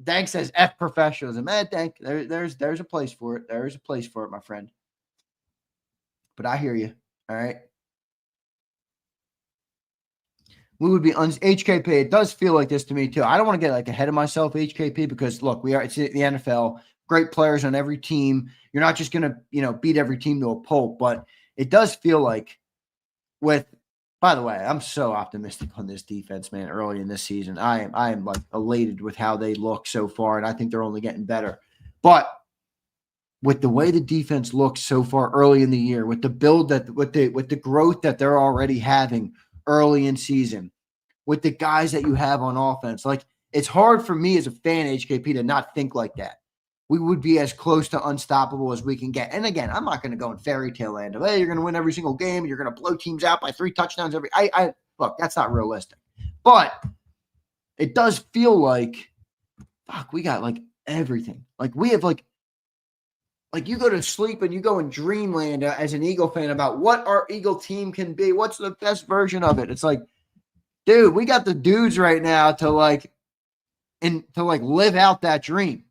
Dank says F professionalism. Dank, there's a place for it. There is a place for it, my friend. But I hear you. All right. we would be HKP. It does feel like this to me too. I don't want to get like ahead of myself, HKP, because look, it's the NFL, great players on every team. You're not just going to, beat every team to a pulp, but it does feel like by the way, I'm so optimistic on this defense, man, early in this season. I am like elated with how they look so far, and I think they're only getting better. But with the way the defense looks so far early in the year, with the build with the growth that they're already having early in season, with the guys that you have on offense, like it's hard for me as a fan, HKP, to not think like that. We would be as close to unstoppable as we can get. And again, I'm not going to go in fairy tale land of, hey, you're going to win every single game. You're going to blow teams out by 3 touchdowns every. Look, that's not realistic. But it does feel like, fuck, we got like everything. Like we have like you go to sleep and you go in dreamland as an Eagle fan about what our Eagle team can be. What's the best version of it? It's like, dude, we got the dudes right now to live out that dream.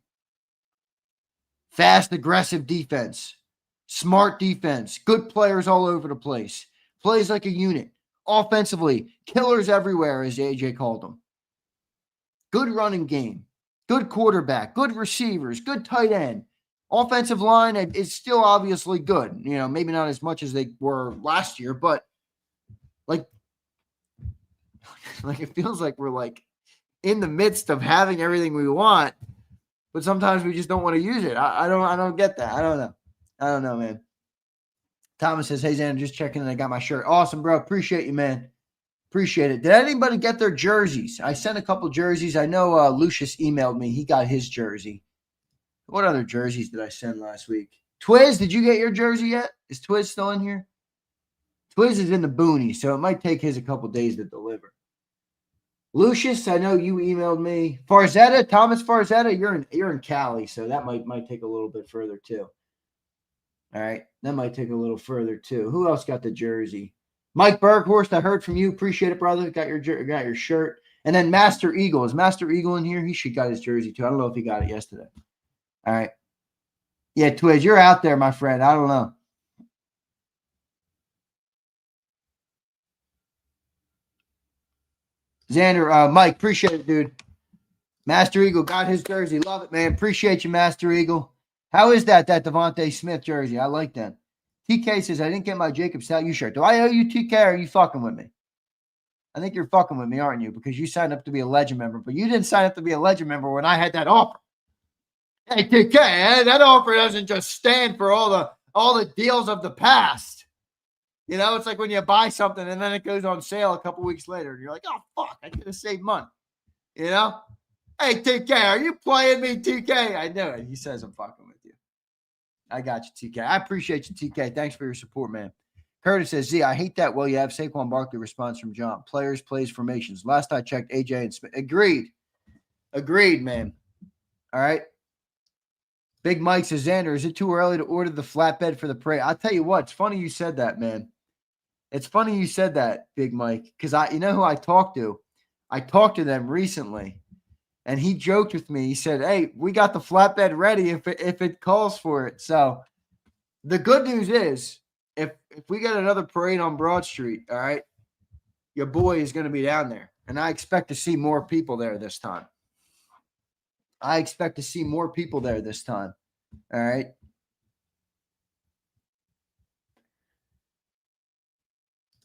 Fast, aggressive defense, smart defense, good players all over the place, plays like a unit, offensively, killers everywhere, as AJ called them. Good running game, good quarterback, good receivers, good tight end. Offensive line is still obviously good. Maybe not as much as they were last year, but like it feels like we're like in the midst of having everything we want. But sometimes we just don't want to use it. I don't get that. I don't know, man. Thomas says, hey, Xander, just checking in. I got my shirt. Awesome, bro. Appreciate you, man. Appreciate it. Did anybody get their jerseys? I sent a couple jerseys. I know Lucius emailed me. He got his jersey. What other jerseys did I send last week? Twiz, did you get your jersey yet? Is Twiz still in here? Twiz is in the boonies, so it might take his a couple days to deliver. Lucius, I know you emailed me. Farzetta, Thomas Farzetta, you're in Cali, so that might take a little bit further too. All right, that might take a little further too. Who else got the jersey? Mike Berghorst, I heard from you. Appreciate it, brother. Got your shirt. And then Master Eagle. Is Master Eagle in here? He should got his jersey too. I don't know if he got it yesterday. All right. Yeah, Twiz, you're out there, my friend. I don't know. Xander, Mike, appreciate it, dude. Master Eagle got his jersey. Love it, man. Appreciate you, Master Eagle. How is that Devontae Smith jersey? I like that. TK says, I didn't get my Jacob Stallion shirt. Do I owe you, TK, or are you fucking with me? I think you're fucking with me, aren't you? Because you signed up to be a Legend member, but you didn't sign up to be a Legend member when I had that offer. Hey, TK, that offer doesn't just stand for all the deals of the past. It's like when you buy something and then it goes on sale a couple weeks later and you're like, oh, fuck, I could have saved money. Hey, TK, are you playing me, TK? I know it. He says I'm fucking with you. I got you, TK. I appreciate you, TK. Thanks for your support, man. Curtis says, Z, I hate that. Well, you have Saquon Barkley response from John. Players, plays, formations. Last I checked, AJ and Smith. Agreed, man. All right. Big Mike says, Xander, is it too early to order the flatbed for the parade? I'll tell you what, it's funny you said that, man. It's funny you said that, Big Mike, because you know who I talked to? I talked to them recently, and he joked with me. He said, hey, we got the flatbed ready if it calls for it. So the good news is if we get another parade on Broad Street, all right, your boy is going to be down there, and I expect to see more people there this time. All right.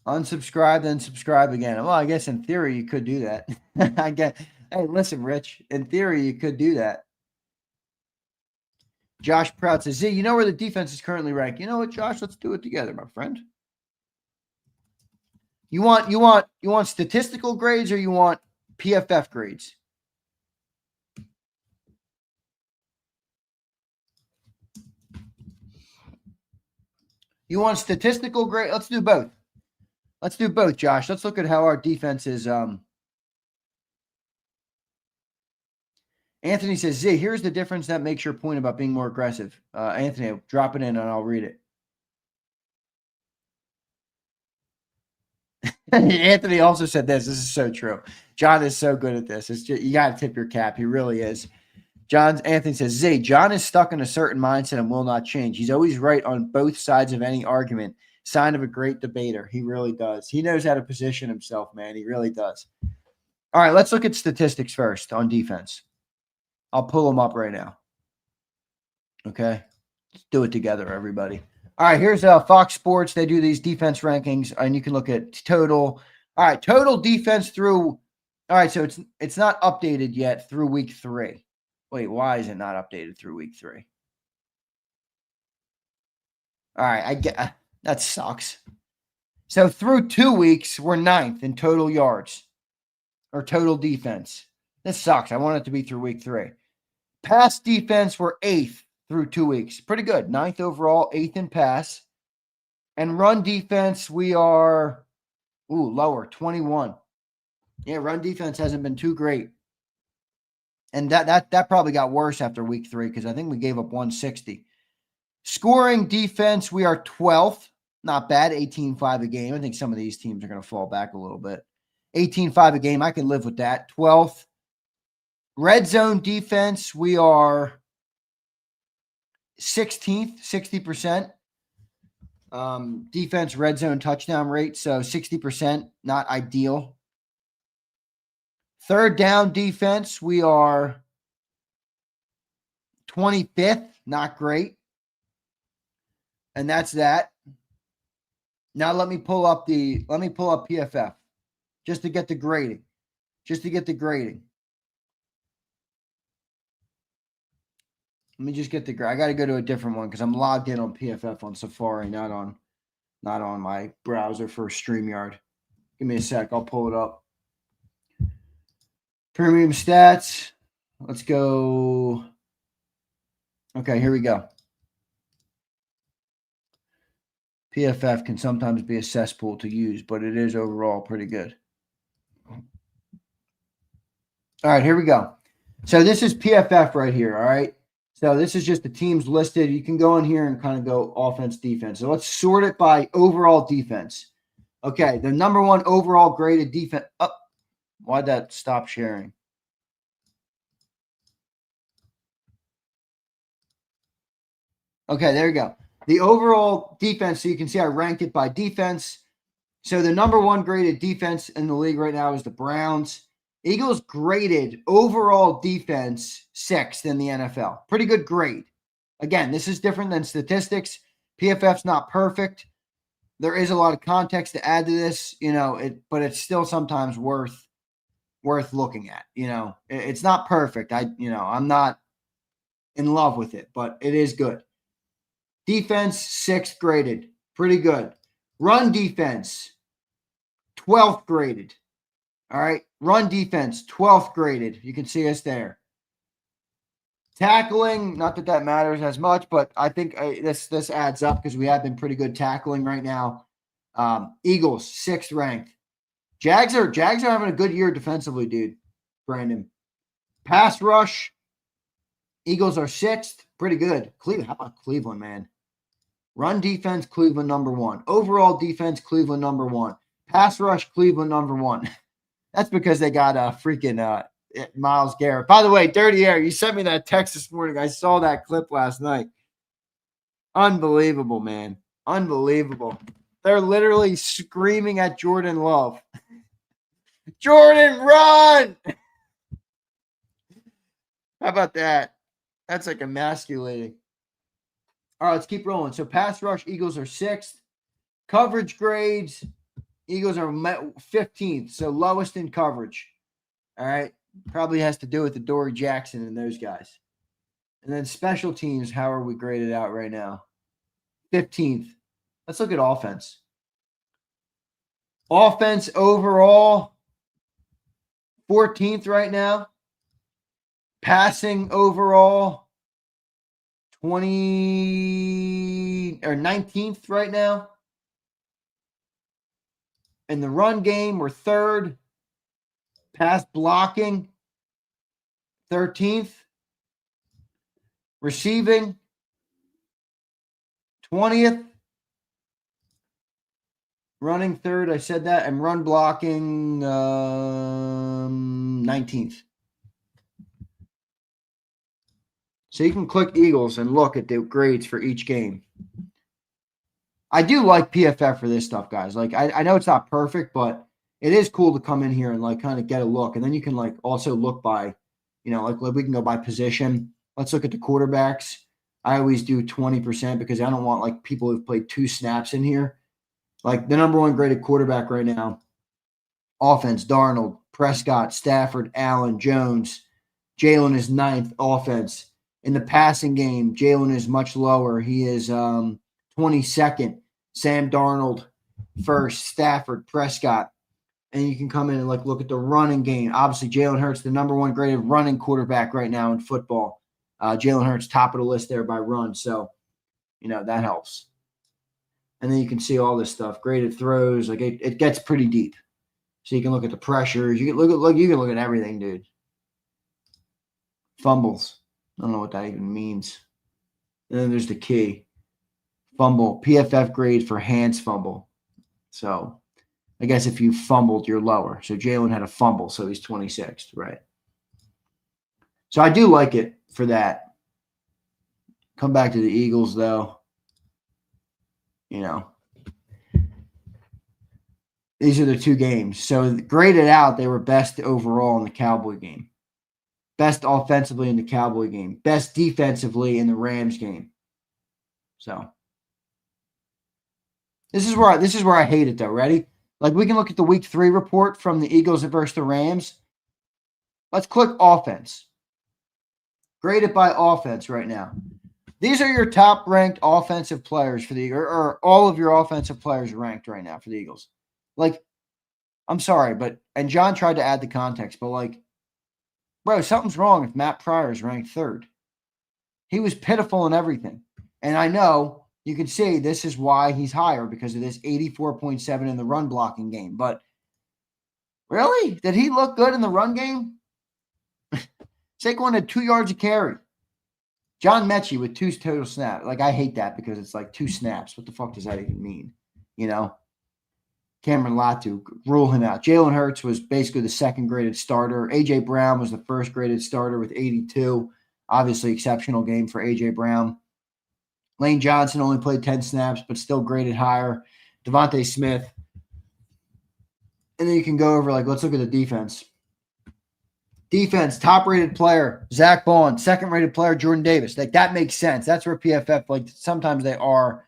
Unsubscribe, then subscribe again. Well, I guess in theory you could do that. Hey, listen, Rich. In theory, you could do that. Josh Proud says, Z, you know where the defense is currently ranked. You know what, Josh? Let's do it together, my friend. You want statistical grades or you want PFF grades? You want statistical grade? Let's do both. Josh. Let's look at how our defense is. Anthony says, Z, here's the difference that makes your point about being more aggressive. Anthony, drop it in and I'll read it. Anthony also said this. This is so true. John is so good at this. It's just, you got to tip your cap. He really is. Anthony says, Z, John is stuck in a certain mindset and will not change. He's always right on both sides of any argument. Sign of a great debater. He really does. He knows how to position himself, man. He really does. All right, let's look at statistics first on defense. I'll pull them up right now. Okay, let's do it together, everybody. All right, here's Fox Sports. They do these defense rankings, and you can look at total. All right, total defense through. All right, so it's not updated yet through week 3. Wait, why is it not updated through week 3? All right, I get that sucks. So through 2 weeks, we're 9th in total yards or total defense. This sucks. I want it to be through week 3. Pass defense, we're 8th through 2 weeks. Pretty good. 9th overall, 8th in pass. And run defense, we are lower, 21. Yeah, run defense hasn't been too great. And that probably got worse after week 3 because I think we gave up 160. Scoring defense, we are 12th. Not bad, 18-5 a game. I think some of these teams are going to fall back a little bit. 18-5 a game, I can live with that. 12th. Red zone defense, we are 16th, 60%. Defense red zone touchdown rate, so 60%, not ideal. Third down defense, we are 25th, not great. And that's that. Now let me pull up PFF just to get the grading. Let me just get the I got to go to a different one because I'm logged in on PFF on Safari, not on my browser for StreamYard. Give me a sec. I'll pull it up. Premium stats. Let's go. Okay, here we go. PFF can sometimes be a cesspool to use, but it is overall pretty good. All right, here we go. So this is PFF right here, all right? So this is just the teams listed. You can go in here and kind of go offense, defense. So let's sort it by overall defense. Okay, the number 1 overall graded defense. Oh, why'd that stop sharing? Okay, there you go. The overall defense, so you can see I ranked it by defense. So the number 1 graded defense in the league right now is the Browns. Eagles graded overall defense 6th in the NFL. Pretty good grade. Again, this is different than statistics. PFF's not perfect. There is a lot of context to add to this, but it's still sometimes worth looking at. It's not perfect. I'm not in love with it, but it is good. Defense 6th graded. Pretty good. Run defense 12th graded. All right. Run defense, 12th graded. You can see us there. Tackling, not that matters as much, but I think this adds up because we have been pretty good tackling right now. Eagles, 6th ranked. Jags are having a good year defensively, dude. Brandon. Pass rush, Eagles are 6th. Pretty good. Cleveland, how about Cleveland, man? Run defense, Cleveland number 1. Overall defense, Cleveland number 1. Pass rush, Cleveland number 1. That's because they got freaking Myles Garrett. By the way, Dirty Air, you sent me that text this morning. I saw that clip last night. Unbelievable, man. Unbelievable. They're literally screaming at Jordan Love. Jordan, run! How about that? That's like emasculating. All right, let's keep rolling. So pass rush, Eagles are 6th. Coverage grades, Eagles are 15th, so lowest in coverage. All right. Probably has to do with the Dory Jackson and those guys. And then special teams, how are we graded out right now? 15th. Let's look at offense. Offense overall, 14th right now. Passing overall, 19th right now. In the run game, we're 3rd. Pass blocking, 13th. Receiving, 20th. Running 3rd, I said that. And run blocking, 19th. So you can click Eagles and look at the grades for each game. I do like PFF for this stuff, guys. Like, I know it's not perfect, but it is cool to come in here and like kind of get a look. And then you can like also look by, like we can go by position. Let's look at the quarterbacks. I always do 20% because I don't want like people who've played 2 snaps in here. Like the number 1 graded quarterback right now, offense, Darnold, Prescott, Stafford, Allen, Jones. Jalen is 9th offense. In the passing game, Jalen is much lower. He is 22nd. Sam Darnold, 1st. Stafford, Prescott. And you can come in and like look at the running game. Obviously, Jalen Hurts, the number 1 graded running quarterback right now in football. Jalen Hurts, top of the list there by run. So, that helps. And then you can see all this stuff. Graded throws. Like it gets pretty deep. So you can look at the pressures. You can look at everything, dude. Fumbles. I don't know what that even means. And then there's the key. Fumble. PFF grade for hands fumble. So I guess if you fumbled, you're lower. So Jalen had a fumble, so he's 26th, right? So I do like it for that. Come back to the Eagles, though. These are the 2 games. So graded out, they were best overall in the Cowboy game. Best offensively in the Cowboy game. Best defensively in the Rams game. So this is where I hate it, though. Ready? Like we can look at the week 3 report from the Eagles versus the Rams. Let's click offense. Graded by offense right now. These are your top ranked offensive players for the Eagles, or all of your offensive players ranked right now for the Eagles. Like, I'm sorry, and John tried to add the context, but like, bro, something's wrong if Matt Pryor is ranked 3rd. He was pitiful in everything. And I know you can see this is why he's higher because of this 84.7 in the run blocking game. But really? Did he look good in the run game? Saquon had 2 yards of carry. John Mechie with 2 total snaps. Like, I hate that because it's like 2 snaps. What the fuck does that even mean? Cameron Latu, rule him out. Jalen Hurts was basically the 2nd graded starter. A.J. Brown was the 1st graded starter with 82. Obviously, exceptional game for A.J. Brown. Lane Johnson only played 10 snaps, but still graded higher. Devontae Smith. And then you can go over, like, let's look at the defense. Defense, top-rated player, Zach Bond. 2nd-rated player, Jordan Davis. Like, that makes sense. That's where PFF, like, sometimes they are,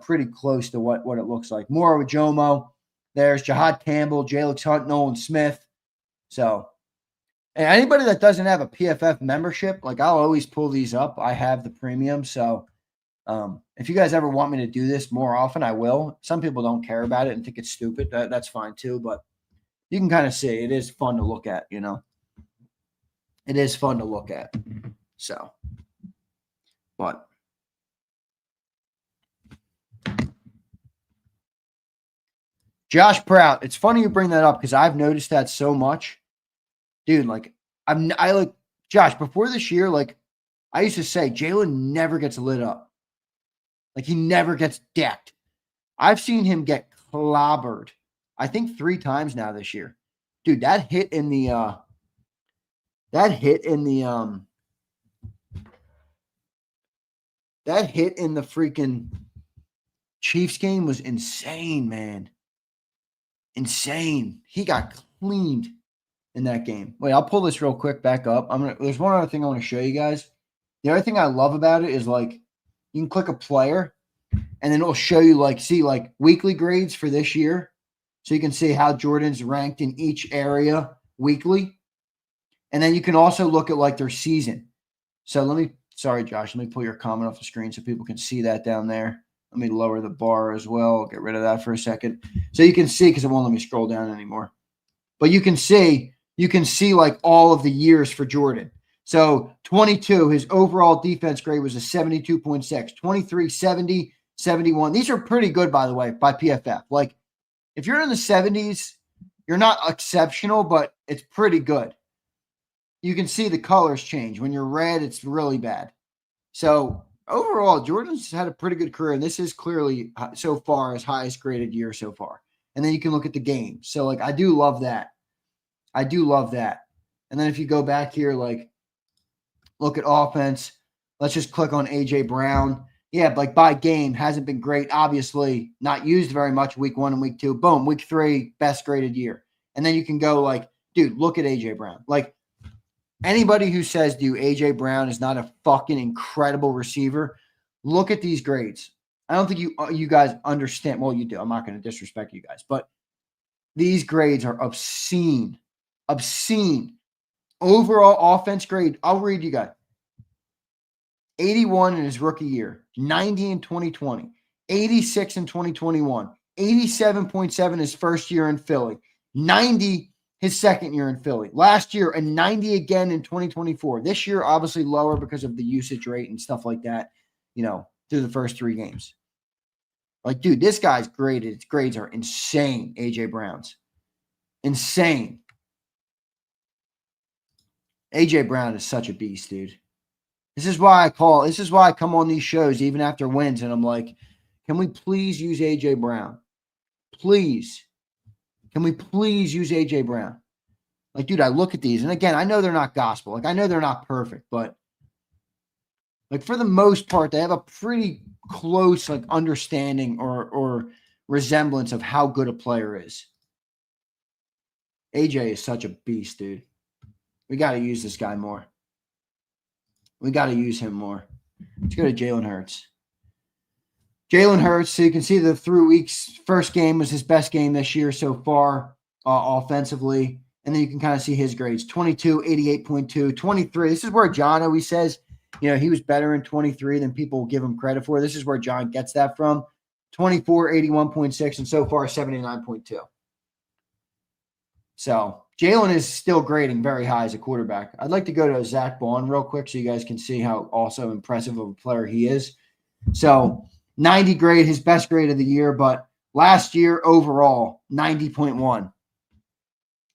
pretty close to what it looks like. Moro Jomo. There's Jahad Campbell, Jalix Hunt, Nolan Smith. So, and anybody that doesn't have a PFF membership, like I'll always pull these up. I have the premium. So, if you guys ever want me to do this more often, I will. Some people don't care about it and think it's stupid. That's fine too. But you can kind of see it is fun to look at, It is fun to look at. So, but. Josh Prout. It's funny you bring that up because I've noticed that so much. Dude, like, I like Josh, before this year, like, I used to say Jalen never gets lit up. Like, he never gets decked. I've seen him get clobbered, I think 3 times now this year. Dude, that hit in the freaking Chiefs game was insane, man. Insane. He got cleaned in that game. Wait, I'll pull this real quick back up. There's one other thing I want to show you guys. The other thing I love about it is like you can click a player and then it'll show you see weekly grades for this year. So you can see how Jordan's ranked in each area weekly. And then you can also look at like their season. So sorry, Josh, let me pull your comment off the screen so people can see that down there. Let me lower the bar as well. Get rid of that for a second. So you can see, because it won't let me scroll down anymore. But you can see like all of the years for Jordan. So 22, his overall defense grade was a 72.6. 23, 70, 71. These are pretty good, by the way, by PFF. Like, if you're in the 70s, you're not exceptional, but it's pretty good. You can see the colors change. When you're red, it's really bad. So overall, Jordan's had a pretty good career, and this is clearly so far his highest graded year so far. And then you can look at the game. So, like, I do love that. And then if you go back here, like, look at offense. Let's just click on A.J. Brown. Yeah, like by game, hasn't been great. Obviously, not used very much week 1 and week 2. Boom, week 3, best graded year. And then you can go like, dude, look at A.J. Brown. Like, anybody who says to you A.J. Brown is not a fucking incredible receiver, look at these grades. I don't think you guys understand. Well, you do. I'm not going to disrespect you guys. But these grades are obscene. Obscene. Overall offense grade, I'll read you guys. 81 in his rookie year, 90 in 2020, 86 in 2021, 87.7 his first year in Philly, 90 his second year in Philly. Last year, a 90 again in 2024. This year, obviously lower because of the usage rate and stuff like that, through the first 3 games. Like, dude, this guy's graded. His grades are insane, A.J. Brown's. Insane. A.J. Brown is such a beast, dude. This is why I come on these shows even after wins, and I'm like, can we please use A.J. Brown? Please. Can we please use A.J. Brown? Like, dude, I look at these, and again, I know they're not gospel. Like, I know they're not perfect, but like for the most part, they have a pretty close like understanding or resemblance of how good a player is. AJ is such a beast, dude. We got to use this guy more. We got to use him more. Let's go to Jalen Hurts. Jalen Hurts, so you can see the through weeks, first game was his best game this year so far offensively. And then you can kind of see his grades, 22, 88.2, 23. This is where John always says, he was better in 23 than people give him credit for. This is where John gets that from. 24, 81.6, and so far 79.2. So Jalen is still grading very high as a quarterback. I'd like to go to Zach Bond real quick so you guys can see how also impressive of a player he is. So 90 grade, his best grade of the year, but last year overall, 90.1.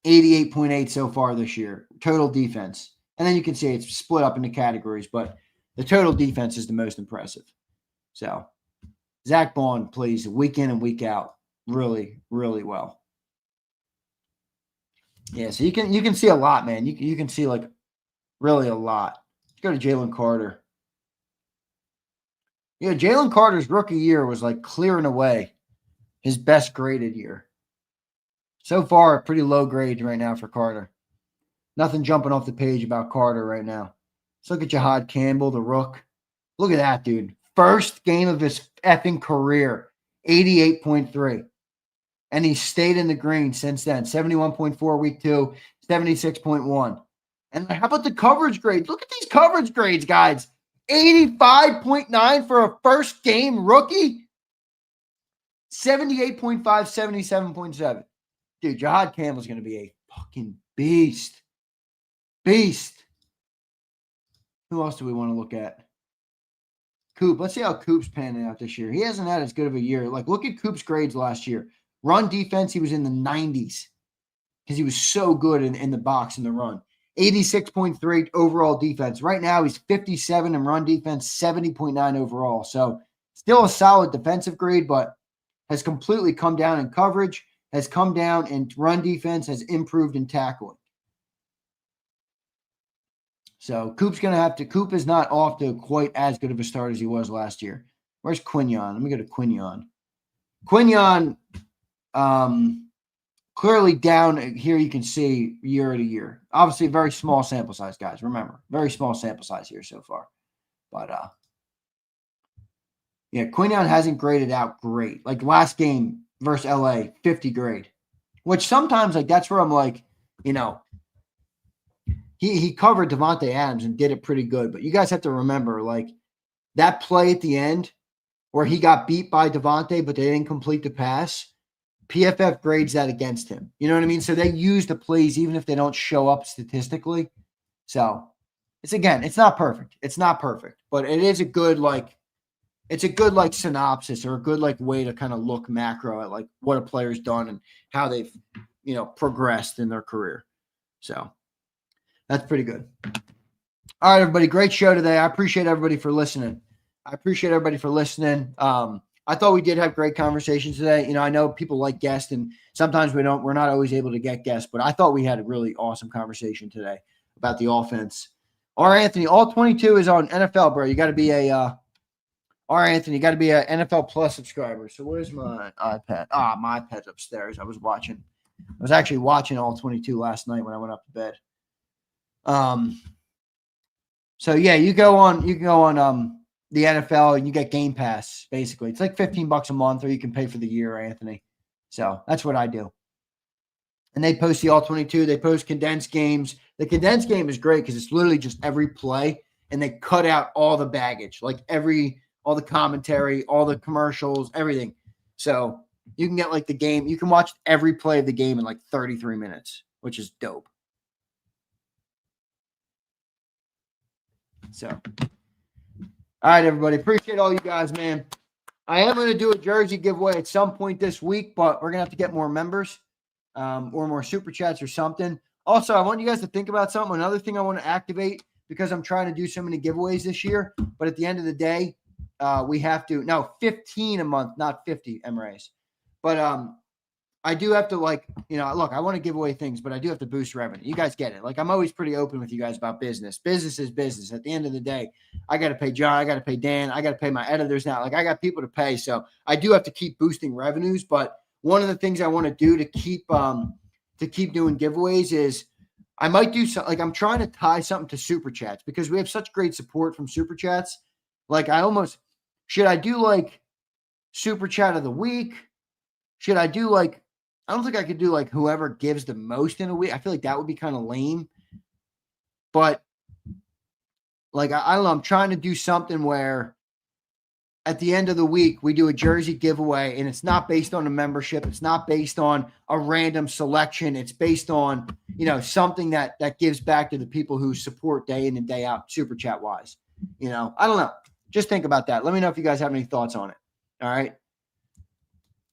88.8 so far this year. Total defense. And then you can see it's split up into categories, but the total defense is the most impressive. So Zach Bond plays week in and week out really, really well. Yeah, so you can see a lot, man. You can see like really a lot. Let's go to Jalen Carter. Yeah, Jalen Carter's rookie year was like clearing away his best graded year. So far, a pretty low grade right now for Carter. Nothing jumping off the page about Carter right now. Let's look at Jahad Campbell, the rook. Look at that, dude. First game of his effing career, 88.3. And he stayed in the green since then. 71.4 week 2, 76.1. And how about the coverage grades? Look at these coverage grades, guys. 85.9 for a first game rookie. 78.5, 77.7. Dude, Jahad Campbell's going to be a fucking beast. Beast. Who else do we want to look at? Coop. Let's see how Coop's panning out this year. He hasn't had as good of a year. Like, look at Coop's grades last year. Run defense, he was in the 90s because he was so good in the box in the run. 86.3 overall defense. Right now, he's 57 in run defense, 70.9 overall. So still a solid defensive grade, but has completely come down in coverage, has come down in run defense, has improved in tackling. So Coop is not off to quite as good of a start as he was last year. Where's Quinion? Let me go to Quinion. Quinion, clearly down here, you can see year to year. Obviously, very small sample size, guys. Remember, very small sample size here so far. But, yeah, Quinion hasn't graded out great. Like last game versus LA, 50 grade. Which sometimes, like, that's where I'm like, he covered Devontae Adams and did it pretty good. But you guys have to remember, like, that play at the end where he got beat by Devontae, but they didn't complete the pass, PFF grades that against him. You know what I mean? So they use the plays even if they don't show up statistically. So it's not perfect. It's not perfect, but it is a good, like, synopsis or a good, like, way to kind of look macro at, like, what a player's done and how they've, progressed in their career. So that's pretty good. All right, everybody. Great show today. I appreciate everybody for listening. I thought we did have great conversations today. I know people like guests, and sometimes we're not always able to get guests, but I thought we had a really awesome conversation today about the offense. All right, Anthony, all 22 is on NFL, bro. You got to be a All right, Anthony, you got to be an NFL Plus subscriber. So where's my iPad? My iPad's upstairs. I was actually watching all 22 last night when I went up to bed. So yeah, you can go on the NFL and you get Game Pass, basically. It's like $15 a month, or you can pay for the year, Anthony. So that's what I do. And they post the all 22. They post condensed games. The condensed game is great because it's literally just every play, and they cut out all the baggage, like all the commentary, all the commercials, everything. So you can get like the game. You can watch every play of the game in like 33 minutes, which is dope. So, all right, everybody. Appreciate all you guys, man. I am going to do a jersey giveaway at some point this week, but we're going to have to get more members or more super chats or something. Also, I want you guys to think about something. Another thing I want to activate, because I'm trying to do so many giveaways this year, but at the end of the day, we have to, no, 15 a month, not 50 MRAs. But I do have to, like, look, I want to give away things, but I do have to boost revenue. You guys get it. Like, I'm always pretty open with you guys about business. Business is business. At the end of the day, I got to pay John. I got to pay Dan. I got to pay my editors now. Like, I got people to pay. So I do have to keep boosting revenues. But one of the things I want to do to keep doing giveaways is I might do something. Like, I'm trying to tie something to super chats because we have such great support from super chats. Like, should I do like super chat of the week? Should I do like, I don't think I could do like whoever gives the most in a week. I feel like that would be kind of lame. But like, I don't know. I'm trying to do something where at the end of the week, we do a jersey giveaway, and it's not based on a membership. It's not based on a random selection. It's based on, something that gives back to the people who support day in and day out, super chat wise. I don't know. Just think about that. Let me know if you guys have any thoughts on it. All right.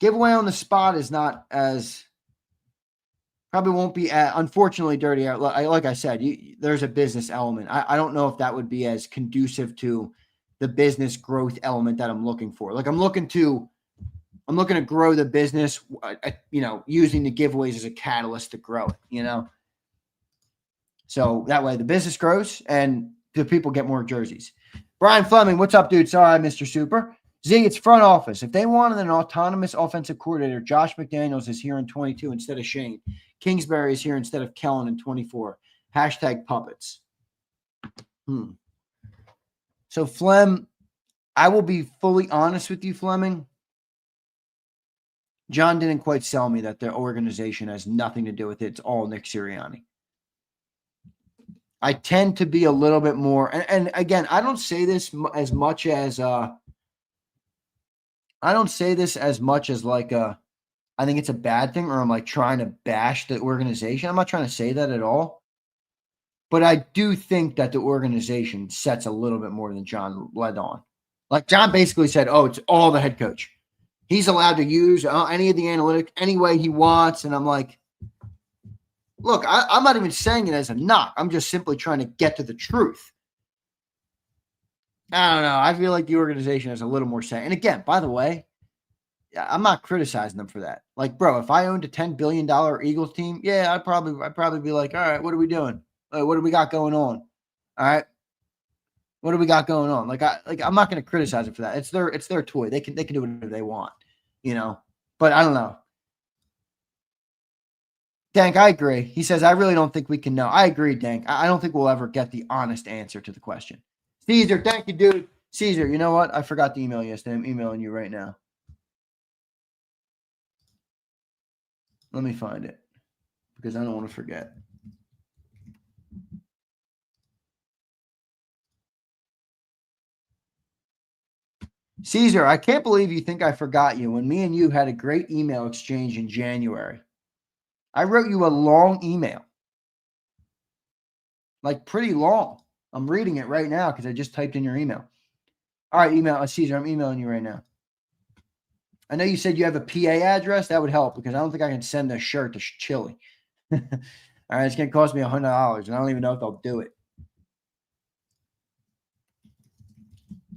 Giveaway on the spot is not as, probably won't be, unfortunately, dirty. Like I said, there's a business element. I don't know if that would be as conducive to the business growth element that I'm looking for. Like, I'm looking to grow the business, using the giveaways as a catalyst to grow it, So that way the business grows and the people get more jerseys. Brian Fleming, what's up, dude? Sorry, Mr. Super. Z, it's front office. If they wanted an autonomous offensive coordinator, Josh McDaniels is here in 22 instead of Shane. Kingsbury is here instead of Kellen in 24. Hashtag puppets. So, Flem, I will be fully honest with you, Fleming. John didn't quite sell me that their organization has nothing to do with it. It's all Nick Sirianni. I tend to be a little bit more, and again, I don't say this as much as like I think it's a bad thing, or I'm like trying to bash the organization. I'm not trying to say that at all. But I do think that the organization sets a little bit more than John led on. Like, John basically said, it's all the head coach. He's allowed to use any of the analytics any way he wants. And I'm like, look, I'm not even saying it as a knock. I'm just simply trying to get to the truth. I don't know. I feel like the organization has a little more say. And again, by the way, I'm not criticizing them for that. Like, bro, if I owned a $10 billion Eagles team, yeah, I'd probably be like, all right, what are we doing? What do we got going on? All right. What do we got going on? I'm not going to criticize it for that. It's their toy. They can do whatever they want, but I don't know. Dank, I agree. He says, I really don't think we can know. I agree, Dank. I don't think we'll ever get the honest answer to the question. Caesar, thank you, dude. Caesar, you know what? I forgot to email you yesterday. I'm emailing you right now. Let me find it because I don't want to forget. Caesar, I can't believe you think I forgot you when me and you had a great email exchange in January. I wrote you a long email. Like, pretty long. I'm reading it right now because I just typed in your email. All right, Caesar, I'm emailing you right now. I know you said you have a PA address. That would help because I don't think I can send a shirt to Chile. All right, it's going to cost me $100, and I don't even know if they'll do it.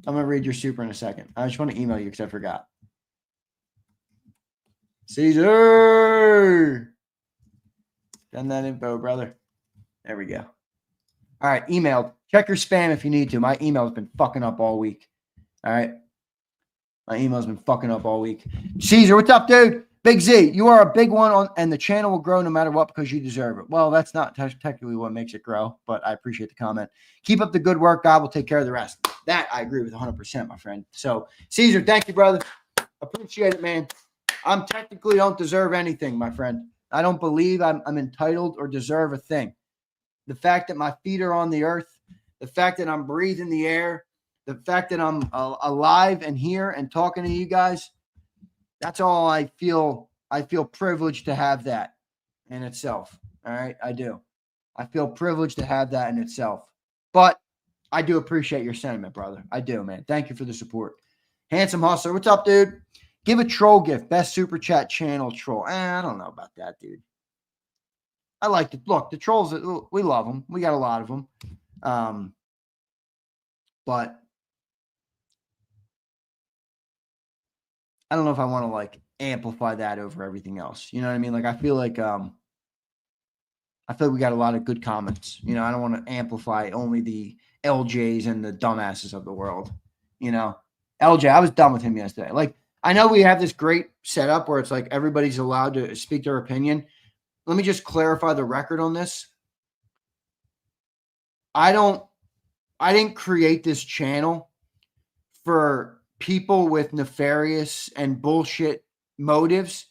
I'm going to read your super in a second. I just want to email you because I forgot. Caesar! Send that info, brother. There we go. All right, emailed. Check your spam if you need to. My email has been fucking up all week. All right. My email's been fucking up all week. Caesar, what's up, dude? Big Z, you are a big one and the channel will grow no matter what because you deserve it. Well, that's not technically what makes it grow, but I appreciate the comment. Keep up the good work. God will take care of the rest. That I agree with 100%, my friend. So, Caesar, thank you, brother. Appreciate it, man. I'm technically don't deserve anything, my friend. I don't believe I'm entitled or deserve a thing. The fact that my feet are on the earth, the fact that I'm breathing the air, the fact that I'm alive and here and talking to you guys, that's all I feel. I feel privileged to have that in itself. All right, I do. I feel privileged to have that in itself. But I do appreciate your sentiment, brother. I do, man. Thank you for the support. Handsome Hustler, what's up, dude? Give a troll gift. Best super chat channel troll. I don't know about that, dude. I like to look. The trolls, we love them. We got a lot of them. But I don't know if I want to like amplify that over everything else. You know what I mean? Like I feel like we got a lot of good comments. You know, I don't want to amplify only the LJs and the dumbasses of the world. You know, LJ, I was done with him yesterday. Like I know we have this great setup where it's like everybody's allowed to speak their opinion. Let me just clarify the record on this. I didn't create this channel for people with nefarious and bullshit motives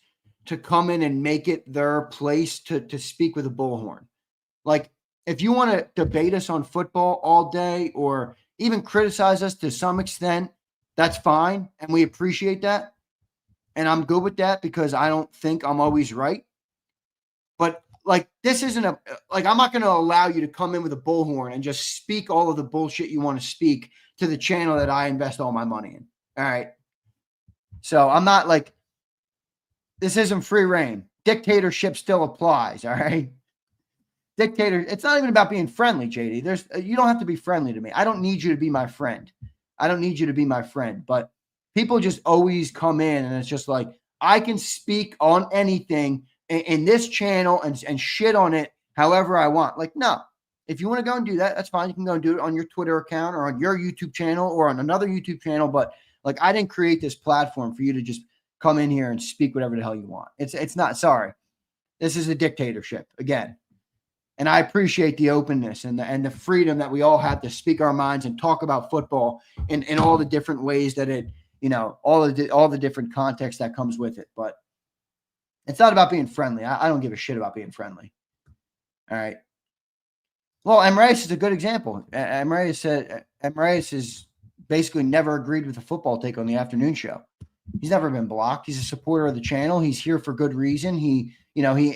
to come in and make it their place to speak with a bullhorn. Like, if you want to debate us on football all day or even criticize us to some extent, that's fine. And we appreciate that. And I'm good with that because I don't think I'm always right. But like, this isn't I'm not going to allow you to come in with a bullhorn and just speak all of the bullshit you want to speak to the channel that I invest all my money in. All right. So I'm not like, this isn't free reign. Dictatorship still applies. All right. Dictator. It's not even about being friendly, JD. You don't have to be friendly to me. I don't need you to be my friend. But people just always come in and it's just like, I can speak on anything in this channel and shit on it however I want. Like, no. If you want to go and do that, that's fine. You can go and do it on your Twitter account or on your YouTube channel or on another YouTube channel. But like, I didn't create this platform for you to just come in here and speak whatever the hell you want. It's not, sorry. This is a dictatorship again. And I appreciate the openness and the freedom that we all have to speak our minds and talk about football in all the different ways that it, you know, all the different context that comes with it. But it's not about being friendly. I don't give a shit about being friendly. All right. Well, Emrayes is a good example. Emrayes has basically never agreed with the football take on the afternoon show. He's never been blocked. He's a supporter of the channel. He's here for good reason. He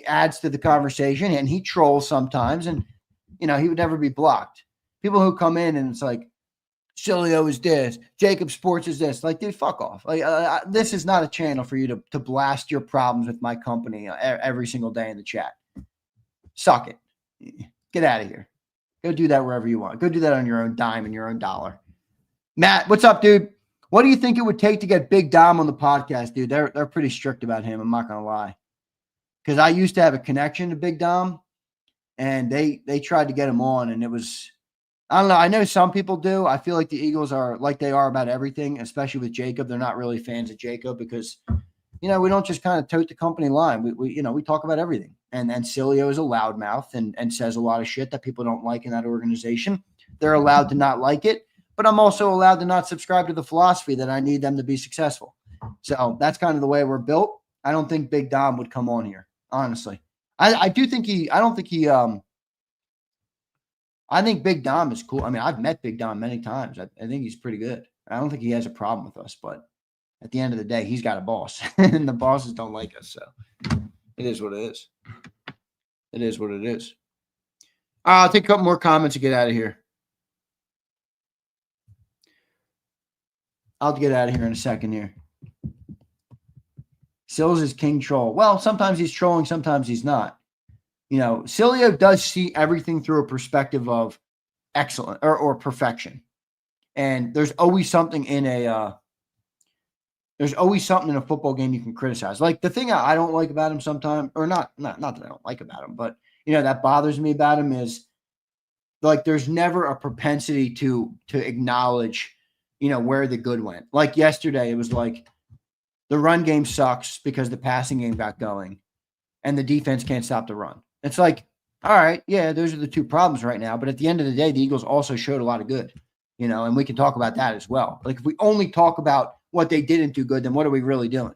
adds to the conversation and he trolls sometimes and, you know, he would never be blocked. People who come in and it's like, Cilio is this, JAKIB Sports is this. Like, dude, fuck off. Like, this is not a channel for you to blast your problems with my company every single day in the chat. Suck it. Get out of here. Go do that wherever you want. Go do that on your own dime and your own dollar. Matt, what's up, dude? What do you think it would take to get Big Dom on the podcast, dude? They're pretty strict about him. I'm not going to lie. Because I used to have a connection to Big Dom, and they tried to get him on, and it was – I don't know. I know some people do. I feel like the Eagles are like they are about everything, especially with JAKIB. They're not really fans of JAKIB because, you know, we don't just kind of tote the company line. We talk about everything. And Cilio is a loudmouth and says a lot of shit that people don't like in that organization. They're allowed to not like it, but I'm also allowed to not subscribe to the philosophy that I need them to be successful. So that's kind of the way we're built. I don't think Big Dom would come on here, honestly. I think Big Dom is cool. I mean, I've met Big Dom many times. I think he's pretty good. I don't think he has a problem with us, but at the end of the day, he's got a boss, and the bosses don't like us. So it is what it is. It is what it is. I'll take a couple more comments to get out of here. I'll get out of here in a second here. Sills is king troll. Well, sometimes he's trolling, sometimes he's not. You know, Cilio does see everything through a perspective of excellent or perfection. And there's always something in a football game you can criticize. Like the thing I don't like about him sometimes, or not that I don't like about him, but you know, that bothers me about him is like there's never a propensity to acknowledge, where the good went. Like yesterday, it was like the run game sucks because the passing game got going and the defense can't stop the run. It's like, all right, yeah, those are the two problems right now. But at the end of the day, the Eagles also showed a lot of good, and we can talk about that as well. Like if we only talk about what they didn't do good, then what are we really doing?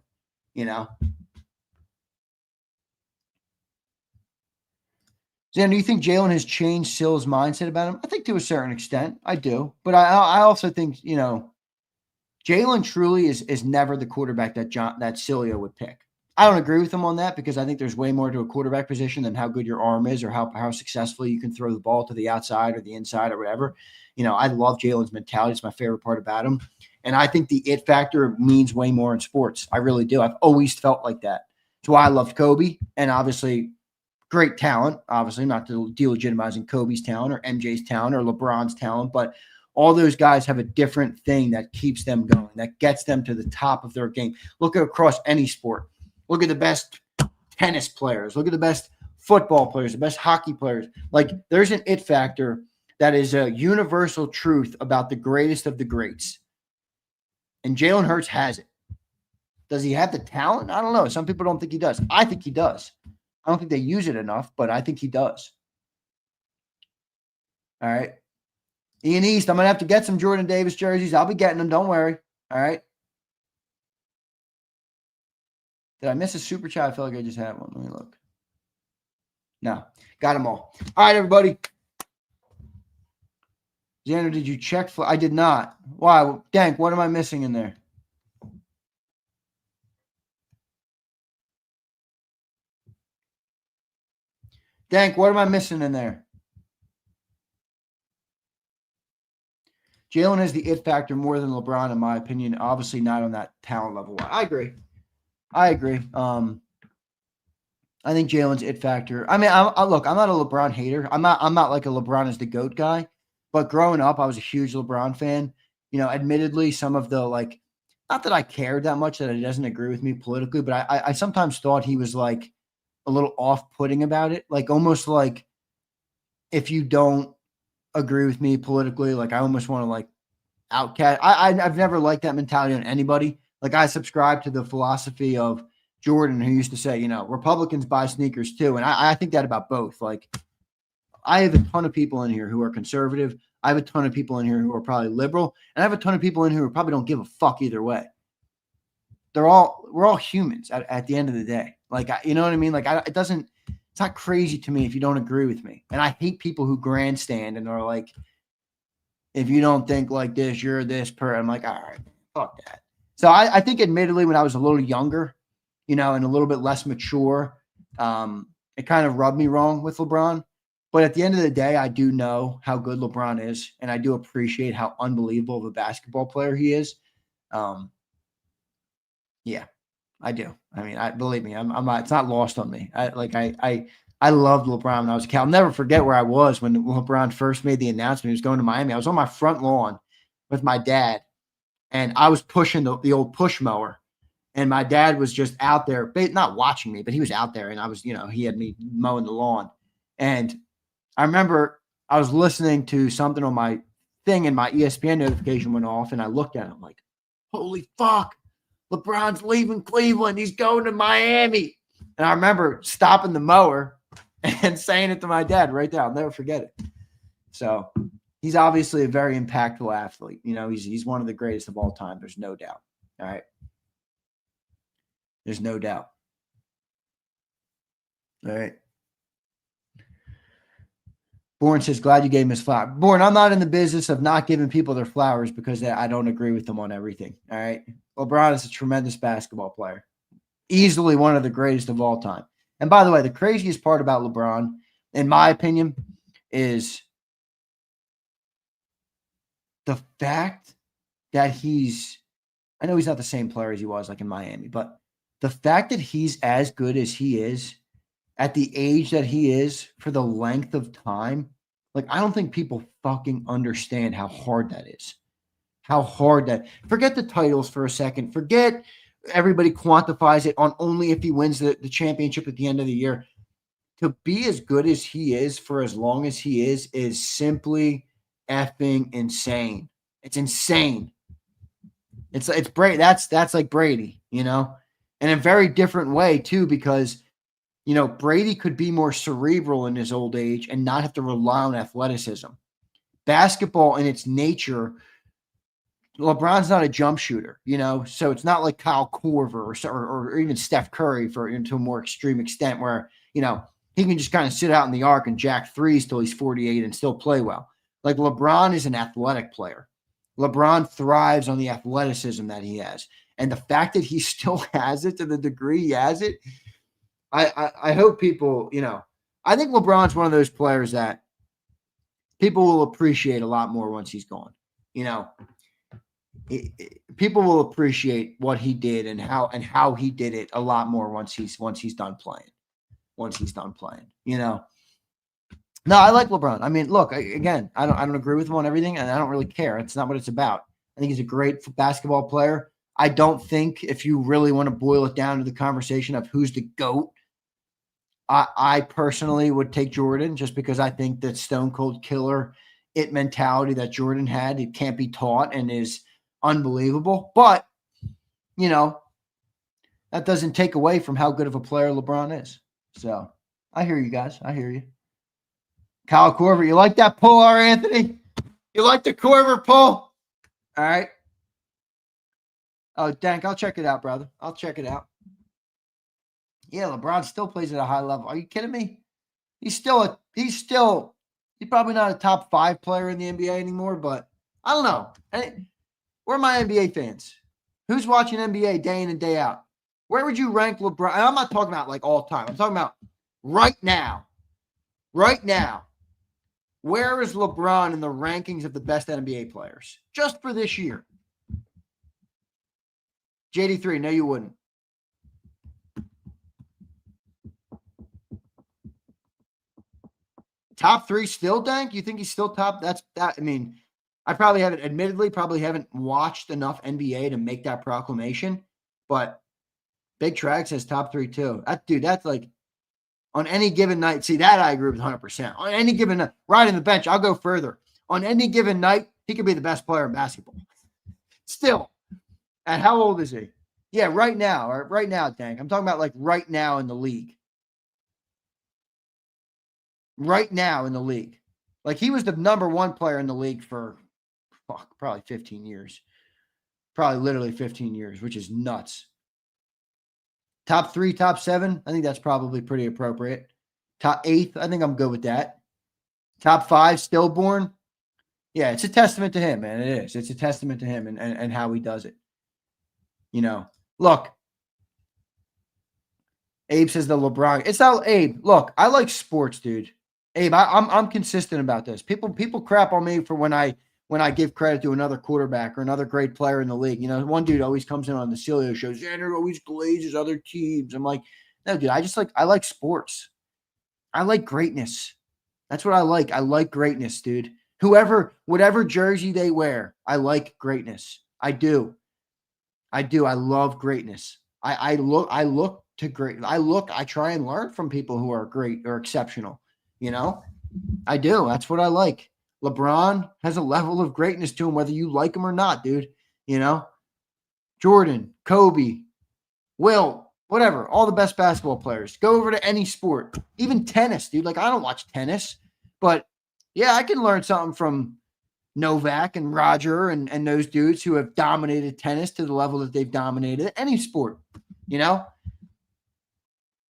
Zan, do you think Jalen has changed Sill's mindset about him? I think to a certain extent, I do. But I also think, Jalen truly is never the quarterback that Cilio would pick. I don't agree with him on that because I think there's way more to a quarterback position than how good your arm is or how successfully you can throw the ball to the outside or the inside or whatever. I love Jalen's mentality. It's my favorite part about him. And I think the it factor means way more in sports. I really do. I've always felt like that. That's why I loved Kobe, and obviously great talent, obviously not delegitimizing Kobe's talent or MJ's talent or LeBron's talent, but all those guys have a different thing that keeps them going, that gets them to the top of their game. Look across any sport. Look at the best tennis players. Look at the best football players, the best hockey players. Like there's an it factor that is a universal truth about the greatest of the greats. And Jalen Hurts has it. Does he have the talent? I don't know. Some people don't think he does. I think he does. I don't think they use it enough, but I think he does. All right. Ian East, I'm going to have to get some Jordan Davis jerseys. I'll be getting them. Don't worry. All right. Did I miss a super chat? I feel like I just had one. Let me look. No. Got them all. All right, everybody. Xander, did you check? I did not. Why? Dank, what am I missing in there? Dank, what am I missing in there? Jalen is the it factor more than LeBron, in my opinion. Obviously not on that talent level. I agree. I think Jalen's it factor. I mean, look, I'm not a LeBron hater. I'm not like a LeBron is the GOAT guy. But growing up, I was a huge LeBron fan. Admittedly, some of the not that I cared that much that he doesn't agree with me politically, but I sometimes thought he was like a little off-putting about it. Like almost like if you don't agree with me politically, like I almost want to outcast. I've never liked that mentality on anybody. Like I subscribe to the philosophy of Jordan, who used to say, Republicans buy sneakers too. And I think that about both. Like I have a ton of people in here who are conservative. I have a ton of people in here who are probably liberal. And I have a ton of people in here who probably don't give a fuck either way. We're all humans at the end of the day. Like, you know what I mean? Like it's not crazy to me if you don't agree with me. And I hate people who grandstand and are like, if you don't think like this, you're this person. I'm like, all right, fuck that. So I think admittedly when I was a little younger, and a little bit less mature, it kind of rubbed me wrong with LeBron. But at the end of the day, I do know how good LeBron is, and I do appreciate how unbelievable of a basketball player he is. Yeah, I do. I mean, believe me, I'm not, it's not lost on me. I loved LeBron when I was a kid. I'll never forget where I was when LeBron first made the announcement he was going to Miami. I was on my front lawn with my dad, and I was pushing the old push mower. And my dad was just out there, not watching me, but he was out there, and I was, he had me mowing the lawn. And I remember I was listening to something on my thing, and my ESPN notification went off, and I looked at it. I'm like, holy fuck, LeBron's leaving Cleveland. He's going to Miami. And I remember stopping the mower and saying it to my dad right there. I'll never forget it. So he's obviously a very impactful athlete. He's one of the greatest of all time. There's no doubt. All right. There's no doubt. All right. Bourne says, glad you gave him his flower. Bourne, I'm not in the business of not giving people their flowers because I don't agree with them on everything. All right. LeBron is a tremendous basketball player. Easily one of the greatest of all time. And by the way, the craziest part about LeBron, in my opinion, is the fact that I know he's not the same player as he was like in Miami, but the fact that he's as good as he is at the age that he is for the length of time, like I don't think people fucking understand how hard that is. How hard that, forget the titles for a second. Forget everybody quantifies it on only if he wins the championship at the end of the year. To be as good as he is for as long as he is simply effing insane. It's insane. It's Brady. That's like Brady, in a very different way too, because Brady could be more cerebral in his old age and not have to rely on athleticism. Basketball in its nature, LeBron's not a jump shooter, so it's not like Kyle Korver or even Steph Curry to a more extreme extent where, he can just kind of sit out in the arc and jack threes till he's 48 and still play well. Like LeBron is an athletic player. LeBron thrives on the athleticism that he has. And the fact that he still has it to the degree he has it, I hope people, I think LeBron's one of those players that people will appreciate a lot more once he's gone. People will appreciate what he did and how he did it a lot more once he's done playing. No, I like LeBron. I mean, look, again, I don't agree with him on everything, and I don't really care. It's not what it's about. I think he's a great basketball player. I don't think, if you really want to boil it down to the conversation of who's the GOAT, I personally would take Jordan, just because I think that stone cold killer it mentality that Jordan had, it can't be taught and is unbelievable. But, that doesn't take away from how good of a player LeBron is. So I hear you guys. I hear you. Kyle Korver, you like that pull, R. Anthony? You like the Korver pull? All right. Oh, Dank, I'll check it out, brother. I'll check it out. Yeah, LeBron still plays at a high level. Are you kidding me? He's probably not a top 5 player in the NBA anymore, but I don't know. Where are my NBA fans? Who's watching NBA day in and day out? Where would you rank LeBron? And I'm not talking about like all time. I'm talking about right now. Right now. Where is LeBron in the rankings of the best NBA players? Just for this year. JD3, no, you wouldn't. Top 3 still, Dank? You think he's still top? I mean, I probably haven't watched enough NBA to make that proclamation, but Big Trag says top 3 too. That's like on any given night. See, that I agree with 100%. On any given night, riding the bench, I'll go further. On any given night, he could be the best player in basketball. Still. And how old is he? Yeah, right now. Right now, Dank. I'm talking about like right now in the league. Right now in the league. Like he was the number 1 player in the league for probably 15 years. Probably literally 15 years, which is nuts. Top 3, top 7, I think that's probably pretty appropriate. Top 8th, I think I'm good with that. Top 5, stillborn. Yeah, it's a testament to him, man. It is. It's a testament to him and how he does it. Look. Abe says the LeBron. It's not Abe. Look, I like sports, dude. Abe, I'm consistent about this. People crap on me for when I give credit to another quarterback or another great player in the league. One dude always comes in on the Celio show. Zander always glazes other teams. I'm like, no, dude, I like sports. I like greatness. That's what I like. I like greatness, dude. Whatever jersey they wear, I like greatness. I do. I love greatness. I look to great. I try and learn from people who are great or exceptional. I do. That's what I like. LeBron has a level of greatness to him, whether you like him or not, dude. Jordan, Kobe, Will, whatever, all the best basketball players. Go over to any sport, even tennis, dude. Like, I don't watch tennis, but yeah, I can learn something from Novak and Roger and those dudes who have dominated tennis to the level that they've dominated any sport.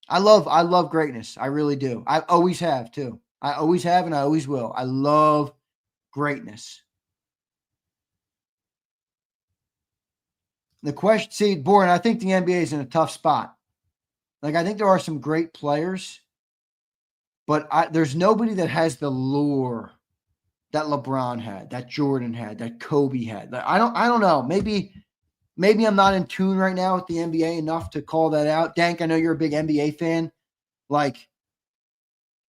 I love greatness. I really do. I always have too. I always have and I always will. I love greatness. The question, see, Bourne, I think the NBA is in a tough spot. Like, I think there are some great players, but there's nobody that has the lure that LeBron had, that Jordan had, that Kobe had. I don't know. Maybe I'm not in tune right now with the NBA enough to call that out. Dank, I know you're a big NBA fan. Like,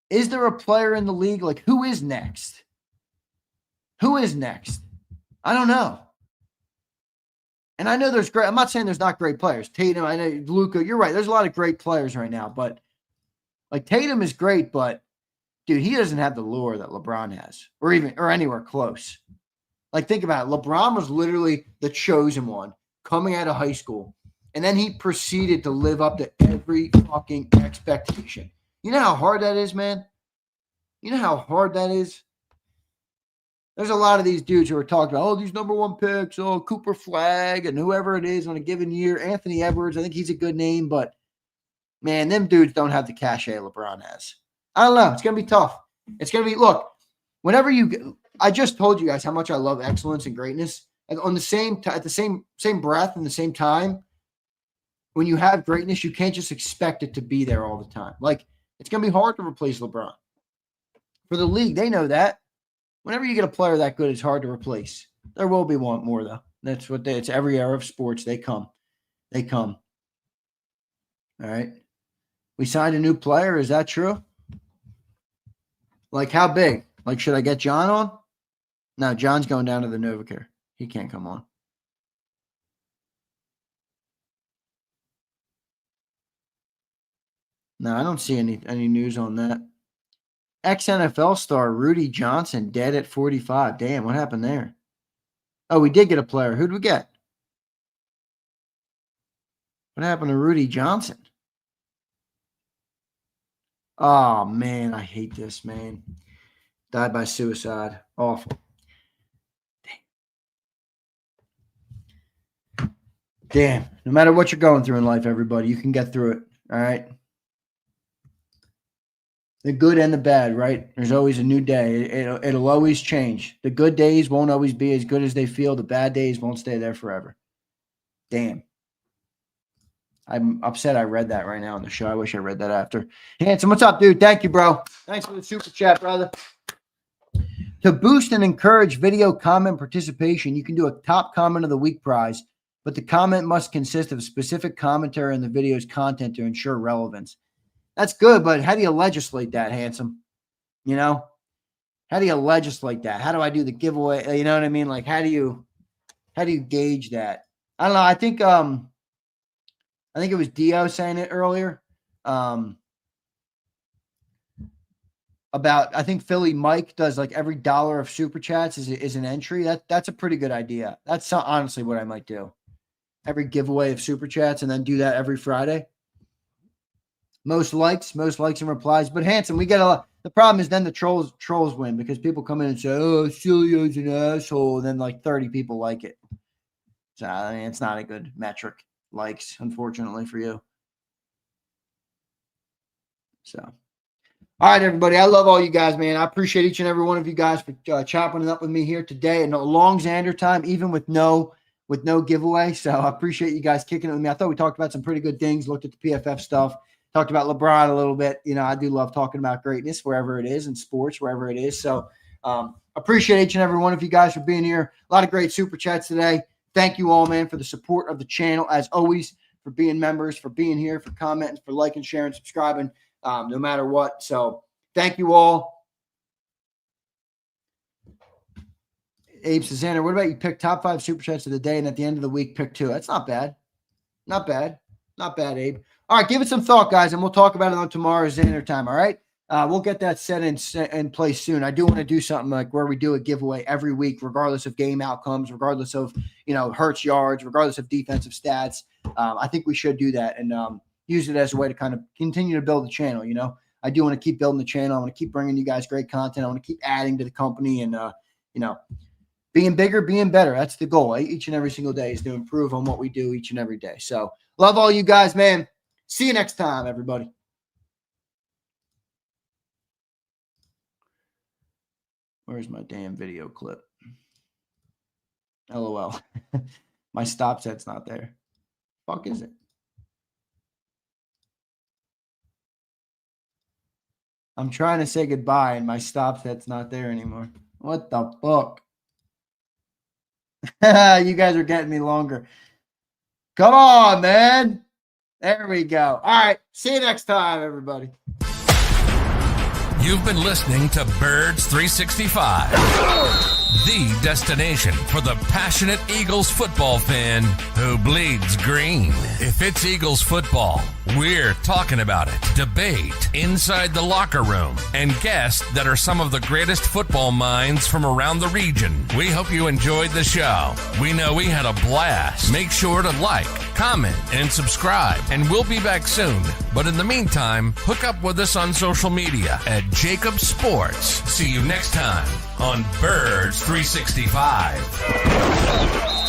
is there a player in the league? Like, who is next? Who is next? I don't know. And I know there's great. I'm not saying there's not great players. Tatum, I know Luka. You're right. There's a lot of great players right now, but like Tatum is great, but dude, he doesn't have the lure that LeBron has, or anywhere close. Like, think about it. LeBron was literally the chosen one. coming out of high school. And then he proceeded to live up to every fucking expectation. You know how hard that is, man? You know how hard that is? There's a lot of these dudes who are talking about, oh, these number one picks, oh, Cooper Flagg and whoever it is on a given year. Anthony Edwards, I think he's a good name, but, man, them dudes don't have the cachet LeBron has. I don't know. It's going to be tough. It's going to be, look, whenever you – I just told you guys how much I love excellence and greatness. And on the same at the same breath and the same time, when you have greatness, you can't just expect it to be there all the time. Like, it's going to be hard to replace LeBron. For the league, they know that. Whenever you get a player that good, it's hard to replace. There will be one more, though. That's what it's every era of sports. They come. They come. All right. We signed a new player. Is that true? Like, how big? Like, should I get John on? No, John's going down to the NovaCare. He can't come on. No, I don't see any news on that. Ex-NFL star Rudy Johnson dead at 45. Damn, what happened there? Oh, we did get a player. Who'd we get? What happened to Rudy Johnson? Oh, man, I hate this, man. Died by suicide. Awful. Damn. No matter what you're going through in life, everybody, you can get through it. All right? The good and the bad, right? There's always a new day. It'll always change. The good days won't always be as good as they feel. The bad days won't stay there forever. Damn. I'm upset I read that right now on the show. I wish I read that after. Handsome, what's up, dude? Thank you, bro. Thanks for the super chat, brother. To boost and encourage video comment participation, you can do a top comment of the week prize, but the comment must consist of specific commentary on the video's content to ensure relevance. That's good, but how do you legislate that, Handsome? You know? How do you legislate that? How do I do the giveaway? You know what I mean? Like, how do you gauge that? I don't know. I think it was Dio saying it earlier. About, I think Philly Mike does like every $1 of super chats is an entry. That's a pretty good idea. That's honestly what I might do. Every giveaway of super chats and then do that every Friday. Most likes and replies. But Handsome, we get a lot. The problem is then the trolls win because people come in and say, oh, Cilio's an asshole. And then like 30 people like it. So I mean, it's not a good metric. Likes, unfortunately for you. So, all right, everybody. I love all you guys, man. I appreciate each and every one of you guys for chopping it up with me here today. And a long Xander time, even with no giveaway. So I appreciate you guys kicking it with me. I thought we talked about some pretty good things. Looked at the PFF stuff. Talked about LeBron a little bit. You know, I do love talking about greatness wherever it is, in sports, wherever it is. So appreciate each and every one of you guys for being here. A lot of great super chats today. Thank you all, man, for the support of the channel, as always, for being members, for being here, for commenting, for liking, sharing, subscribing, no matter what. So thank you all. Abe says, Xander, what about you pick top 5 super chats of the day and at the end of the week pick 2? That's not bad. Not bad. Not bad, Abe. All right, give it some thought, guys, and we'll talk about it on tomorrow's Xander time, all right? We'll get that set in place soon. I do want to do something like where we do a giveaway every week, regardless of game outcomes, regardless of, Hurts yards, regardless of defensive stats. I think we should do that and use it as a way to kind of continue to build the channel, I do want to keep building the channel. I want to keep bringing you guys great content. I want to keep adding to the company and, being bigger, being better. That's the goal. Each and every single day is to improve on what we do each and every day. So love all you guys, man. See you next time, everybody. Where's my damn video clip? LOL. My stop set's not there. Fuck is it? I'm trying to say goodbye and my stop set's not there anymore. What the fuck? You guys are getting me longer. Come on, man. There we go. All right. See you next time, everybody. You've been listening to Birds 365. the destination for the passionate Eagles football fan who bleeds green. If it's Eagles football, we're talking about it. Debate inside the locker room and guests that are some of the greatest football minds from around the region. We hope you enjoyed the show. We know we had a blast. Make sure to like, comment, and subscribe, and we'll be back soon. But in the meantime, hook up with us on social media at JAKIB Sports. See you next time on Birds 365.